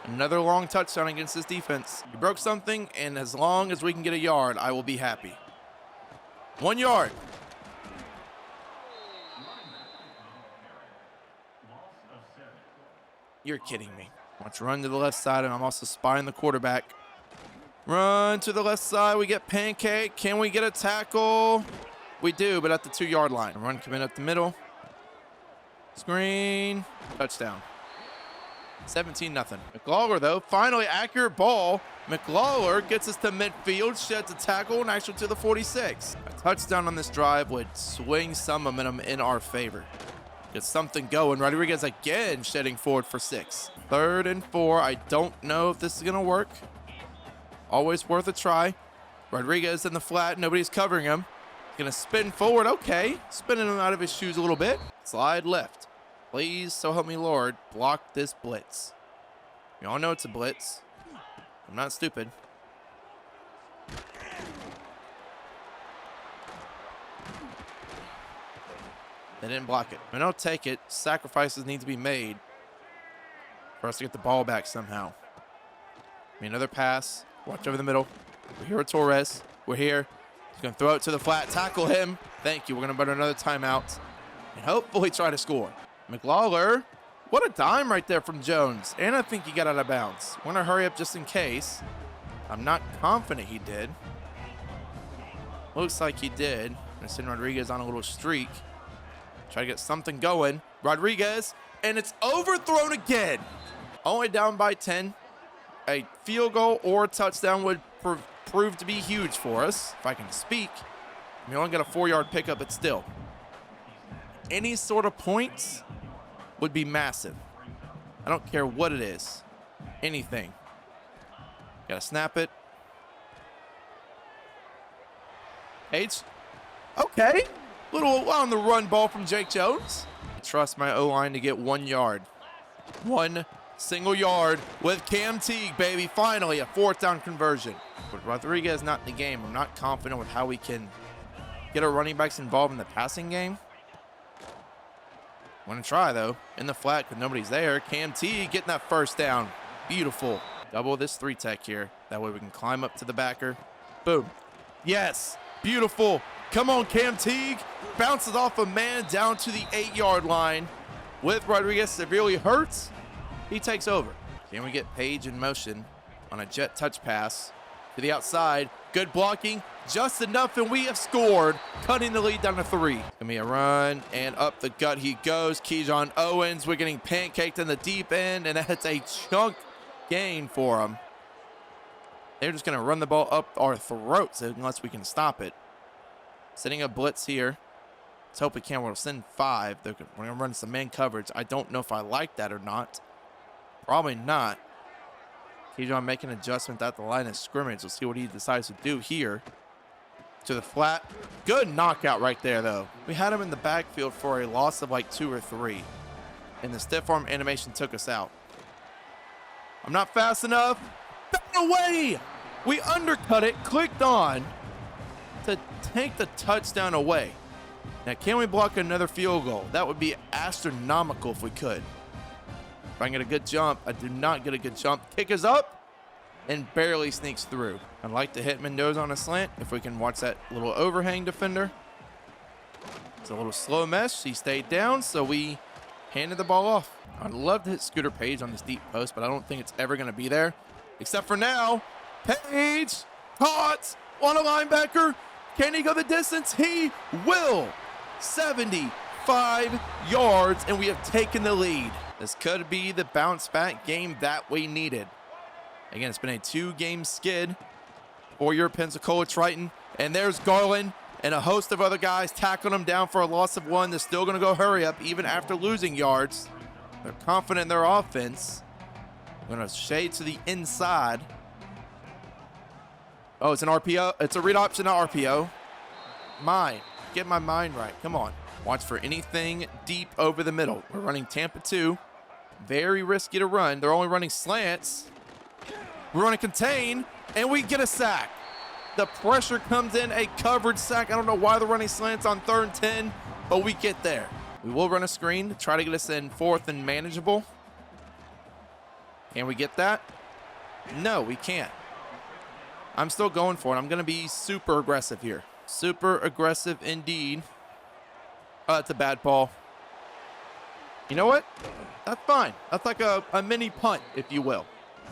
Another long touchdown against this defense. We broke something, and as long as we can get a yard, I will be happy. 1 yard. You're kidding me. Let's run to the left side, and I'm also spying the quarterback. Run to the left side. We get pancake. Can we get a tackle? We do, but at the 2-yard line. Run coming up the middle. Screen. Touchdown. 17-0. McLawler, though, finally accurate ball. McLawler gets us to midfield, sheds a tackle, and actually to the 46. A touchdown on this drive would swing some momentum in our favor. Get something going. Rodriguez again shedding forward for 6. 3rd and 4. I don't know if this is going to work. Always worth a try. Rodriguez in the flat. Nobody's covering him. He's going to spin forward. Okay. Spinning him out of his shoes a little bit. Slide left. Please, so help me Lord, block this blitz. You all know it's a blitz. I'm not stupid. They didn't block it. And I'll take it. Sacrifices need to be made for us to get the ball back somehow. Another pass. Watch over the middle. We're here with Torres. We're here. He's going to throw it to the flat. Tackle him. Thank you. We're going to burn another timeout. And hopefully try to score. McLawler. What a dime right there from Jones. And I think he got out of bounds. Want to hurry up just in case. I'm not confident he did. Looks like he did. And send Rodriguez on a little streak. Try to get something going. Rodriguez. And it's overthrown again. Only down by 10. A field goal or a touchdown would prove to be huge for us, if I can speak. We only got a 4-yard pickup, but still. Any sort of points would be massive. I don't care what it is. Anything. Gotta snap it. H. Okay. Little on the run ball from Jake Jones. I trust my O-line to get 1 yard. 1 single yard with Cam Teague, baby. Finally, a 4th down conversion. But Rodriguez not in the game. I'm not confident with how we can get our running backs involved in the passing game. Want to try, though. In the flat, because nobody's there. Cam Teague getting that 1st down. Beautiful. Double this 3-tech here. That way we can climb up to the backer. Boom. Yes. Beautiful. Come on, Cam Teague. Bounces off a man down to the 8-yard line. With Rodriguez severely hurt, he takes over. Can we get Page in motion on a jet touch pass to the outside? Good blocking, just enough, and we have scored, cutting the lead down to 3. Gonna be a run, and up the gut he goes. Keyshawn Owens, we're getting pancaked in the deep end, and that's a chunk gain for him. They're just gonna run the ball up our throats unless we can stop it. Setting a blitz here. Let's hope we can. We'll send 5. We're gonna run some man coverage. I don't know if I like that or not. Probably not. Keyshawn making an adjustment at the line of scrimmage. We'll see what he decides to do here. To the flat. Good knockout right there, though. We had him in the backfield for a loss of like 2 or 3. And the stiff arm animation took us out. I'm not fast enough. Back away! We undercut it, clicked on to take the touchdown away. Now, can we block another field goal? That would be astronomical if we could. If I can get a good jump, I do not get a good jump. Kick is up and barely sneaks through. I'd like to hit Mendoza on a slant if we can watch that little overhang defender. It's a little slow mesh. He stayed down, so we handed the ball off. I'd love to hit Scooter Page on this deep post, but I don't think it's ever going to be there. Except for now. Page caught on a linebacker. Can he go the distance? He will. 75 yards, and we have taken the lead. This could be the bounce back game that we needed. Again, it's been a 2-game skid for your Pensacola Triton. And there's Garland and a host of other guys tackling him down for a loss of 1. They're still going to go hurry up even after losing yards. They're confident in their offense. Going to shade to the inside. Oh, it's an RPO. It's a read option, not RPO. Get my mind right. Come on. Watch for anything deep over the middle. We're running Tampa 2. Very risky to run. They're only running slants. We're running contain, and we get a sack. The pressure comes in, a coverage sack. I don't know why they're running slants on 3rd and 10, but we get there. We will run a screen to try to get us in 4th and manageable. Can we get that? No, we can't. I'm still going for it. I'm going to be super aggressive here. Super aggressive indeed. Oh, that's a bad ball. You know what? That's fine. That's like a mini punt, if you will.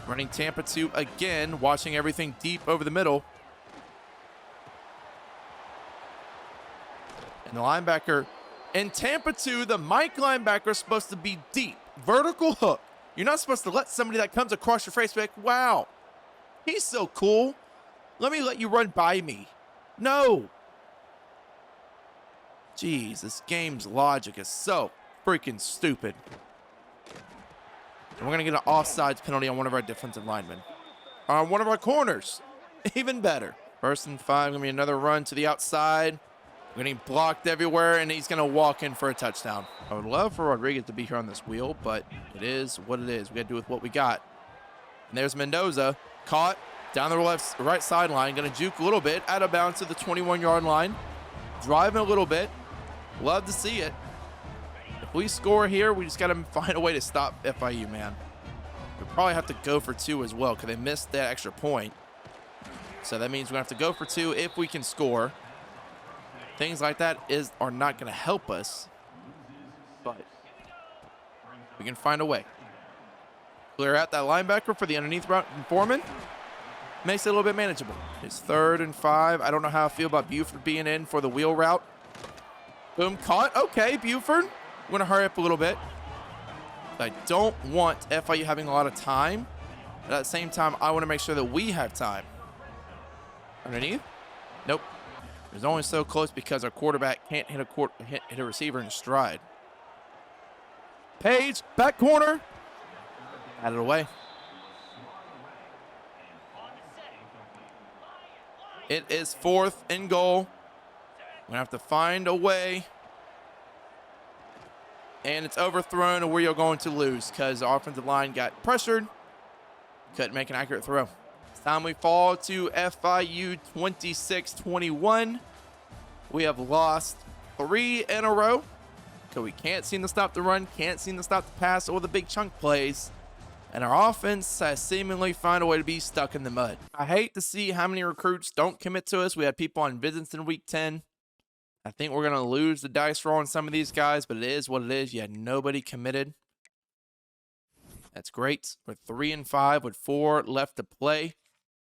Running Tampa 2 again, watching everything deep over the middle. And the linebacker. In Tampa 2, the Mike linebacker is supposed to be deep. Vertical hook. You're not supposed to let somebody that comes across your face be like, wow, he's so cool. Let me let you run by me. No. Jeez, this game's logic is so freaking stupid. And we're going to get an offsides penalty on one of our defensive linemen. On one of our corners. Even better. 1st and 5, going to be another run to the outside. We're getting blocked everywhere, and he's going to walk in for a touchdown. I would love for Rodriguez to be here on this wheel, but it is what it is. We got to do with what we got. And there's Mendoza. Caught down the right sideline. Going to juke a little bit. Out of bounds to the 21-yard line. Driving a little bit. Love to see it. we score here, we just got to find a way to stop FIU, man. We probably have to go for 2 as well because they missed that extra point. So that means we're going to have to go for 2 if we can score. Things like that are not going to help us, but we can find a way. Clear out that linebacker for the underneath route from Foreman. Makes it a little bit manageable. It's 3rd and 5. I don't know how I feel about Buford being in for the wheel route. Boom, caught. Okay, Buford. We're going to hurry up a little bit. I don't want FIU having a lot of time. But at the same time, I want to make sure that we have time. Underneath? Nope. It was only so close because our quarterback can't hit a receiver in stride. Page, back corner. Out of the way. It is 4th and goal. We're going to have to find a way. And it's overthrown, and we are going to lose because the offensive line got pressured. Couldn't make an accurate throw. It's time we fall to FIU 26-21. We have lost 3 in a row because we can't seem to stop the run, can't seem to stop the pass or the big chunk plays. And our offense has seemingly found a way to be stuck in the mud. I hate to see how many recruits don't commit to us. We had people on visits in week 10. I think we're going to lose the dice roll on some of these guys, but it is what it is. You had nobody committed. That's great. We're 3 and 5 with 4 left to play.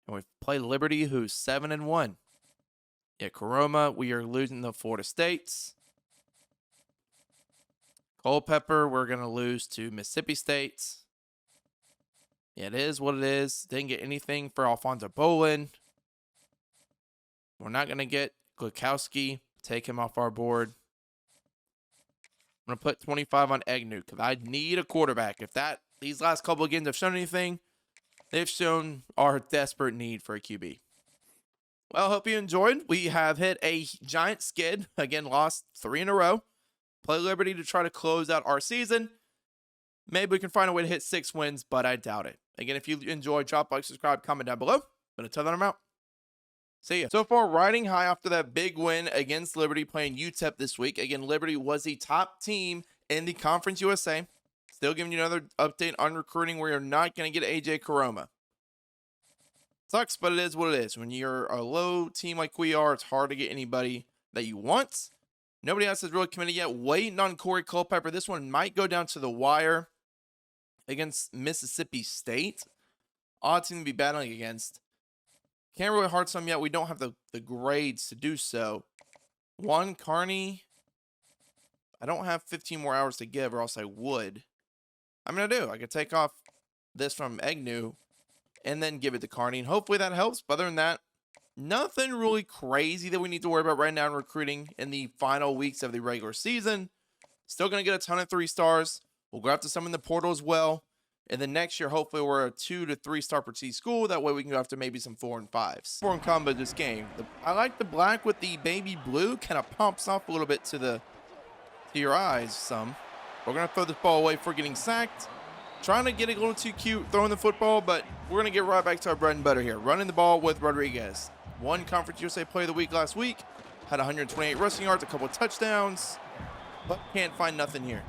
And we play Liberty, who's 7 and 1. Yeah, Caroma, we are losing the Florida States. Culpeper, we're going to lose to Mississippi State. Yeah, it is what it is. Didn't get anything for Alfonso Bolin. We're not going to get Glukowski. Take him off our board. I'm going to put 25 on Agnew because I need a quarterback. If these last couple of games have shown anything, they've shown our desperate need for a QB. Well, I hope you enjoyed. We have hit a giant skid. Again, lost 3 in a row. Play Liberty to try to close out our season. Maybe we can find a way to hit 6 wins, but I doubt it. Again, if you enjoyed, drop a like, subscribe, comment down below. But until then, I'm out. See ya. So far, riding high after that big win against Liberty playing UTEP this week. Again, Liberty was the top team in the Conference USA. Still giving you another update on recruiting where you're not going to get AJ Caroma. Sucks, but it is what it is. When you're a low team like we are, it's hard to get anybody that you want. Nobody else has really committed yet. Waiting on Corey Culpeper. This one might go down to the wire against Mississippi State. Odd team to be battling against. Can't really hard some yet. We don't have the grades to do so. Juan Carney. I don't have 15 more hours to give, or else I would. I mean, I do. I could take off this from Agnew and then give it to Carney, and hopefully that helps. But other than that, nothing really crazy that we need to worry about right now in recruiting in the final weeks of the regular season. Still going to get a ton of 3 stars. We'll go after some in the portal as well. And then next year, hopefully, we're a 2 to 3 star per T school. That way we can go after maybe some 4 and 5s. 4 in combo this game. I like the black with the baby blue. Kind of pumps off a little bit to your eyes some. We're going to throw this ball away for getting sacked. Trying to get it a little too cute throwing the football, but we're going to get right back to our bread and butter here. Running the ball with Rodriguez. Won Conference USA Player of the Week last week. Had 128 rushing yards, a couple of touchdowns. But can't find nothing here.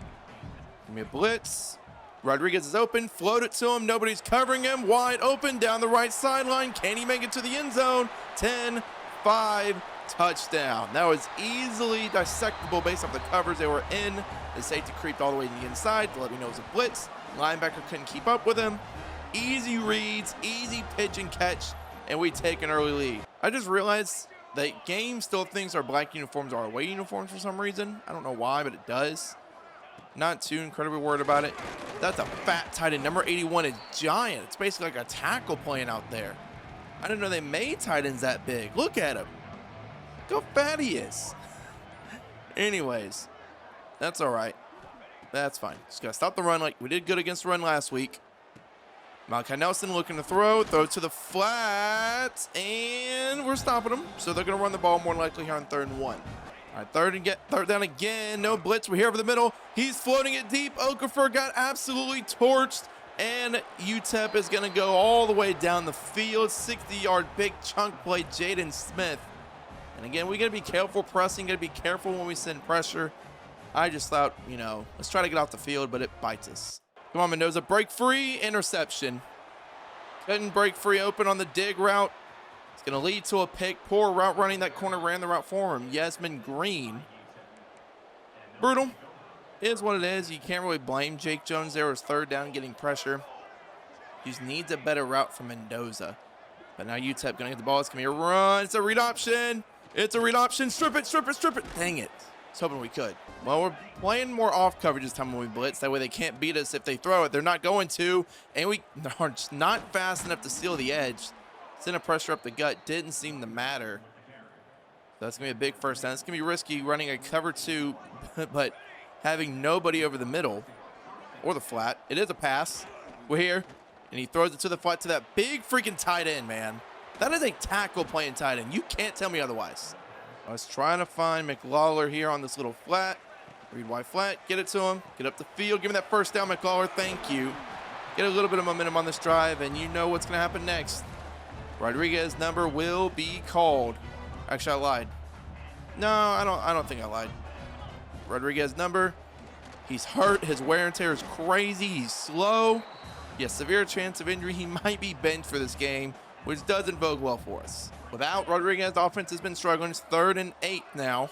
Give me a blitz. Rodriguez is open. Float it to him. Nobody's covering him. Wide open down the right sideline. Can he make it to the end zone? 10-5 touchdown. That was easily dissectable based off the covers they were in. The safety creeped all the way to the inside to let me know it was a blitz. Linebacker couldn't keep up with him. Easy reads, easy pitch and catch, and we take an early lead. I just realized that game still thinks our black uniforms are away uniforms for some reason. I don't know why, but it does. Not too incredibly worried about it. That's a fat tight end. Number 81 is giant. It's basically like a tackle playing out there. I didn't know they made tight ends that big. Look at him. Look how fat he is. Anyways, that's all right. That's fine. Just got to stop the run like we did good against the run last week. Malachi Nelson looking to throw it to the flat, and we're stopping them. So they're going to run the ball more likely here on 3rd and 1. All right, third down again. No blitz. We're here over the middle. He's floating it deep. Okafor got absolutely torched, and UTEP is going to go all the way down the field. 60-yard big chunk play, Jaden Smith. And again, we got to be careful pressing. Got to be careful when we send pressure. I just thought, you know, let's try to get off the field, but it bites us. Come on, Mendoza, break free, interception. Couldn't break free open on the dig route. It's going to lead to a pick. Poor route running. That corner ran the route for him. Yasmin Green. Brutal. It is what it is. You can't really blame Jake Jones there. It was third down getting pressure. He just needs a better route from Mendoza. But now UTEP going to get the ball. It's going to be a run. It's a read option. It's a read option. Strip it, strip it, strip it. Dang it. I was hoping we could. Well, we're playing more off coverage this time when we blitz. That way they can't beat us if they throw it. They're not going to. And we are just not fast enough to seal the edge. Sending pressure up the gut didn't seem to matter. So that's going to be a big first down. It's going to be risky running a cover two, but having nobody over the middle or the flat. It is a pass. We're here. And he throws it to the flat to that big freaking tight end, man. That is a tackle playing tight end. You can't tell me otherwise. I was trying to find McLawler here on this little flat. Read wide flat. Get it to him. Get up the field. Give me that first down, McLawler. Thank you. Get a little bit of momentum on this drive, and you know what's going to happen next. Rodriguez number will be called. Actually, I lied. No, I don't think I lied. Rodriguez number. He's hurt. His wear and tear is crazy. He's slow. Yes, severe chance of injury. He might be benched for this game, which doesn't bode well for us. Without Rodriguez, the offense has been struggling. It's 3rd and 8 now.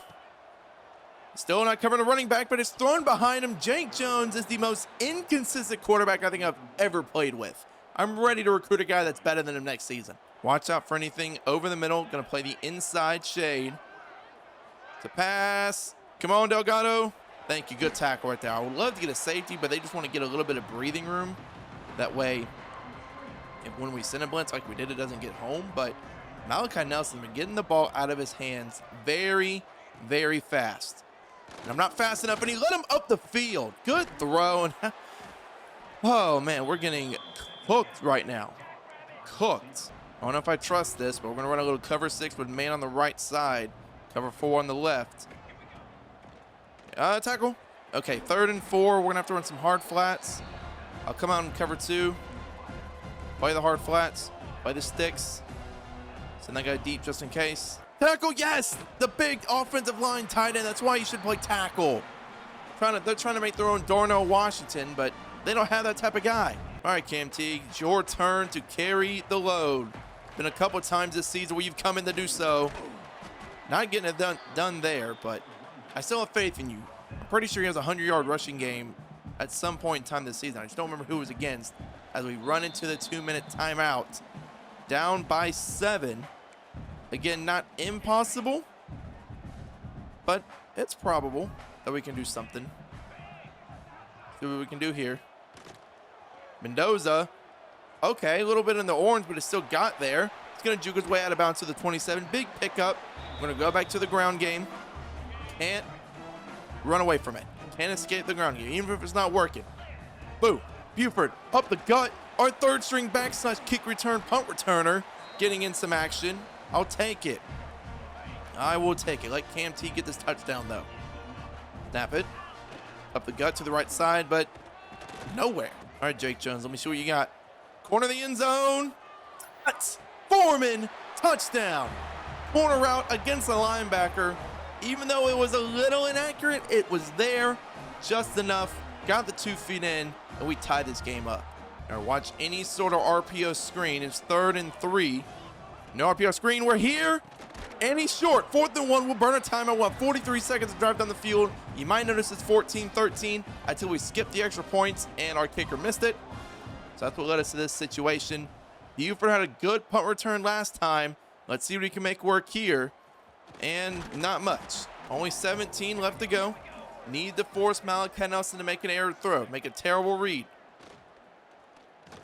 Still not covering the running back, but it's thrown behind him. Jake Jones is the most inconsistent quarterback I think I've ever played with. I'm ready to recruit a guy that's better than him next season. Watch out for anything over the middle. Going to play the inside shade. To pass. Come on, Delgado. Thank you. Good tackle right there. I would love to get a safety, but they just want to get a little bit of breathing room. That way, if when we send a blitz like we did, it doesn't get home. But Malachi Nelson's been getting the ball out of his hands very, very fast. And I'm not fast enough, and he let him up the field. Good throw. And oh, man, we're getting cooked right now. Cooked. I don't know if I trust this, but we're going to run a little cover 6 with man on the right side. Cover 4 on the left. Tackle. Okay, 3rd and 4. We're going to have to run some hard flats. I'll come out and cover 2. Play the hard flats. Play the sticks. Send that guy deep just in case. Tackle, yes! The big offensive line tight end. That's why you should play tackle. They're trying to make their own Darnell Washington, but they don't have that type of guy. All right, Cam Teague, it's your turn to carry the load. Been a couple times this season where you've come in to do so. Not getting it done there, but I still have faith in you. I'm pretty sure he has a 100-yard rushing game at some point in time this season. I just don't remember who it was against as we run into the 2-minute timeout. Down by 7. Again, not impossible, but it's probable that we can do something. See what we can do here. Mendoza. Okay, a little bit in the orange, but it still got there. He's going to juke his way out of bounds to the 27. Big pickup. We're going to go back to the ground game. Can't run away from it. Can't escape the ground game, even if it's not working. Boo. Buford up the gut. Our 3rd string back / kick return punt returner getting in some action. I'll take it. I will take it. Let Cam T get this touchdown, though. Snap it. Up the gut to the right side, but nowhere. All right, Jake Jones, let me see what you got. Corner of the end zone. That's Foreman. Touchdown. Corner route against the linebacker. Even though it was a little inaccurate, it was there just enough. Got the 2 feet in, and we tied this game up. Now watch any sort of RPO screen. It's 3rd and 3. No RPO screen. We're here. And he's short. 4th and 1. We'll burn a timeout. 43 seconds to drive down the field. You might notice it's 14-13 until we skip the extra points and our kicker missed it. So that's what led us to this situation. Buford had a good punt return last time. Let's see what he can make work here. And not much. Only 17 left to go. Need to force Malachi Nelson to make an error throw. Make a terrible read.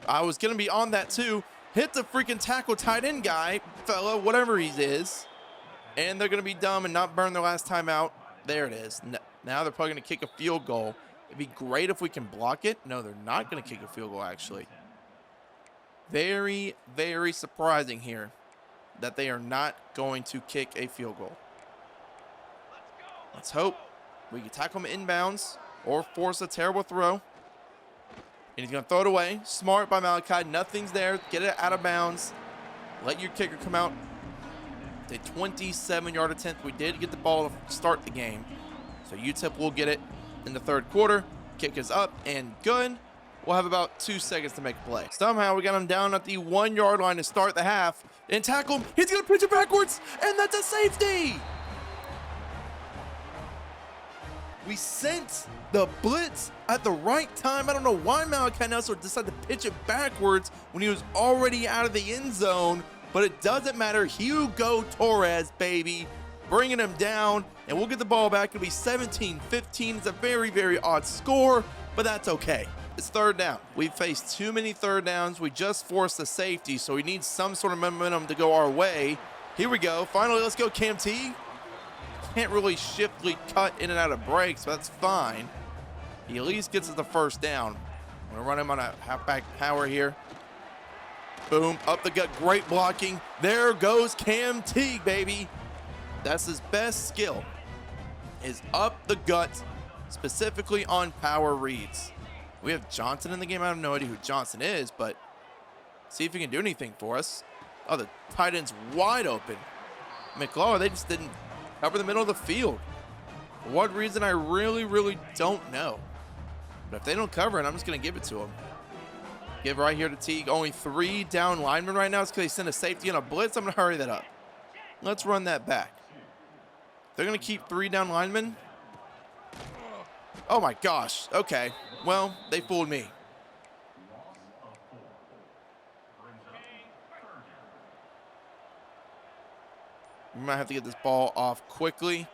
I was going to be on that too. Hit the freaking tackle tight end guy, fella, whatever he is. And they're going to be dumb and not burn their last time out. There it is. Now they're probably going to kick a field goal. It'd be great if we can block it. No, they're not going to kick a field goal, actually. Very, very surprising here that they are not going to kick a field goal. Let's hope we can tackle him inbounds or force a terrible throw. And he's going to throw it away. Smart by Malachi. Nothing's there. Get it out of bounds. Let your kicker come out. The 27-yard attempt. We did get the ball to start the game. So UTEP will get it in the third quarter. Kick is up and good. We'll have about 2 seconds to make a play. Somehow we got him down at the 1 yard line to start the half and tackle him. He's gonna pitch it backwards, and that's a safety. We sent the blitz at the right time. I don't know why Malachi Nelson decided to pitch it backwards when he was already out of the end zone, but it doesn't matter. Hugo Torres, baby, bringing him down, and we'll get the ball back. It'll be 17-15. It's a very, very odd score, but that's okay. It's third down. We've faced too many third downs. We just forced the safety, so we need some sort of momentum to go our way. Here we go. Finally, let's go, Cam Teague. Can't really shiftly cut in and out of breaks, but that's fine. He at least gets us the first down. I'm gonna run him on a halfback power here. Boom, up the gut, great blocking. There goes Cam Teague, baby. That's his best skill, is up the gut, specifically on power reads. We have Johnson in the game. I have no idea who Johnson is, but see if he can do anything for us. Oh, the tight end's wide open. McLaurin, they just didn't cover the middle of the field. For what reason, I really, really don't know. But if they don't cover it, I'm just going to give it to them. Give right here to Teague. Only 3 down linemen right now. It's because they sent a safety and a blitz. I'm going to hurry that up. Let's run that back. They're going to keep 3 down linemen. Oh, my gosh. Okay. Well, they fooled me. We might have to get this ball off quickly.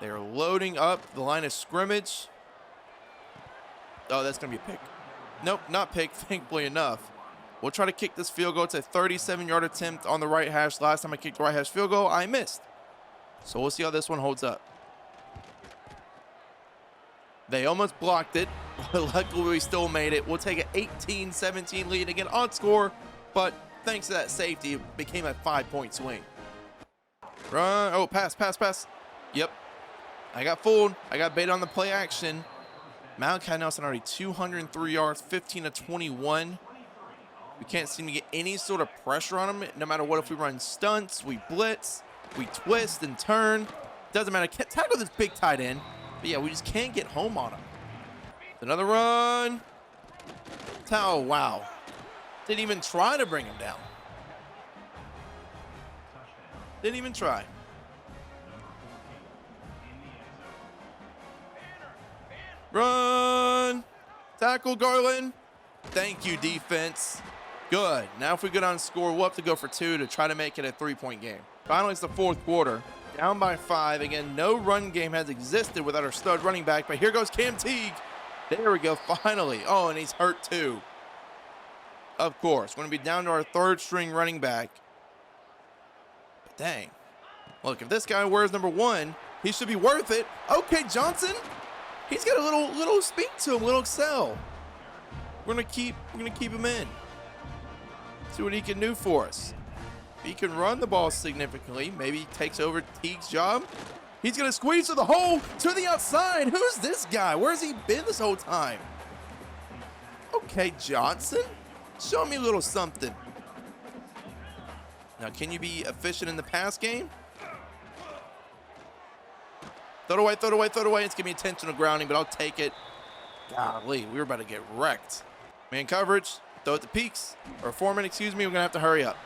They are loading up the line of scrimmage. Oh, that's going to be a pick. Nope, not pick, thankfully enough. We'll try to kick this field goal. It's a 37-yard attempt on the right hash. Last time I kicked the right hash field goal, I missed. So we'll see how this one holds up. They almost blocked it, but luckily we still made it. We'll take an 18-17 lead. Again, odd score, but thanks to that safety, it became a 5-point swing. Run. Oh, pass. Yep. I got fooled. I got baited on the play action. Malachi Nelson already 203 yards, 15-21. We can't seem to get any sort of pressure on him, no matter what. If we run stunts, we blitz, we twist and turn. Doesn't matter. Can't tackle this big tight end. But yeah, we just can't get home on him. Another run. Oh, wow. Didn't even try to bring him down. Didn't even try. Run. Tackle, Garland. Thank you, defense. Good. Now if we go down and score, we'll have to go for 2 to try to make it a 3-point game. Finally, it's the fourth quarter. Down by 5. Again, no run game has existed without our stud running back, but here goes Cam Teague. There we go, finally. Oh, and he's hurt too. Of course, we're going to be down to our 3rd string running back. But dang. Look, if this guy wears number 1, he should be worth it. Okay, Johnson. He's got a little speed to him, little excel. We're gonna keep him in. See what he can do for us. If he can run the ball significantly, maybe he takes over Teague's job. He's going to squeeze to the hole, to the outside. Who's this guy? Where's he been this whole time? Okay, Johnson. Show me a little something. Now, can you be efficient in the pass game? Throw it away, throw it away, throw it away. It's going to be intentional grounding, but I'll take it. Golly, we were about to get wrecked. Man coverage. Throw it to Peaks. Or Foreman, excuse me. We're going to have to hurry up.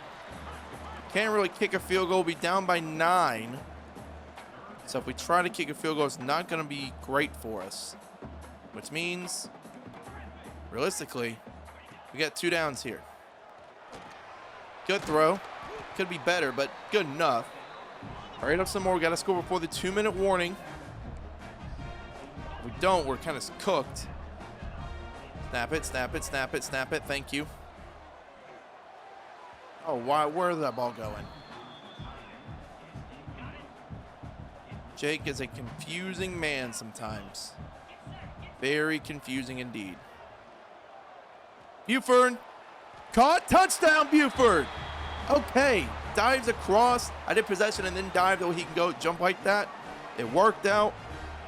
Can't really kick a field goal. We'll be down by 9. So if we try to kick a field goal, it's not going to be great for us. Which means, realistically, we got 2 downs here. Good throw. Could be better, but good enough. Hurry it up some more. We got to score before the 2-minute warning. If we don't, we're kind of cooked. Snap it, snap it, snap it, snap it. Thank you. Oh, why? Where is that ball going? Jake is a confusing man sometimes. Very confusing indeed. Buford. Caught. Touchdown, Buford. Okay. Dives across. I did possession and then dive so he can go jump like that. It worked out.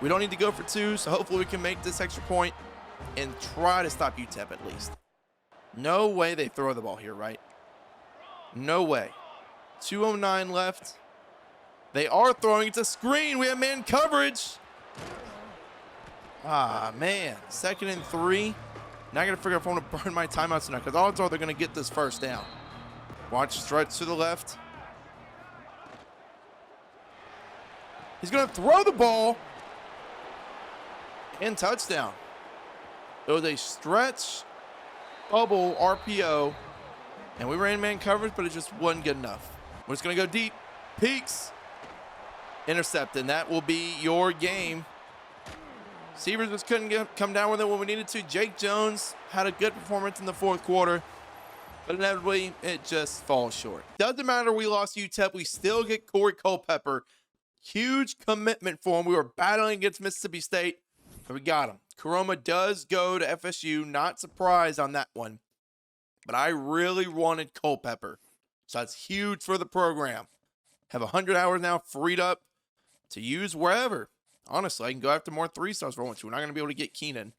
We don't need to go for 2, so hopefully we can make this extra point and try to stop UTEP at least. No way they throw the ball here, right? No way. 2:09 left. They are throwing it to screen. We have man coverage. Ah, man. 2nd and 3. Now I got to figure out if I want to burn my timeouts or not, because odds are they're going to get this first down. Watch, stretch to the left. He's going to throw the ball. And touchdown. It was a stretch, bubble, RPO. And we ran man coverage, but it just wasn't good enough. We're just going to go deep. Peaks. Intercepted. That will be your game. Receivers just couldn't come down with it when we needed to. Jake Jones had a good performance in the 4th quarter, but inevitably it just falls short. Doesn't matter we lost UTEP, we still get Corey Culpepper. Huge commitment for him. We were battling against Mississippi State, but we got him. Karoma does go to FSU. Not surprised on that one, but I really wanted Culpepper, so that's huge for the program. Have 100 hours now freed up to use wherever. Honestly, I can go after more 3-stars if I want to. We're not going to be able to get Keenan.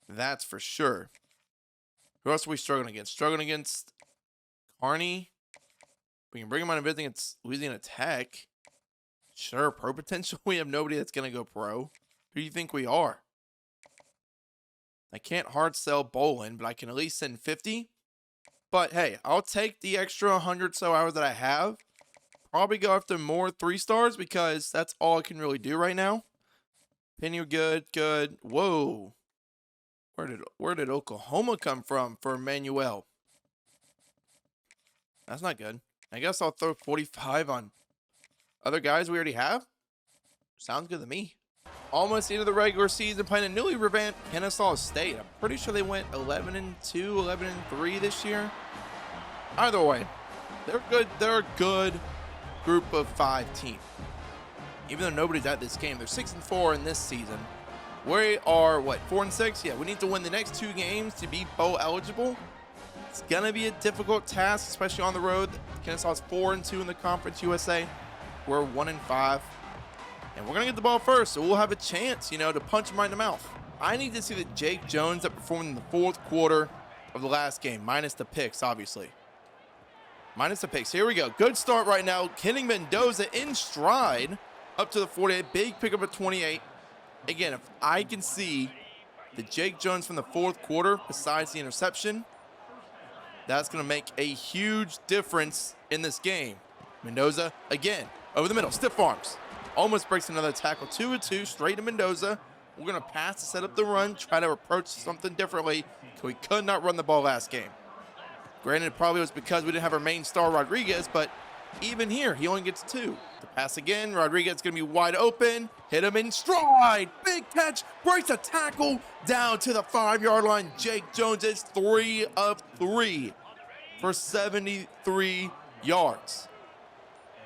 That's for sure. Who else are we struggling against? Struggling against Carney. We can bring him on and visit against Louisiana Tech. Sure, pro potential. We have nobody that's going to go pro. Who do you think we are? I can't hard sell Bolin, but I can at least send 50. But hey, I'll take the extra 100 so hours that I have. Probably go after more 3-stars because that's all I can really do right now. Penny, good. Whoa. Where did Oklahoma come from for Emmanuel? That's not good. I guess I'll throw 45 on other guys we already have. Sounds good to me. Almost into the regular season, playing a newly revamped Pensacola State. I'm pretty sure they went 11-2, 11-3 this year. Either way, they're good. They're a good group of 5 team. Even though nobody's at this game, they're 6-4 in this season. We are what, 4-6? Yeah, we need to win the next 2 games to be bowl eligible. It's gonna be a difficult task, especially on the road. Kennesaw's 4-2 in the Conference USA. We're 1-5, and we're gonna get the ball first, so we'll have a chance, to punch him right in the mouth. I need to see the Jake Jones that performed in the 4th quarter of the last game, minus the picks, obviously. Minus the picks. Here we go. Good start right now. Kenny Mendoza in stride up to the 48. Big pickup at 28. Again, if I can see the Jake Jones from the 4th quarter, besides the interception, that's going to make a huge difference in this game. Mendoza, again, over the middle. Stiff arms. Almost breaks another tackle. 2-2, straight to Mendoza. We're going to pass to set up the run, try to approach something differently, because we could not run the ball last game. Granted, it probably was because we didn't have our main star, Rodriguez, but even here, he only gets 2. The pass again, Rodriguez is going to be wide open. Hit him in stride. Big catch, breaks a tackle down to the 5-yard line. Jake Jones is 3 of 3 for 73 yards.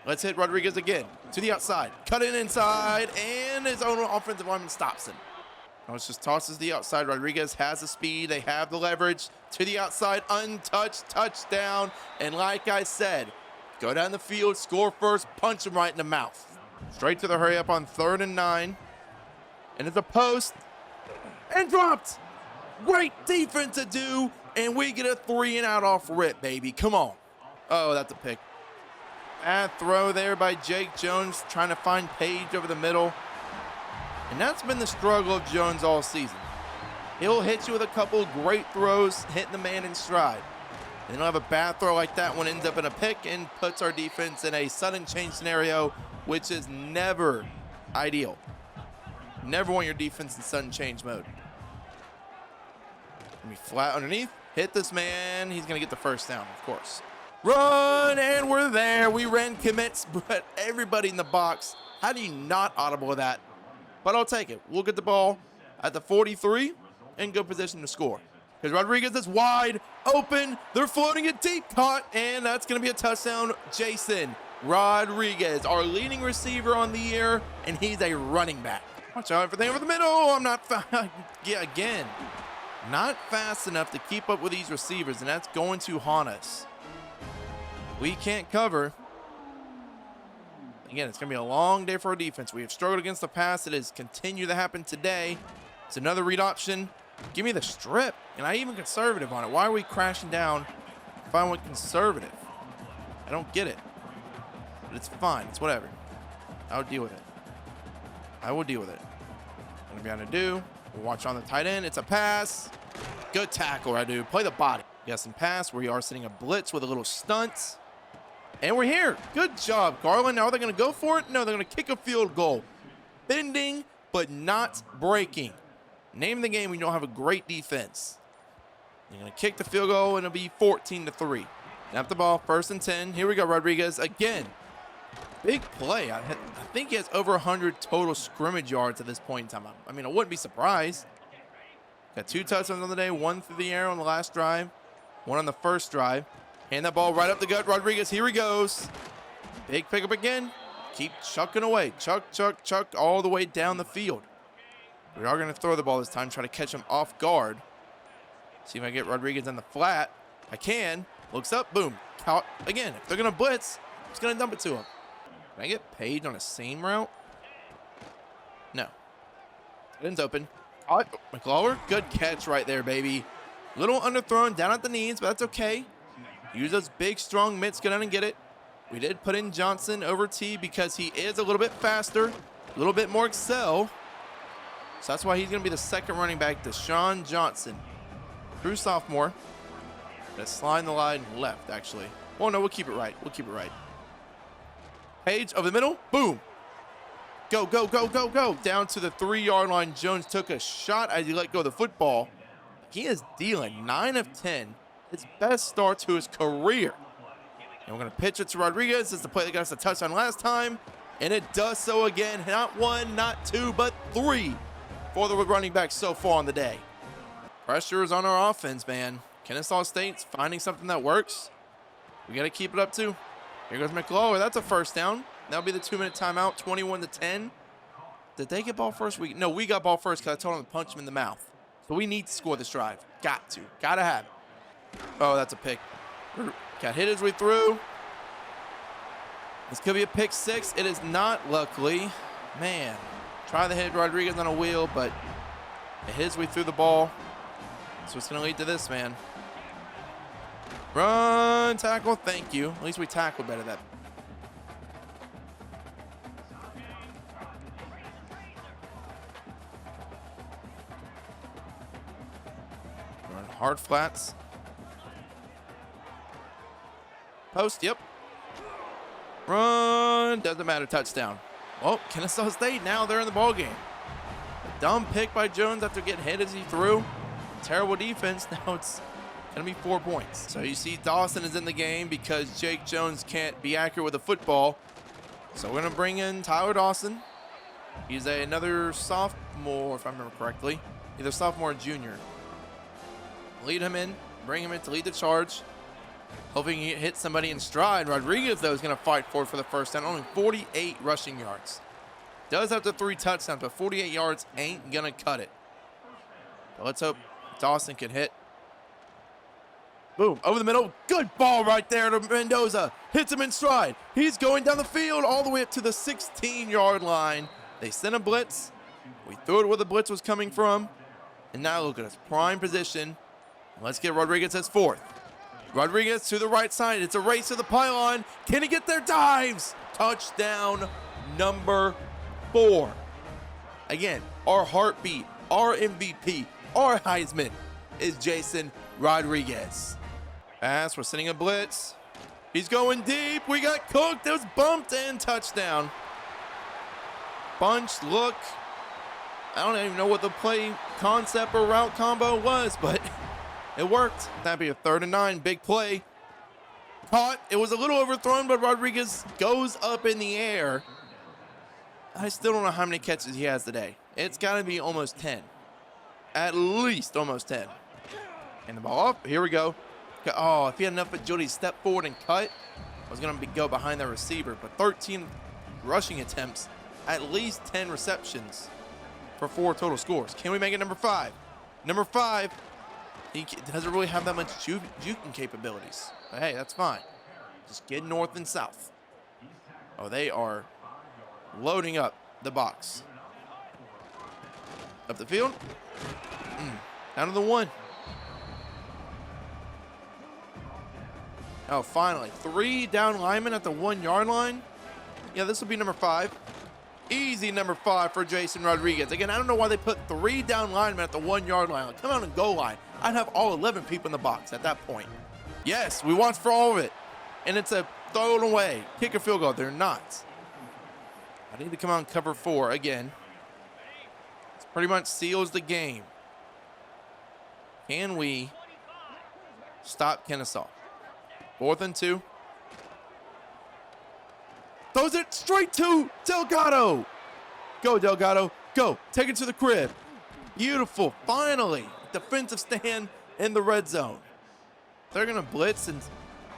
Let's hit Rodriguez again to the outside. Cut in inside, and his own offensive lineman stops him. Now it's just tosses the outside. Rodriguez has the speed. They have the leverage. To the outside, untouched, touchdown. And like I said, go down the field, score first, punch him right in the mouth. Straight to the hurry up on 3rd and 9. And it's a post. And dropped. Great defense to do. And we get a 3-and-out off rip, baby. Come on. Oh, that's a pick. Bad throw there by Jake Jones, trying to find Page over the middle. And that's been the struggle of Jones all season. He'll hit you with a couple great throws, hitting the man in stride. And he'll have a bad throw like that one, ends up in a pick and puts our defense in a sudden change scenario, which is never ideal. Never want your defense in sudden change mode. Let me flat underneath. Hit this man. He's going to get the first down, of course. Run, and we're there. We ran commits, but everybody in the box. How do you not audible that? But I'll take it. We'll get the ball at the 43 and good position to score. Because Rodriguez is wide open. They're floating it deep. Caught, and that's going to be a touchdown. Jason Rodriguez, our leading receiver on the year, and he's a running back. Watch out for the thing over the middle. I'm not again, not fast enough to keep up with these receivers, and that's going to haunt us. We can't cover. Again, it's going to be a long day for our defense. We have struggled against the pass. It has continued to happen today. It's another read option. Give me the strip. And I even conservative on it. Why are we crashing down if I went conservative? I don't get it. But it's fine. It's whatever. I'll deal with it. I will deal with it. I'm going What are we gonna do? We'll watch on the tight end. It's a pass. Good tackle, right, dude? Play the body. Got some pass. We are sending a blitz with a little stunt. And we're here. Good job, Garland. Now, are they going to go for it? No, they're going to kick a field goal. Bending, but not breaking. Name of the game when you don't have a great defense. You're going to kick the field goal, and it'll be 14-3. Snap the ball, 1st and 10. Here we go, Rodriguez again. Big play. I think he has over 100 total scrimmage yards at this point in time. I mean, I wouldn't be surprised. Got 2 touchdowns on the day, 1 through the air on the last drive, 1 on the first drive. Hand that ball right up the gut. Rodriguez, here he goes. Big pickup again. Keep chucking away. Chuck, chuck, chuck all the way down the field. We are going to throw the ball this time, try to catch him off guard. See if I get Rodriguez on the flat. I can. Looks up, boom. Caught again. If they're going to blitz, I'm just going to dump it to him. Can I get paid on a seam route? No. Tight end's open. McClure, good catch right there, baby. Little underthrown down at the knees, but that's okay. Use those big, strong mitts, go down and get it. We did put in Johnson over T because he is a little bit faster, a little bit more excel. So that's why he's going to be the second running back, Deshaun Johnson. True sophomore. Let's slide the line left, actually. Oh, no, we'll keep it right. We'll keep it right. Page over the middle. Boom. Go, go, go, go, go. Down to the 3-yard line. Jones took a shot as he let go of the football. He is dealing 9 of 10. His best start to his career. And we're going to pitch it to Rodriguez. This is the play that got us a touchdown last time. And it does so again. Not 1, not 2, but 3 for the running back so far on the day. Pressure is on our offense, man. Kennesaw State's finding something that works. We got to keep it up, too. Here goes McClure. That's a first down. That'll be the 2-minute timeout, 21-10. Did they get ball first? No, we got ball first because I told them to punch him in the mouth. So we need to score this drive. Got to. Got to have it. Oh, that's a pick. Got hit as we threw. This could be a pick 6. It is not, luckily. Man, try to hit Rodriguez on a wheel, but it hit as we threw the ball. So it's going to lead to this, man. Run, tackle, thank you. At least we tackled better that. Run hard flats. Post, yep. Run, doesn't matter, touchdown. Well, Kennesaw State, now they're in the ballgame. A dumb pick by Jones after getting hit as he threw. Terrible defense, now it's going to be 4 points. So you see Dawson is in the game because Jake Jones can't be accurate with the football. So we're going to bring in Tyler Dawson. He's another sophomore, if I remember correctly. Either sophomore or junior. Lead him in, bring him in to lead the charge. Hoping he hits somebody in stride. Rodriguez, though, is going to fight for the first down. Only 48 rushing yards. Does have the 3 touchdowns, but 48 yards ain't going to cut it. So let's hope Dawson can hit. Boom, over the middle. Good ball right there to Mendoza. Hits him in stride. He's going down the field all the way up to the 16-yard line. They sent a blitz. We threw it where the blitz was coming from. And now look at us, prime position. Let's get Rodriguez as 4th. Rodriguez to the right side. It's a race to the pylon. Can he get there? Dives. Touchdown number 4. Again, our heartbeat, our MVP, our Heisman is Jason Rodriguez. Pass, we're sending a blitz. He's going deep. We got cooked. It was bumped and touchdown. Bunch, look. I don't even know what the play concept or route combo was, but it worked. That'd be a 3rd and 9. Big play. Caught. It was a little overthrown, but Rodriguez goes up in the air. I still don't know how many catches he has today. It's got to be almost 10. At least almost 10. And the ball up. Here we go. Oh, if he had enough agility to step forward and cut, I was going to go behind the receiver. But 13 rushing attempts, at least 10 receptions for 4 total scores. Can we make it number 5? Number 5. He doesn't really have that much juking capabilities. But hey, that's fine. Just get north and south. Oh, they are loading up the box. Up the field. Down to the 1. Oh, finally. 3 down linemen at the 1-yard line. Yeah, this will be number 5. Easy number 5 for Jason Rodriguez. Again, I don't know why they put 3 down linemen at the 1 yard line. Like, come out and goal line. I'd have all 11 people in the box at that point. Yes, we want for all of it. And it's a throw it away. Kick a field goal. They're not. I need to come out and cover 4 again. This pretty much seals the game. Can we stop Kennesaw? 4th and 2. Throws it straight to Delgado. Go, Delgado. Go. Take it to the crib. Beautiful. Finally. Defensive stand in the red zone. They're going to blitz and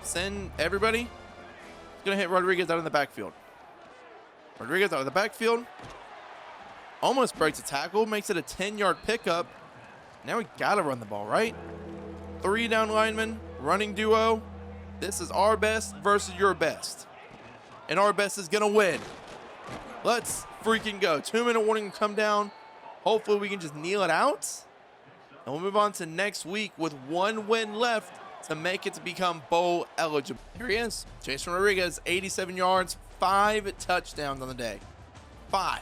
send everybody. It's going to hit Rodriguez out in the backfield. Rodriguez out of the backfield. Almost breaks a tackle. Makes it a 10-yard pickup. Now we got to run the ball, right? 3 down linemen. Running duo. This is our best versus your best. And our best is going to win. Let's freaking go. 2-minute warning to come down. Hopefully we can just kneel it out. And we'll move on to next week with 1 win left to make it to become bowl eligible. Here he is. Jason Rodriguez, 87 yards, 5 touchdowns on the day. 5.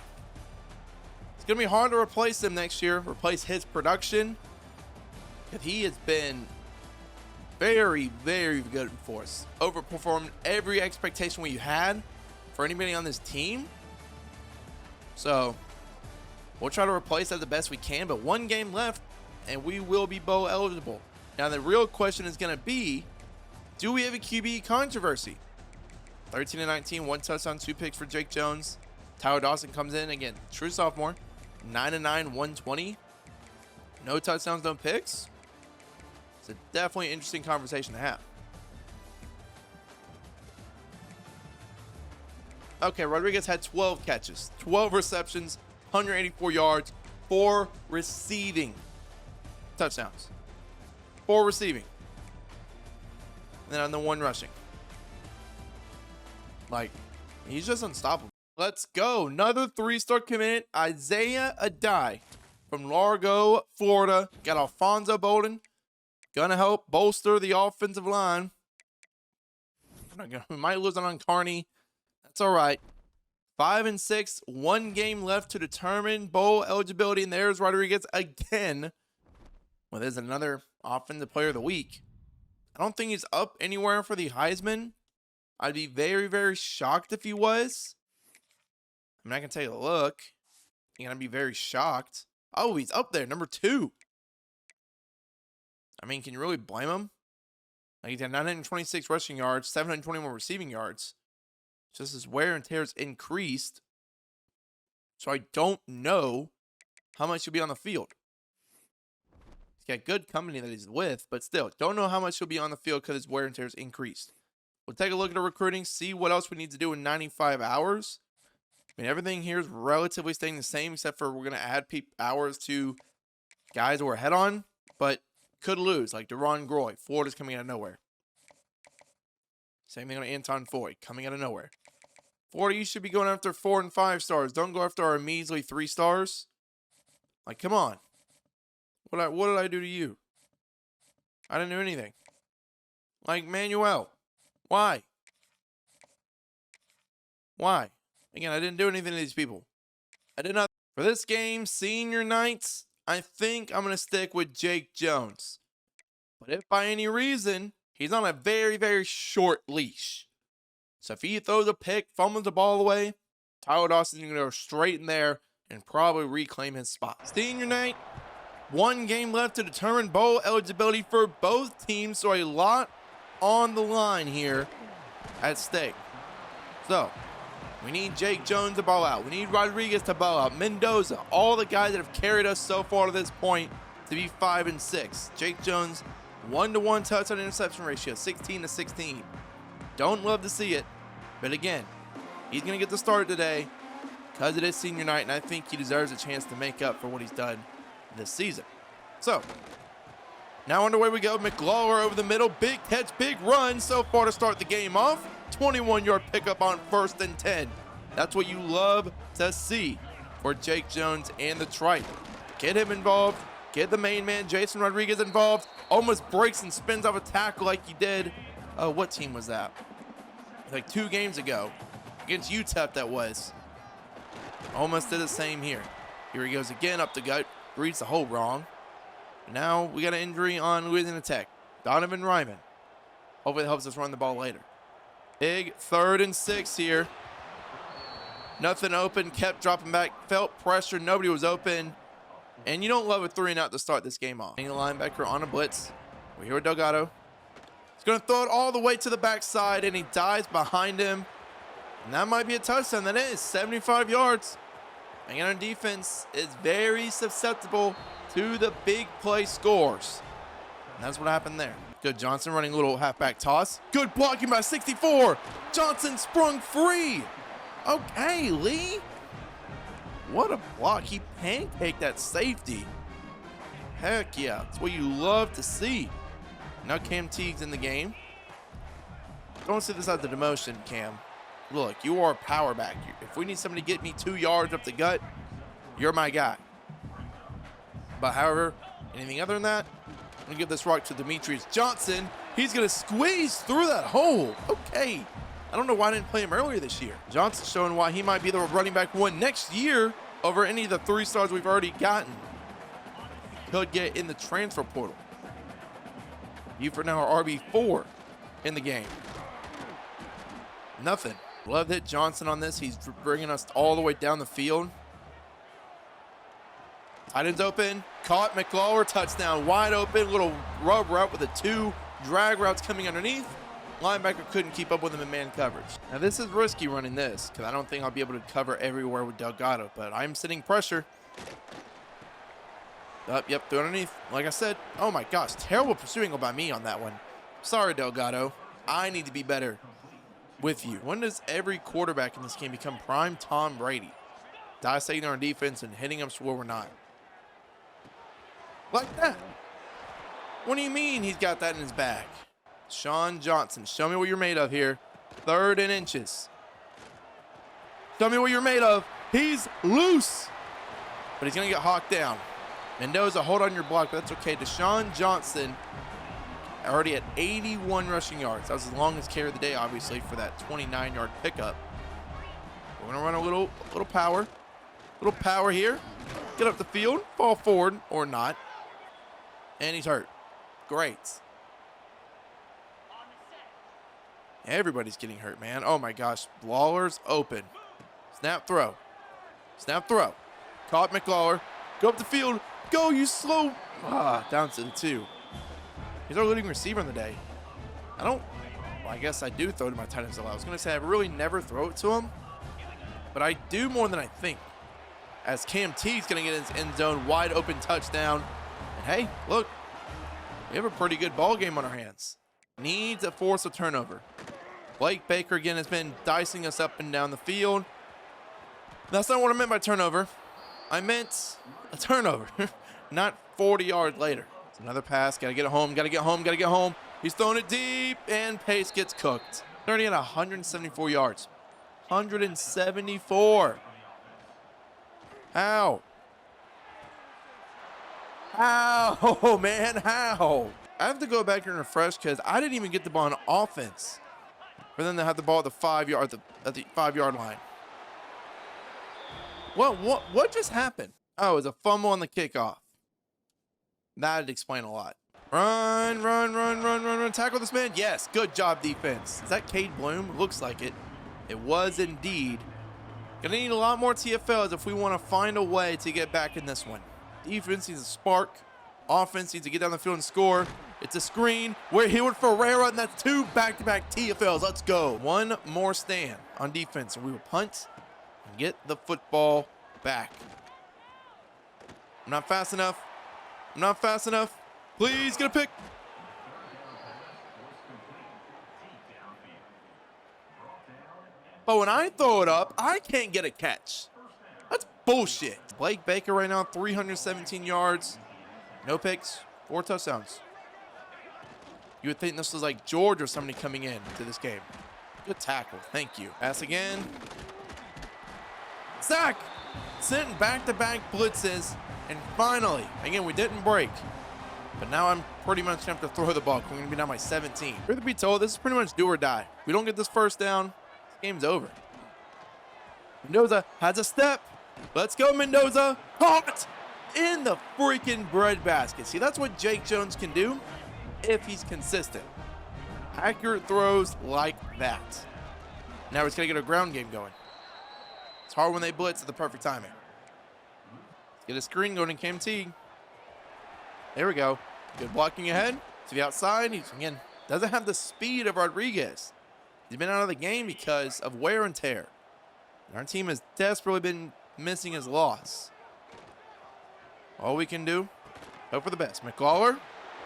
It's going to be hard to replace him next year, replace his production. If he has been very, very good for us. Overperformed every expectation we had for anybody on this team. So we'll try to replace that the best we can, but 1 game left and we will be bowl eligible. Now the real question is going to be, do we have a QB controversy? 13-19, 1 touchdown, 2 picks for Jake Jones. Tyler Dawson comes in again, true sophomore. 9-9, 120. No touchdowns, no picks. It's a definitely interesting conversation to have. Okay, Rodriguez had 12 catches, 12 receptions, 184 yards, 4 receiving touchdowns. 4 receiving. And then on the 1 rushing. Like, he's just unstoppable. Let's go. Another 3-star commit, Isaiah Adai from Largo, Florida. Got Alfonso Bolden. Gonna help bolster the offensive line. We might lose on Carney. That's all right. 5-6, 1 game left to determine bowl eligibility. And there's Rodriguez again. Well, there's another offensive player of the week. I don't think he's up anywhere for the Heisman. I'd be very, very shocked if he was. I mean, I can take a look. You're gonna be very shocked. Oh, he's up there, number 2. I mean, can you really blame him? Like, he's had 926 rushing yards, 721 receiving yards. Just his wear and tear's increased. So I don't know how much he'll be on the field. He's got good company that he's with, but still, don't know how much he'll be on the field because his wear and tear's increased. We'll take a look at the recruiting, see what else we need to do in 95 hours. I mean, everything here is relatively staying the same, except for we're going to add hours to guys we're ahead on, but could lose, like Deron Groy. Florida's coming out of nowhere. Same thing on Anton Foy, coming out of nowhere. Florida, you should be going after 4 and 5 stars. Don't go after our measly 3 stars. Like, come on. What did I do to you? I didn't do anything. Like, Manuel. Why? Why? Again, I didn't do anything to these people. I did not. For this game, senior nights, I think I'm going to stick with Jake Jones. But if by any reason, he's on a very, very short leash. So if he throws a pick, fumbles the ball away, Tyler Dawson's going to go straight in there and probably reclaim his spot. Senior night, 1 game left to determine bowl eligibility for both teams. So a lot on the line here at stake. So we need Jake Jones to ball out. We need Rodriguez to ball out. Mendoza, all the guys that have carried us so far to this point to be 5-6. Jake Jones, 1-to-1 touchdown interception ratio, 16-16. Don't love to see it, but again, he's going to get the start today because it is senior night, and I think he deserves a chance to make up for what he's done this season. So, now underway we go. McLaurin over the middle. Big catch, big run so far to start the game off. 21-yard pickup on 1st and 10. That's what you love to see for Jake Jones and the Triton. Get him involved. Get the main man, Jason Rodriguez, involved. Almost breaks and spins off a tackle like he did. What team was that? Like 2 games ago. Against UTEP that was. Almost did the same here. Here he goes again up the gut. Reads the hole wrong. Now we got an injury on Louisiana Tech. Donovan Ryman. Hopefully it helps us run the ball later. Big 3rd and 6 here. Nothing open. Kept dropping back. Felt pressure. Nobody was open. And you don't love a 3-and-out to start this game off. Any linebacker on a blitz. We're here with Delgado. He's going to throw it all the way to the backside, and he dives behind him. And that might be a touchdown. That is 75 yards. And our defense is very susceptible to the big play scores. And that's what happened there. Good Johnson running a little halfback toss. Good blocking by 64. Johnson sprung free. Okay, Lee. What a block. He pancaked that safety. Heck yeah. That's what you love to see. Now Cam Teague's in the game. Don't see this as a demotion, Cam. Look, you are a power back. If we need somebody to get me 2 yards up the gut, you're my guy. But however, anything other than that, I'm going to give this rock to Demetrius Johnson. He's going to squeeze through that hole. Okay. I don't know why I didn't play him earlier this year. Johnson showing why he might be the running back 1 next year over any of the 3 stars we've already gotten. Could get in the transfer portal. Buford now our RB4 in the game. Nothing. Love hit Johnson on this. He's bringing us all the way down the field. Tight end's open. Caught McLaurin. Touchdown. Wide open. Little rub route with the 2 drag routes coming underneath. Linebacker couldn't keep up with him in man coverage. Now this is risky running this because I don't think I'll be able to cover everywhere with Delgado, but I'm sitting pressure. Yep, through underneath. Like I said, oh my gosh, terrible pursuing by me on that one. Sorry, Delgado. I need to be better with you. When does every quarterback in this game become prime Tom Brady? Dissecting our defense and hitting us where we're not. Like that. What do you mean he's got that in his bag? Sean Johnson, show me what you're made of here. 3rd and inches. Show me what you're made of. He's loose. But he's going to get hawked down. Mendoza, hold on your block, but that's okay. Deshaun Johnson already at 81 rushing yards. That was his longest carry of the day, obviously, for that 29-yard pickup. We're going to run a little power. Little power here. Get up the field, fall forward or not. And he's hurt. Great. Everybody's getting hurt, man. Oh, my gosh. Lawler's open. Snap, throw. Snap, throw. Caught McLaurin. Go up the field. Go, you slow. Down to the 2. He's our leading receiver in the day. Well, I guess I do throw to my tight ends a lot. I was going to say I really never throw it to him, but I do more than I think. As Cam Teague's going to get in his end zone, wide open touchdown. And hey, look, we have a pretty good ball game on our hands. Needs to force a turnover. Blake Baker again has been dicing us up and down the field. That's not what I meant by turnover. I meant a turnover, not 40 yards later. It's another pass. Got to get it home. Got to get home. Got to get home. He's throwing it deep, and Pace gets cooked. 30 at 174 yards. 174. How? How, man? How? I have to go back and refresh because I didn't even get the ball on offense for them to have the ball at the 5-yard at the 5-yard line. What just happened? Oh, it was a fumble on the kickoff. That'd explain a lot. Run. Tackle this man. Yes, good job, defense. Is that Cade Bloom? Looks like it. It was indeed. Gonna need a lot more TFLs if we want to find a way to get back in this one. Defense needs a spark. Offense needs to get down the field and score. It's a screen. We're here with Ferreira, and that's 2 back-to-back TFLs. Let's go. One more stand on defense, and we will punt and get the football back. I'm not fast enough. I'm not fast enough. Please get a pick. But when I throw it up, I can't get a catch. That's bullshit. Blake Baker right now, 317 yards. No picks, 4 touchdowns. You would think this was like George or somebody coming in to this game. Good tackle, thank you. Pass again. Sack! Sent back-to-back blitzes. And finally, again, we didn't break. But now I'm pretty much going to have to throw the ball. We're going to be down by 17. Truth be told, this is pretty much do or die. If we don't get this first down, this game's over. Mendoza has a step. Let's go, Mendoza. Caught in the freaking breadbasket. See, that's what Jake Jones can do if he's consistent. Accurate throws like that. Now we're just going to get a ground game going. It's hard when they blitz at the perfect timing. Let's get a screen going in Cam Teague. There we go. Good blocking ahead. To the outside. He's, again, doesn't have the speed of Rodriguez. He's been out of the game because of wear and tear. And our team has desperately been missing his loss. All we can do, hope for the best. McLawler.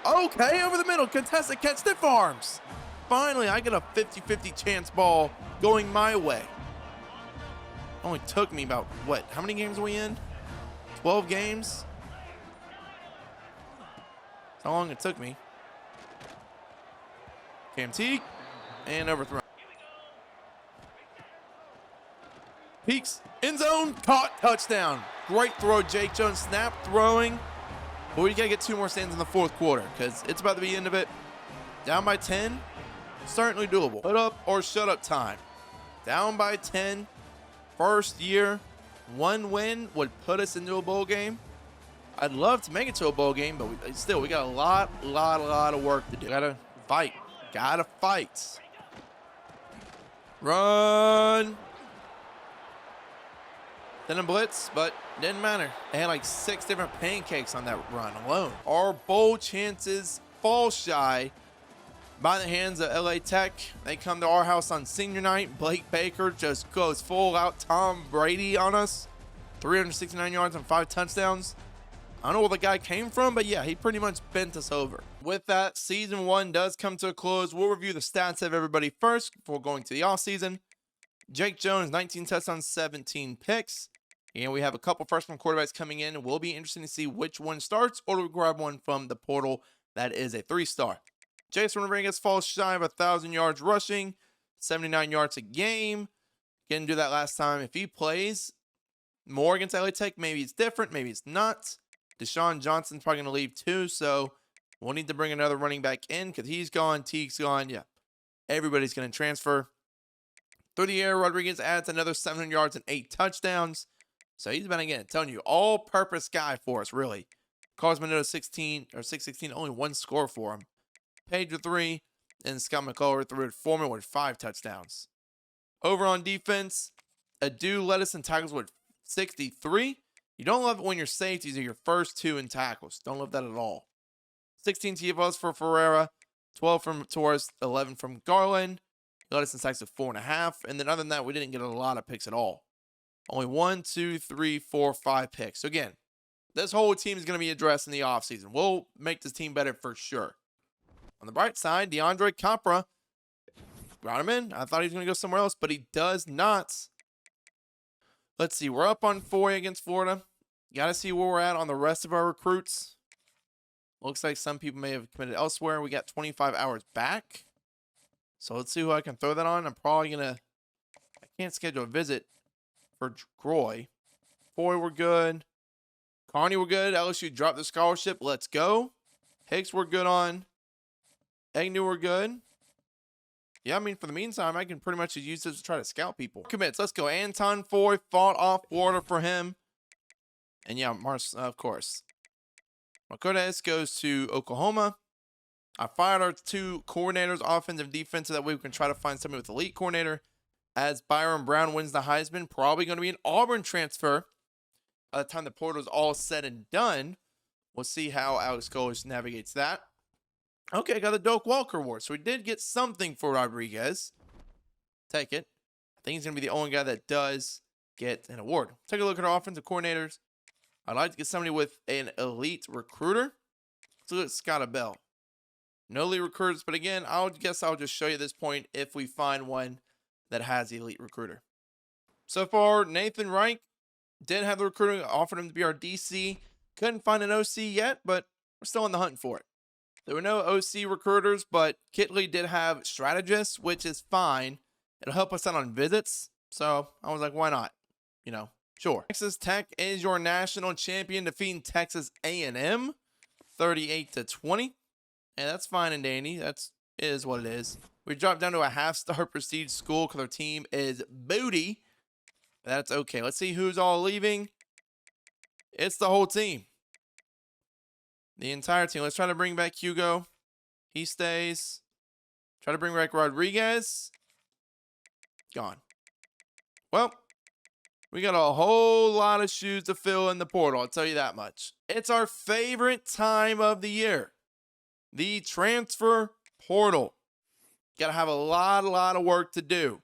Okay, over the middle. Contested catch, stiff arms. Finally, I get a 50-50 chance ball going my way. Only took me about, what, how many games are we in? 12 games? That's how long it took me. Cam Teague, and overthrown. Peaks, end zone, caught, touchdown. Great throw, Jake Jones, snap, throwing. But we gotta get 2 more stands in the 4th quarter because it's about to be the end of it. Down by 10, certainly doable. Put up or shut up time. Down by 10, first year, 1 win would put us into a bowl game. I'd love to make it to a bowl game, but we got a lot of work to do. Gotta fight. Gotta fight. Run. Then a blitz, but didn't matter. They had like 6 different pancakes on that run alone. Our bowl chances fall shy by the hands of LA Tech. They come to our house on senior night. Blake Baker just goes full out Tom Brady on us. 369 yards and 5 touchdowns. I don't know where the guy came from, but yeah, he pretty much bent us over. With that, season 1 does come to a close. We'll review the stats of everybody first before going to the offseason. Jake Jones, 19 touchdowns, 17 picks. And we have a couple freshman quarterbacks coming in. It will be interesting to see which one starts, or do we grab one from the portal that is a 3-star. Jason Rodriguez falls shy of 1,000 yards rushing, 79 yards a game. Didn't do that last time. If he plays more against LA Tech, maybe it's different, maybe it's not. Deshaun Johnson's probably going to leave too, so we'll need to bring another running back in because he's gone, Teague's gone. Yeah, everybody's going to transfer. Through the air, Rodriguez adds another 700 yards and 8 touchdowns. So he's been, again, telling you, all-purpose guy for us, really. Carlos Mendoza 616, only 1 score for him. Page with 3, and Scott McCullough threw it Foreman with 5 touchdowns. Over on defense, Adu led us in tackles with 63. You don't love it when your safeties are your first 2 in tackles. Don't love that at all. 16 TFLs for Ferreira, 12 from Torres, 11 from Garland. He led us in sacks with 4.5. And then other than that, we didn't get a lot of picks at all. Only 1, 2, 3, 4, 5 picks. So again, this whole team is going to be addressed in the offseason. We'll make this team better for sure. On the bright side, DeAndre Capra brought him in. I thought he was going to go somewhere else, but he does not. Let's see. We're up on 4 against Florida. Got to see where we're at on the rest of our recruits. Looks like some people may have committed elsewhere. We got 25 hours back. So let's see who I can throw that on. I'm probably going to. I can't schedule a visit for Groy. Foy, we're good. Carney, we're good. LSU dropped the scholarship. Let's go. Hicks, we're good on. Agnew, we're good. Yeah, I mean, for the meantime, I can pretty much use this to try to scout people. Commits. Let's go. Anton Foy fought off Florida for him. And yeah, Mars, of course. Macodes goes to Oklahoma. I fired our 2 coordinators, offensive, defensive. That way we can try to find somebody with elite coordinator. As Byron Brown wins the Heisman, probably going to be an Auburn transfer. By the time the portal is all said and done, we'll see how Alex Goles navigates that. Okay, got the Doak Walker Award. So we did get something for Rodriguez. Take it. I think he's going to be the only guy that does get an award. Take a look at our offensive coordinators. I'd like to get somebody with an elite recruiter. Let's look at Scott Bell. No elite recruiters, but again, I'll just show you at this point if we find one that has the elite recruiter. So far, Nathan Reich did have the recruiter, offered him to be our DC. Couldn't find an OC yet, but we're still in the hunt for it. There were no OC recruiters, but Kitley did have strategists, which is fine. It'll help us out on visits. So I was like, why not? You know, sure. Texas Tech is your national champion, defeating Texas A&M 38-20. And that's fine and dandy. It is what it is. We dropped down to a half-star prestige school because our team is booty. That's okay. Let's see who's all leaving. It's the whole team. The entire team. Let's try to bring back Hugo. He stays. Try to bring back Rodriguez. Gone. Well, we got a whole lot of shoes to fill in the portal. I'll tell you that much. It's our favorite time of the year. The transfer portal. Got to have a lot of work to do.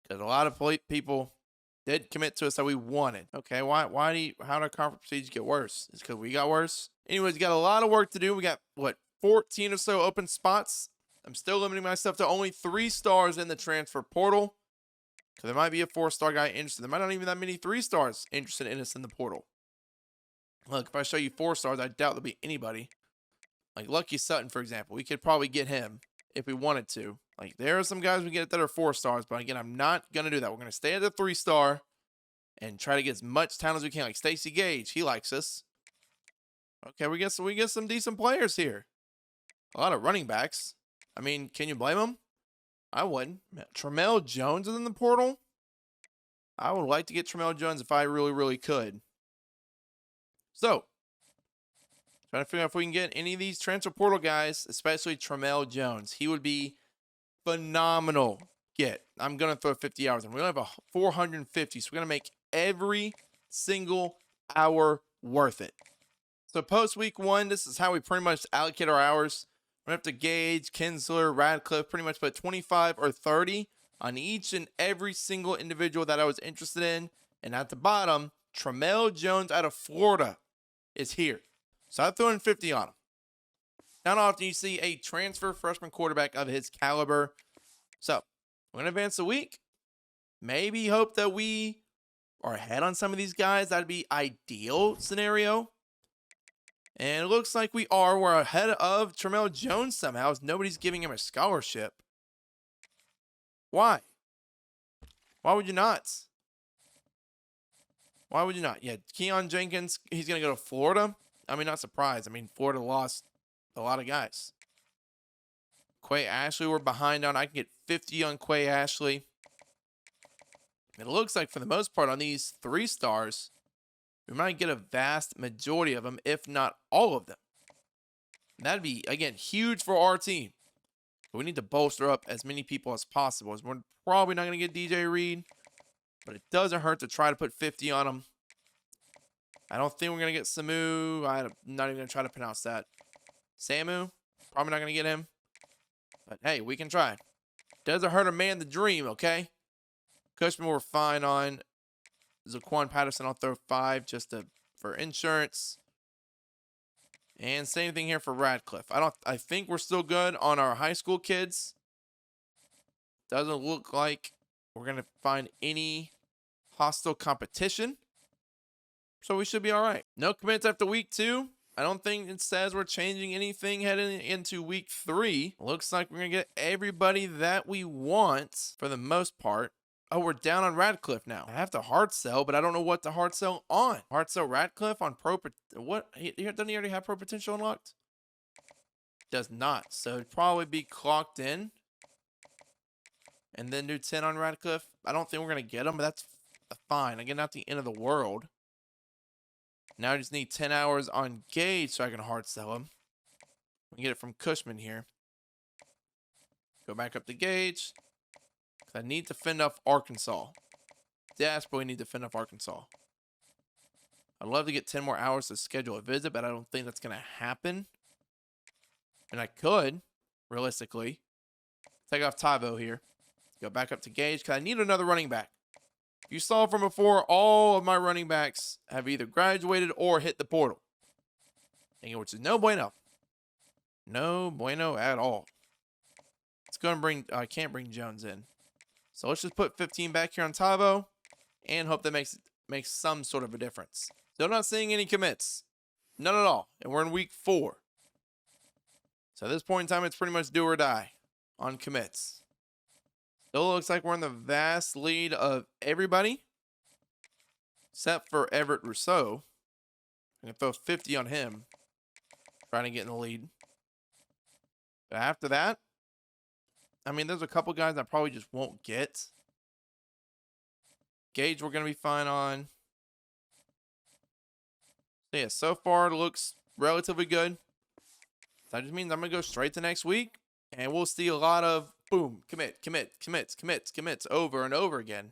Because a lot of people did commit to us that we wanted. Okay, how did our conference procedures get worse? It's because we got worse. Anyways, we got a lot of work to do. We got, 14 or so open spots. I'm still limiting myself to only 3 stars in the transfer portal. Because there might be a 4-star guy interested. There might not even be that many 3 stars interested in us in the portal. Look, if I show you 4 stars, I doubt there'll be anybody. Like Lucky Sutton, for example. We could probably get him if we wanted to. Like, there are some guys we get that are 4 stars. But again, I'm not going to do that. We're going to stay at the 3-star and try to get as much talent as we can. Like Stacey Gage, he likes us. Okay, we get some decent players here. A lot of running backs. I mean, can you blame them? I wouldn't. Tramel Jones is in the portal. I would like to get Tramel Jones if I really could. So, trying to figure out if we can get any of these transfer portal guys, especially Tramel Jones. He would be phenomenal. I'm going to throw 50 hours in. We only have 450, so we're going to make every single hour worth it. So post week 1, this is how we pretty much allocate our hours. We're going to have to Gage, Kinsler, Radcliffe, pretty much put 25 or 30 on each and every single individual that I was interested in. And at the bottom, Tramel Jones out of Florida is here. So I threw in 50 on him. Not often you see a transfer freshman quarterback of his caliber. So we're going to advance a week. Maybe hope that we are ahead on some of these guys. That'd be ideal scenario. And it looks like we are. We're ahead of Tramel Jones somehow, as nobody's giving him a scholarship. Why? Why would you not? Why would you not? Yeah, Keon Jenkins, he's going to go to Florida. I mean, not surprised. I mean, Florida lost a lot of guys. Quay Ashley, we're behind on. I can get 50 on Quay Ashley. It looks like for the most part on these 3 stars, we might get a vast majority of them, if not all of them. That'd be, again, huge for our team. But we need to bolster up as many people as possible. As we're probably not going to get DJ Reed, but it doesn't hurt to try to put 50 on them. I don't think we're going to get Samu. I'm not even going to try to pronounce that. Samu, probably not going to get him. But hey, we can try. Doesn't hurt a man the dream, okay? Cushman, we're fine on. Zaquan Patterson, I'll throw 5 just for insurance. And same thing here for Radcliffe. I think we're still good on our high school kids. Doesn't look like we're going to find any hostile competition. So we should be all right. No commits after week 2. I don't think it says we're changing anything heading into week 3. Looks like we're going to get everybody that we want for the most part. Oh, we're down on Radcliffe now. I have to hard sell, but I don't know what to hard sell on. Hard sell Radcliffe on pro. What? Doesn't he already have pro potential unlocked? Does not. So it'd probably be clocked in. And then do 10 on Radcliffe. I don't think we're going to get him, but that's fine. Again, not the end of the world. Now I just need 10 hours on Gage so I can hard sell him. We can get it from Cushman here. Go back up to Gage. I need to fend off Arkansas. Desperately need to fend off Arkansas. I'd love to get 10 more hours to schedule a visit, but I don't think that's going to happen. And I could, realistically, take off Tyvo here. Go back up to Gage, because I need another running back. If you saw from before, all of my running backs have either graduated or hit the portal. Which is no bueno. No bueno at all. Let's go and bring, I can't bring Jones in. So let's just put 15 back here on Tavo and hope that makes some sort of a difference. Still not seeing any commits. None at all. And we're in week 4. So at this point in time, it's pretty much do or die on commits. Still looks like we're in the vast lead of everybody. Except for Everett Rousseau. I'm going to throw 50 on him. Trying to get in the lead. But after that, I mean, there's a couple guys I probably just won't get. Gauge we're going to be fine on. So yeah, so far it looks relatively good. That just means I'm going to go straight to next week. And we'll see a lot of boom, commits over and over again.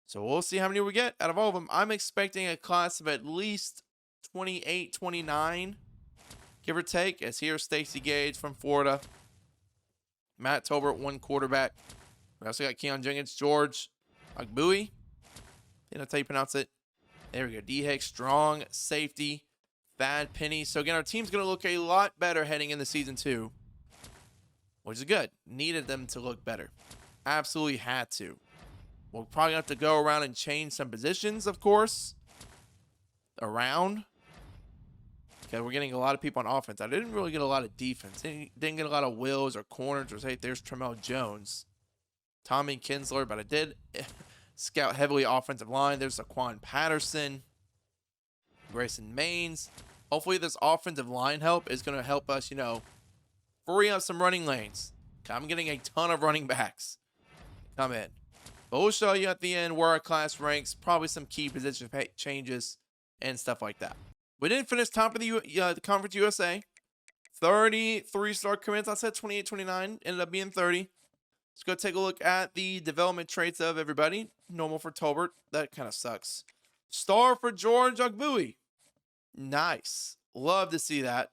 So we'll see how many we get out of all of them. I'm expecting a class of at least 28, 29, give or take. As here's Stacey Gage from Florida. Matt Tolbert, 1 quarterback. We also got Keon Jenkins, George Agbui. I think that's how you pronounce it. There we go. D. Hicks, strong safety. Thad Penny. So again, our team's going to look a lot better heading into season 2. Which is good. Needed them to look better. Absolutely had to. We'll probably have to go around and change some positions, of course. Around. Because we're getting a lot of people on offense. I didn't really get a lot of defense. Didn't get a lot of wills or corners. Or say, there's Tremel Jones. Tommy Kinsler. But I did scout heavily offensive line. There's Saquon Patterson. Grayson Maines. Hopefully this offensive line help is going to help us, you know, free up some running lanes. I'm getting a ton of running backs come in. But we'll show you at the end where our class ranks, probably some key position changes and stuff like that. We didn't finish top of the Conference USA. 33-star commits. I said 28, 29. Ended up being 30. Let's go take a look at the development traits of everybody. Normal for Tolbert. That kind of sucks. Star for George Agbui. Nice. Love to see that.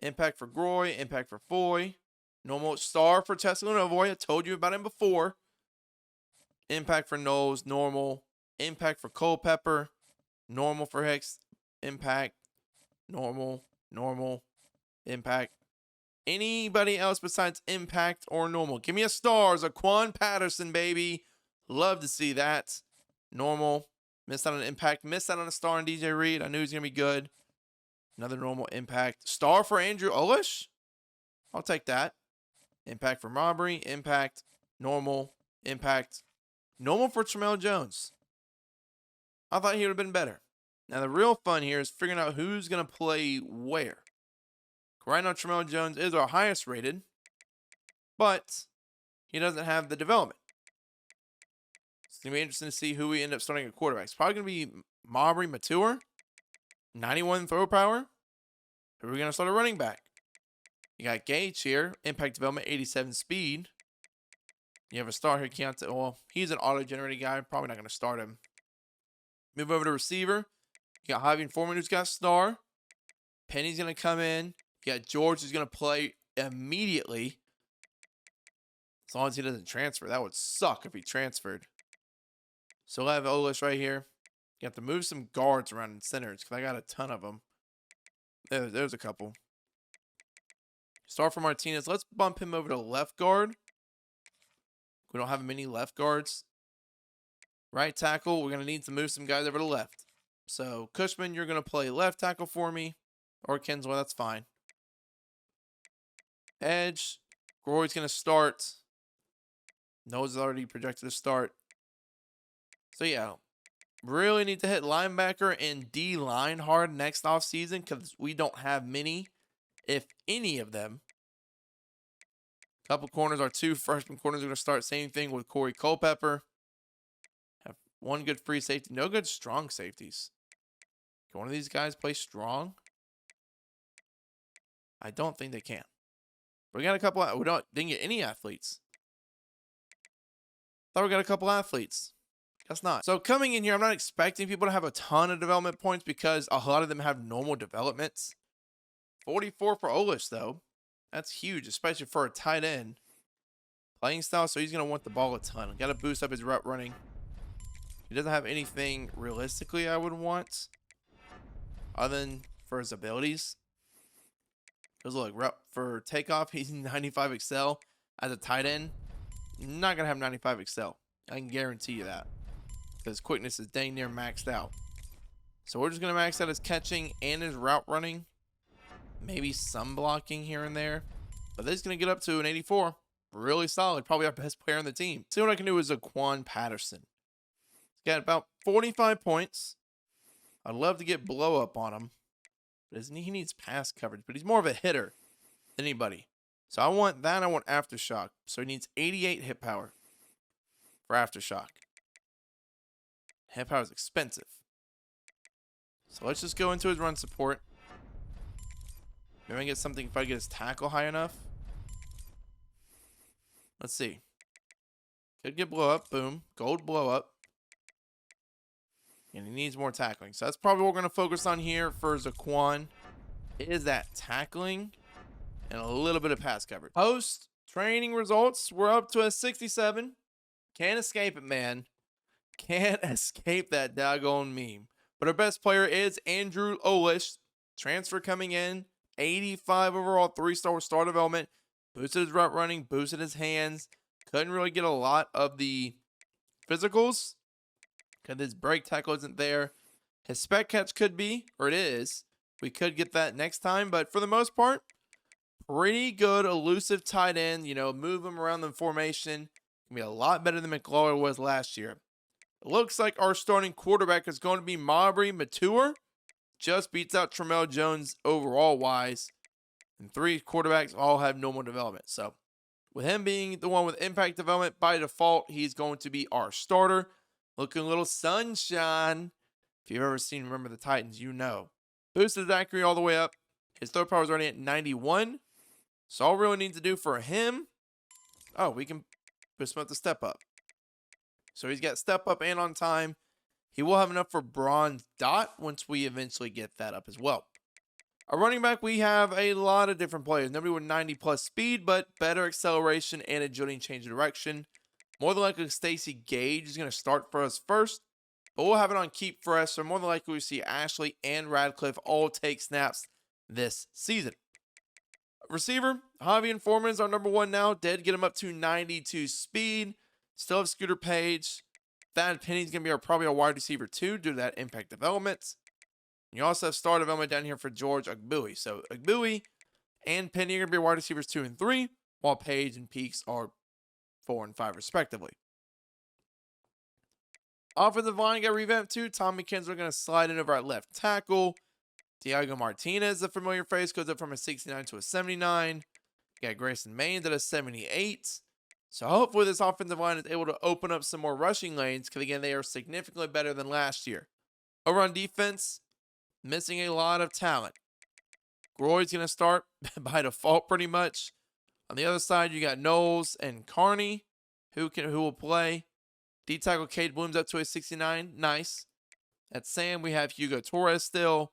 Impact for Groy. Impact for Foy. Normal. Star for Tesla Novoy. I told you about him before. Impact for Knowles. Normal. Impact for Culpepper. Normal for Hicks. Impact. Normal. Normal. Impact. Anybody else besides impact or normal? Give me a star. Zaquan Patterson, baby. Love to see that. Normal. Missed out on impact. Missed out on a star on DJ Reed. I knew he was going to be good. Another normal impact. Star for Andrew Olish. I'll take that. Impact for Robbery. Impact. Normal. Impact. Normal for Tremel Jones. I thought he would have been better. Now, the real fun here is figuring out who's going to play where. Right now, Tremel Jones is our highest rated, but he doesn't have the development. It's going to be interesting to see who we end up starting at quarterback. It's probably going to be Maubrey Mature, 91 throw power. Who are we going to start a running back? You got Gage here, impact development, 87 speed. You have a star here, Keontae. Well, he's an auto-generated guy. Probably not going to start him. Move over to receiver. You got Javier Foreman, who's got star. Penny's going to come in. You got George, who's going to play immediately. As long as he doesn't transfer. That would suck if he transferred. So I have Olish right here. You have to move some guards around in centers because I got a ton of them. There's a couple. Star for Martinez. Let's bump him over to left guard. We don't have many left guards. Right tackle. We're going to need to move some guys over to left. So Cushman, you're going to play left tackle for me. Or Kinsler, that's fine. Edge. Groy's going to start. Nose is already projected to start. So, yeah. Really need to hit linebacker and D-line hard next offseason because we don't have many, if any of them. Couple corners. Our 2 freshman corners are going to start. Same thing with Corey Culpepper. Have 1 good free safety. No good strong safeties. Can one of these guys play strong? I don't think they can. We got a couple. We didn't get any athletes. Thought we got a couple athletes. Guess not. So coming in here, I'm not expecting people to have a ton of development points because a lot of them have normal developments. 44 for Olish, though. That's huge, especially for a tight end. Playing style, so he's going to want the ball a ton. Got to boost up his route running. He doesn't have anything realistically I would want other than for his abilities. Because look, for takeoff, he's 95 Excel. As a tight end, not going to have 95 Excel. I can guarantee you that. Because quickness is dang near maxed out. So we're just going to max out his catching and his route running. Maybe some blocking here and there. But this is going to get up to an 84. Really solid. Probably our best player on the team. See what I can do is Zaquan Patterson. He's got about 45 points. I'd love to get blow up on him. He needs pass coverage, but he's more of a hitter than anybody. So I want that. I want Aftershock. So he needs 88 hit power for Aftershock. Hit power is expensive. So let's just go into his run support. Maybe I can get something if I get his tackle high enough. Let's see. Could get blow up. Boom. Gold blow up. And he needs more tackling. So that's probably what we're going to focus on here for Zaquan. Is that tackling and a little bit of pass coverage. Post training results, we're up to a 67. Can't escape it, man. Can't escape that daggone meme. But our best player is Andrew Olish. Transfer coming in. 85 overall, 3-star with star development. Boosted his route running, boosted his hands. Couldn't really get a lot of the physicals because his break tackle isn't there. His spec catch could be, or it is. We could get that next time, but for the most part, pretty good elusive tight end. You know, move him around the formation. Can be a lot better than McLaurin was last year. It looks like our starting quarterback is going to be Mabry Mature. Just beats out Tramel Jones overall wise. And 3 quarterbacks all have normal development. So with him being the one with impact development, by default, he's going to be our starter. Looking a little sunshine. If you've ever seen Remember the Titans, you know. Boosted his accuracy all the way up. His throw power is already at 91. So all we really need to do for him. Oh, we can boost him up the step up. So he's got step up and on time. He will have enough for bronze dot once we eventually get that up as well. Our running back, we have a lot of different players. Nobody with 90 plus speed, but better acceleration and agility and change of direction. More than likely, Stacy Gage is going to start for us first. But we'll have it on keep for us. So more than likely, we see Ashley and Radcliffe all take snaps this season. Receiver, Javier Foreman is our number 1 now. Did get him up to 92 speed. Still have Scooter Page. Thad Penny's going to be probably our wide receiver 2 due to that impact development. You also have star development down here for George Agbui. So Agbui and Penny are going to be wide receivers 2 and 3, while Page and Peaks are 4 and 5 respectively. Offensive line got revamped too. Tommy Kinsler going to slide in over at left tackle. Diego Martinez, a familiar face, goes up from a 69 to a 79. Got Grayson Maines at a 78. So hopefully this offensive line is able to open up some more rushing lanes because, again, they are significantly better than last year. Over on defense, missing a lot of talent. Groy's going to start by default pretty much. On the other side, you got Knowles and Carney who will play. D-tackle Cade Bloom's up to a 69. Nice. At Sam, we have Hugo Torres still.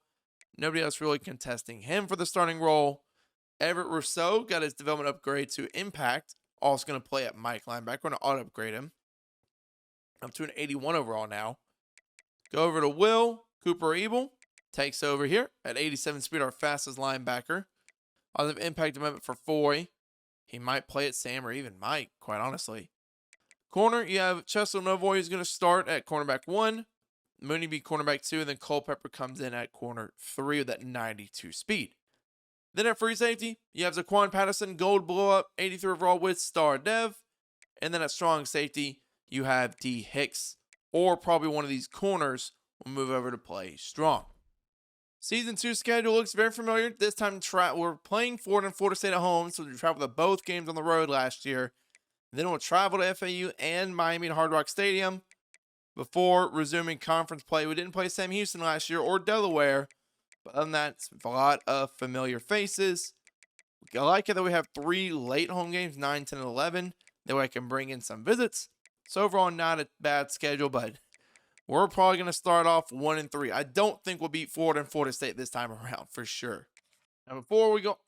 Nobody else really contesting him for the starting role. Everett Rousseau got his development upgrade to impact. Also going to play at Mike linebacker. We're going to auto-upgrade him. Up to an 81 overall now. Go over to Will. Cooper Ebel takes over here at 87 speed, our fastest linebacker. Other impact development for Foy. He might play at Sam or even Mike, quite honestly. Corner, you have Chester Novoy who's going to start at cornerback 1. Mooney be cornerback 2, and then Culpepper comes in at corner 3 with that 92 speed. Then at free safety, you have Zaquan Patterson, gold blow up, 83 overall with star dev. And then at strong safety, you have D. Hicks, or probably one of these corners will move over to play strong. Season 2 schedule looks very familiar. This time we're playing Florida and Florida State at home, so we traveled to both games on the road last year. Then we'll travel to FAU and Miami and Hard Rock Stadium before resuming conference play. We didn't play Sam Houston last year or Delaware, but other than that, it's a lot of familiar faces. I like it that we have 3 late home games, 9, 10, and 11. That way I can bring in some visits. So overall, not a bad schedule, but we're probably going to start off 1 and 3. I don't think we'll beat Florida and Florida State this time around for sure. Now, before we go,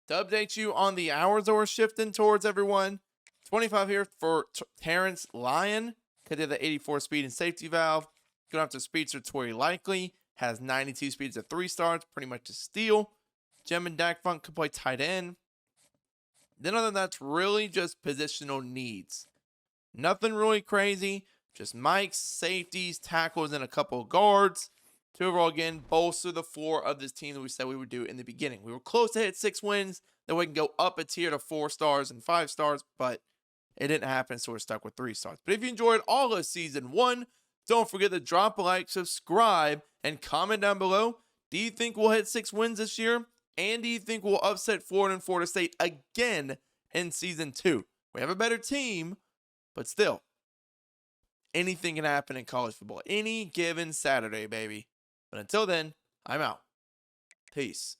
to update you on the hours that we're shifting towards everyone, 25 here for Terrence Lyon, because he had the 84 speed and safety valve. Going after speedster Tori Likely, has 92 speeds at 3 stars, pretty much a steal. Jem and Dak Funk can play tight end. Then other than that, it's really just positional needs. Nothing really crazy, just mics, safeties, tackles, and a couple of guards. To overall, again, bolster the floor of this team that we said we would do in the beginning. We were close to hit 6 wins, then we can go up a tier to 4 stars and 5 stars, but it didn't happen, so we're stuck with 3 stars. But if you enjoyed all of Season 1, don't forget to drop a like, subscribe, and comment down below. Do you think we'll hit 6 wins this year? And do you think we'll upset Florida and Florida State again in Season 2? We have a better team, but still, Anything can happen in college football. Any given Saturday, baby. But until then, I'm out. Peace.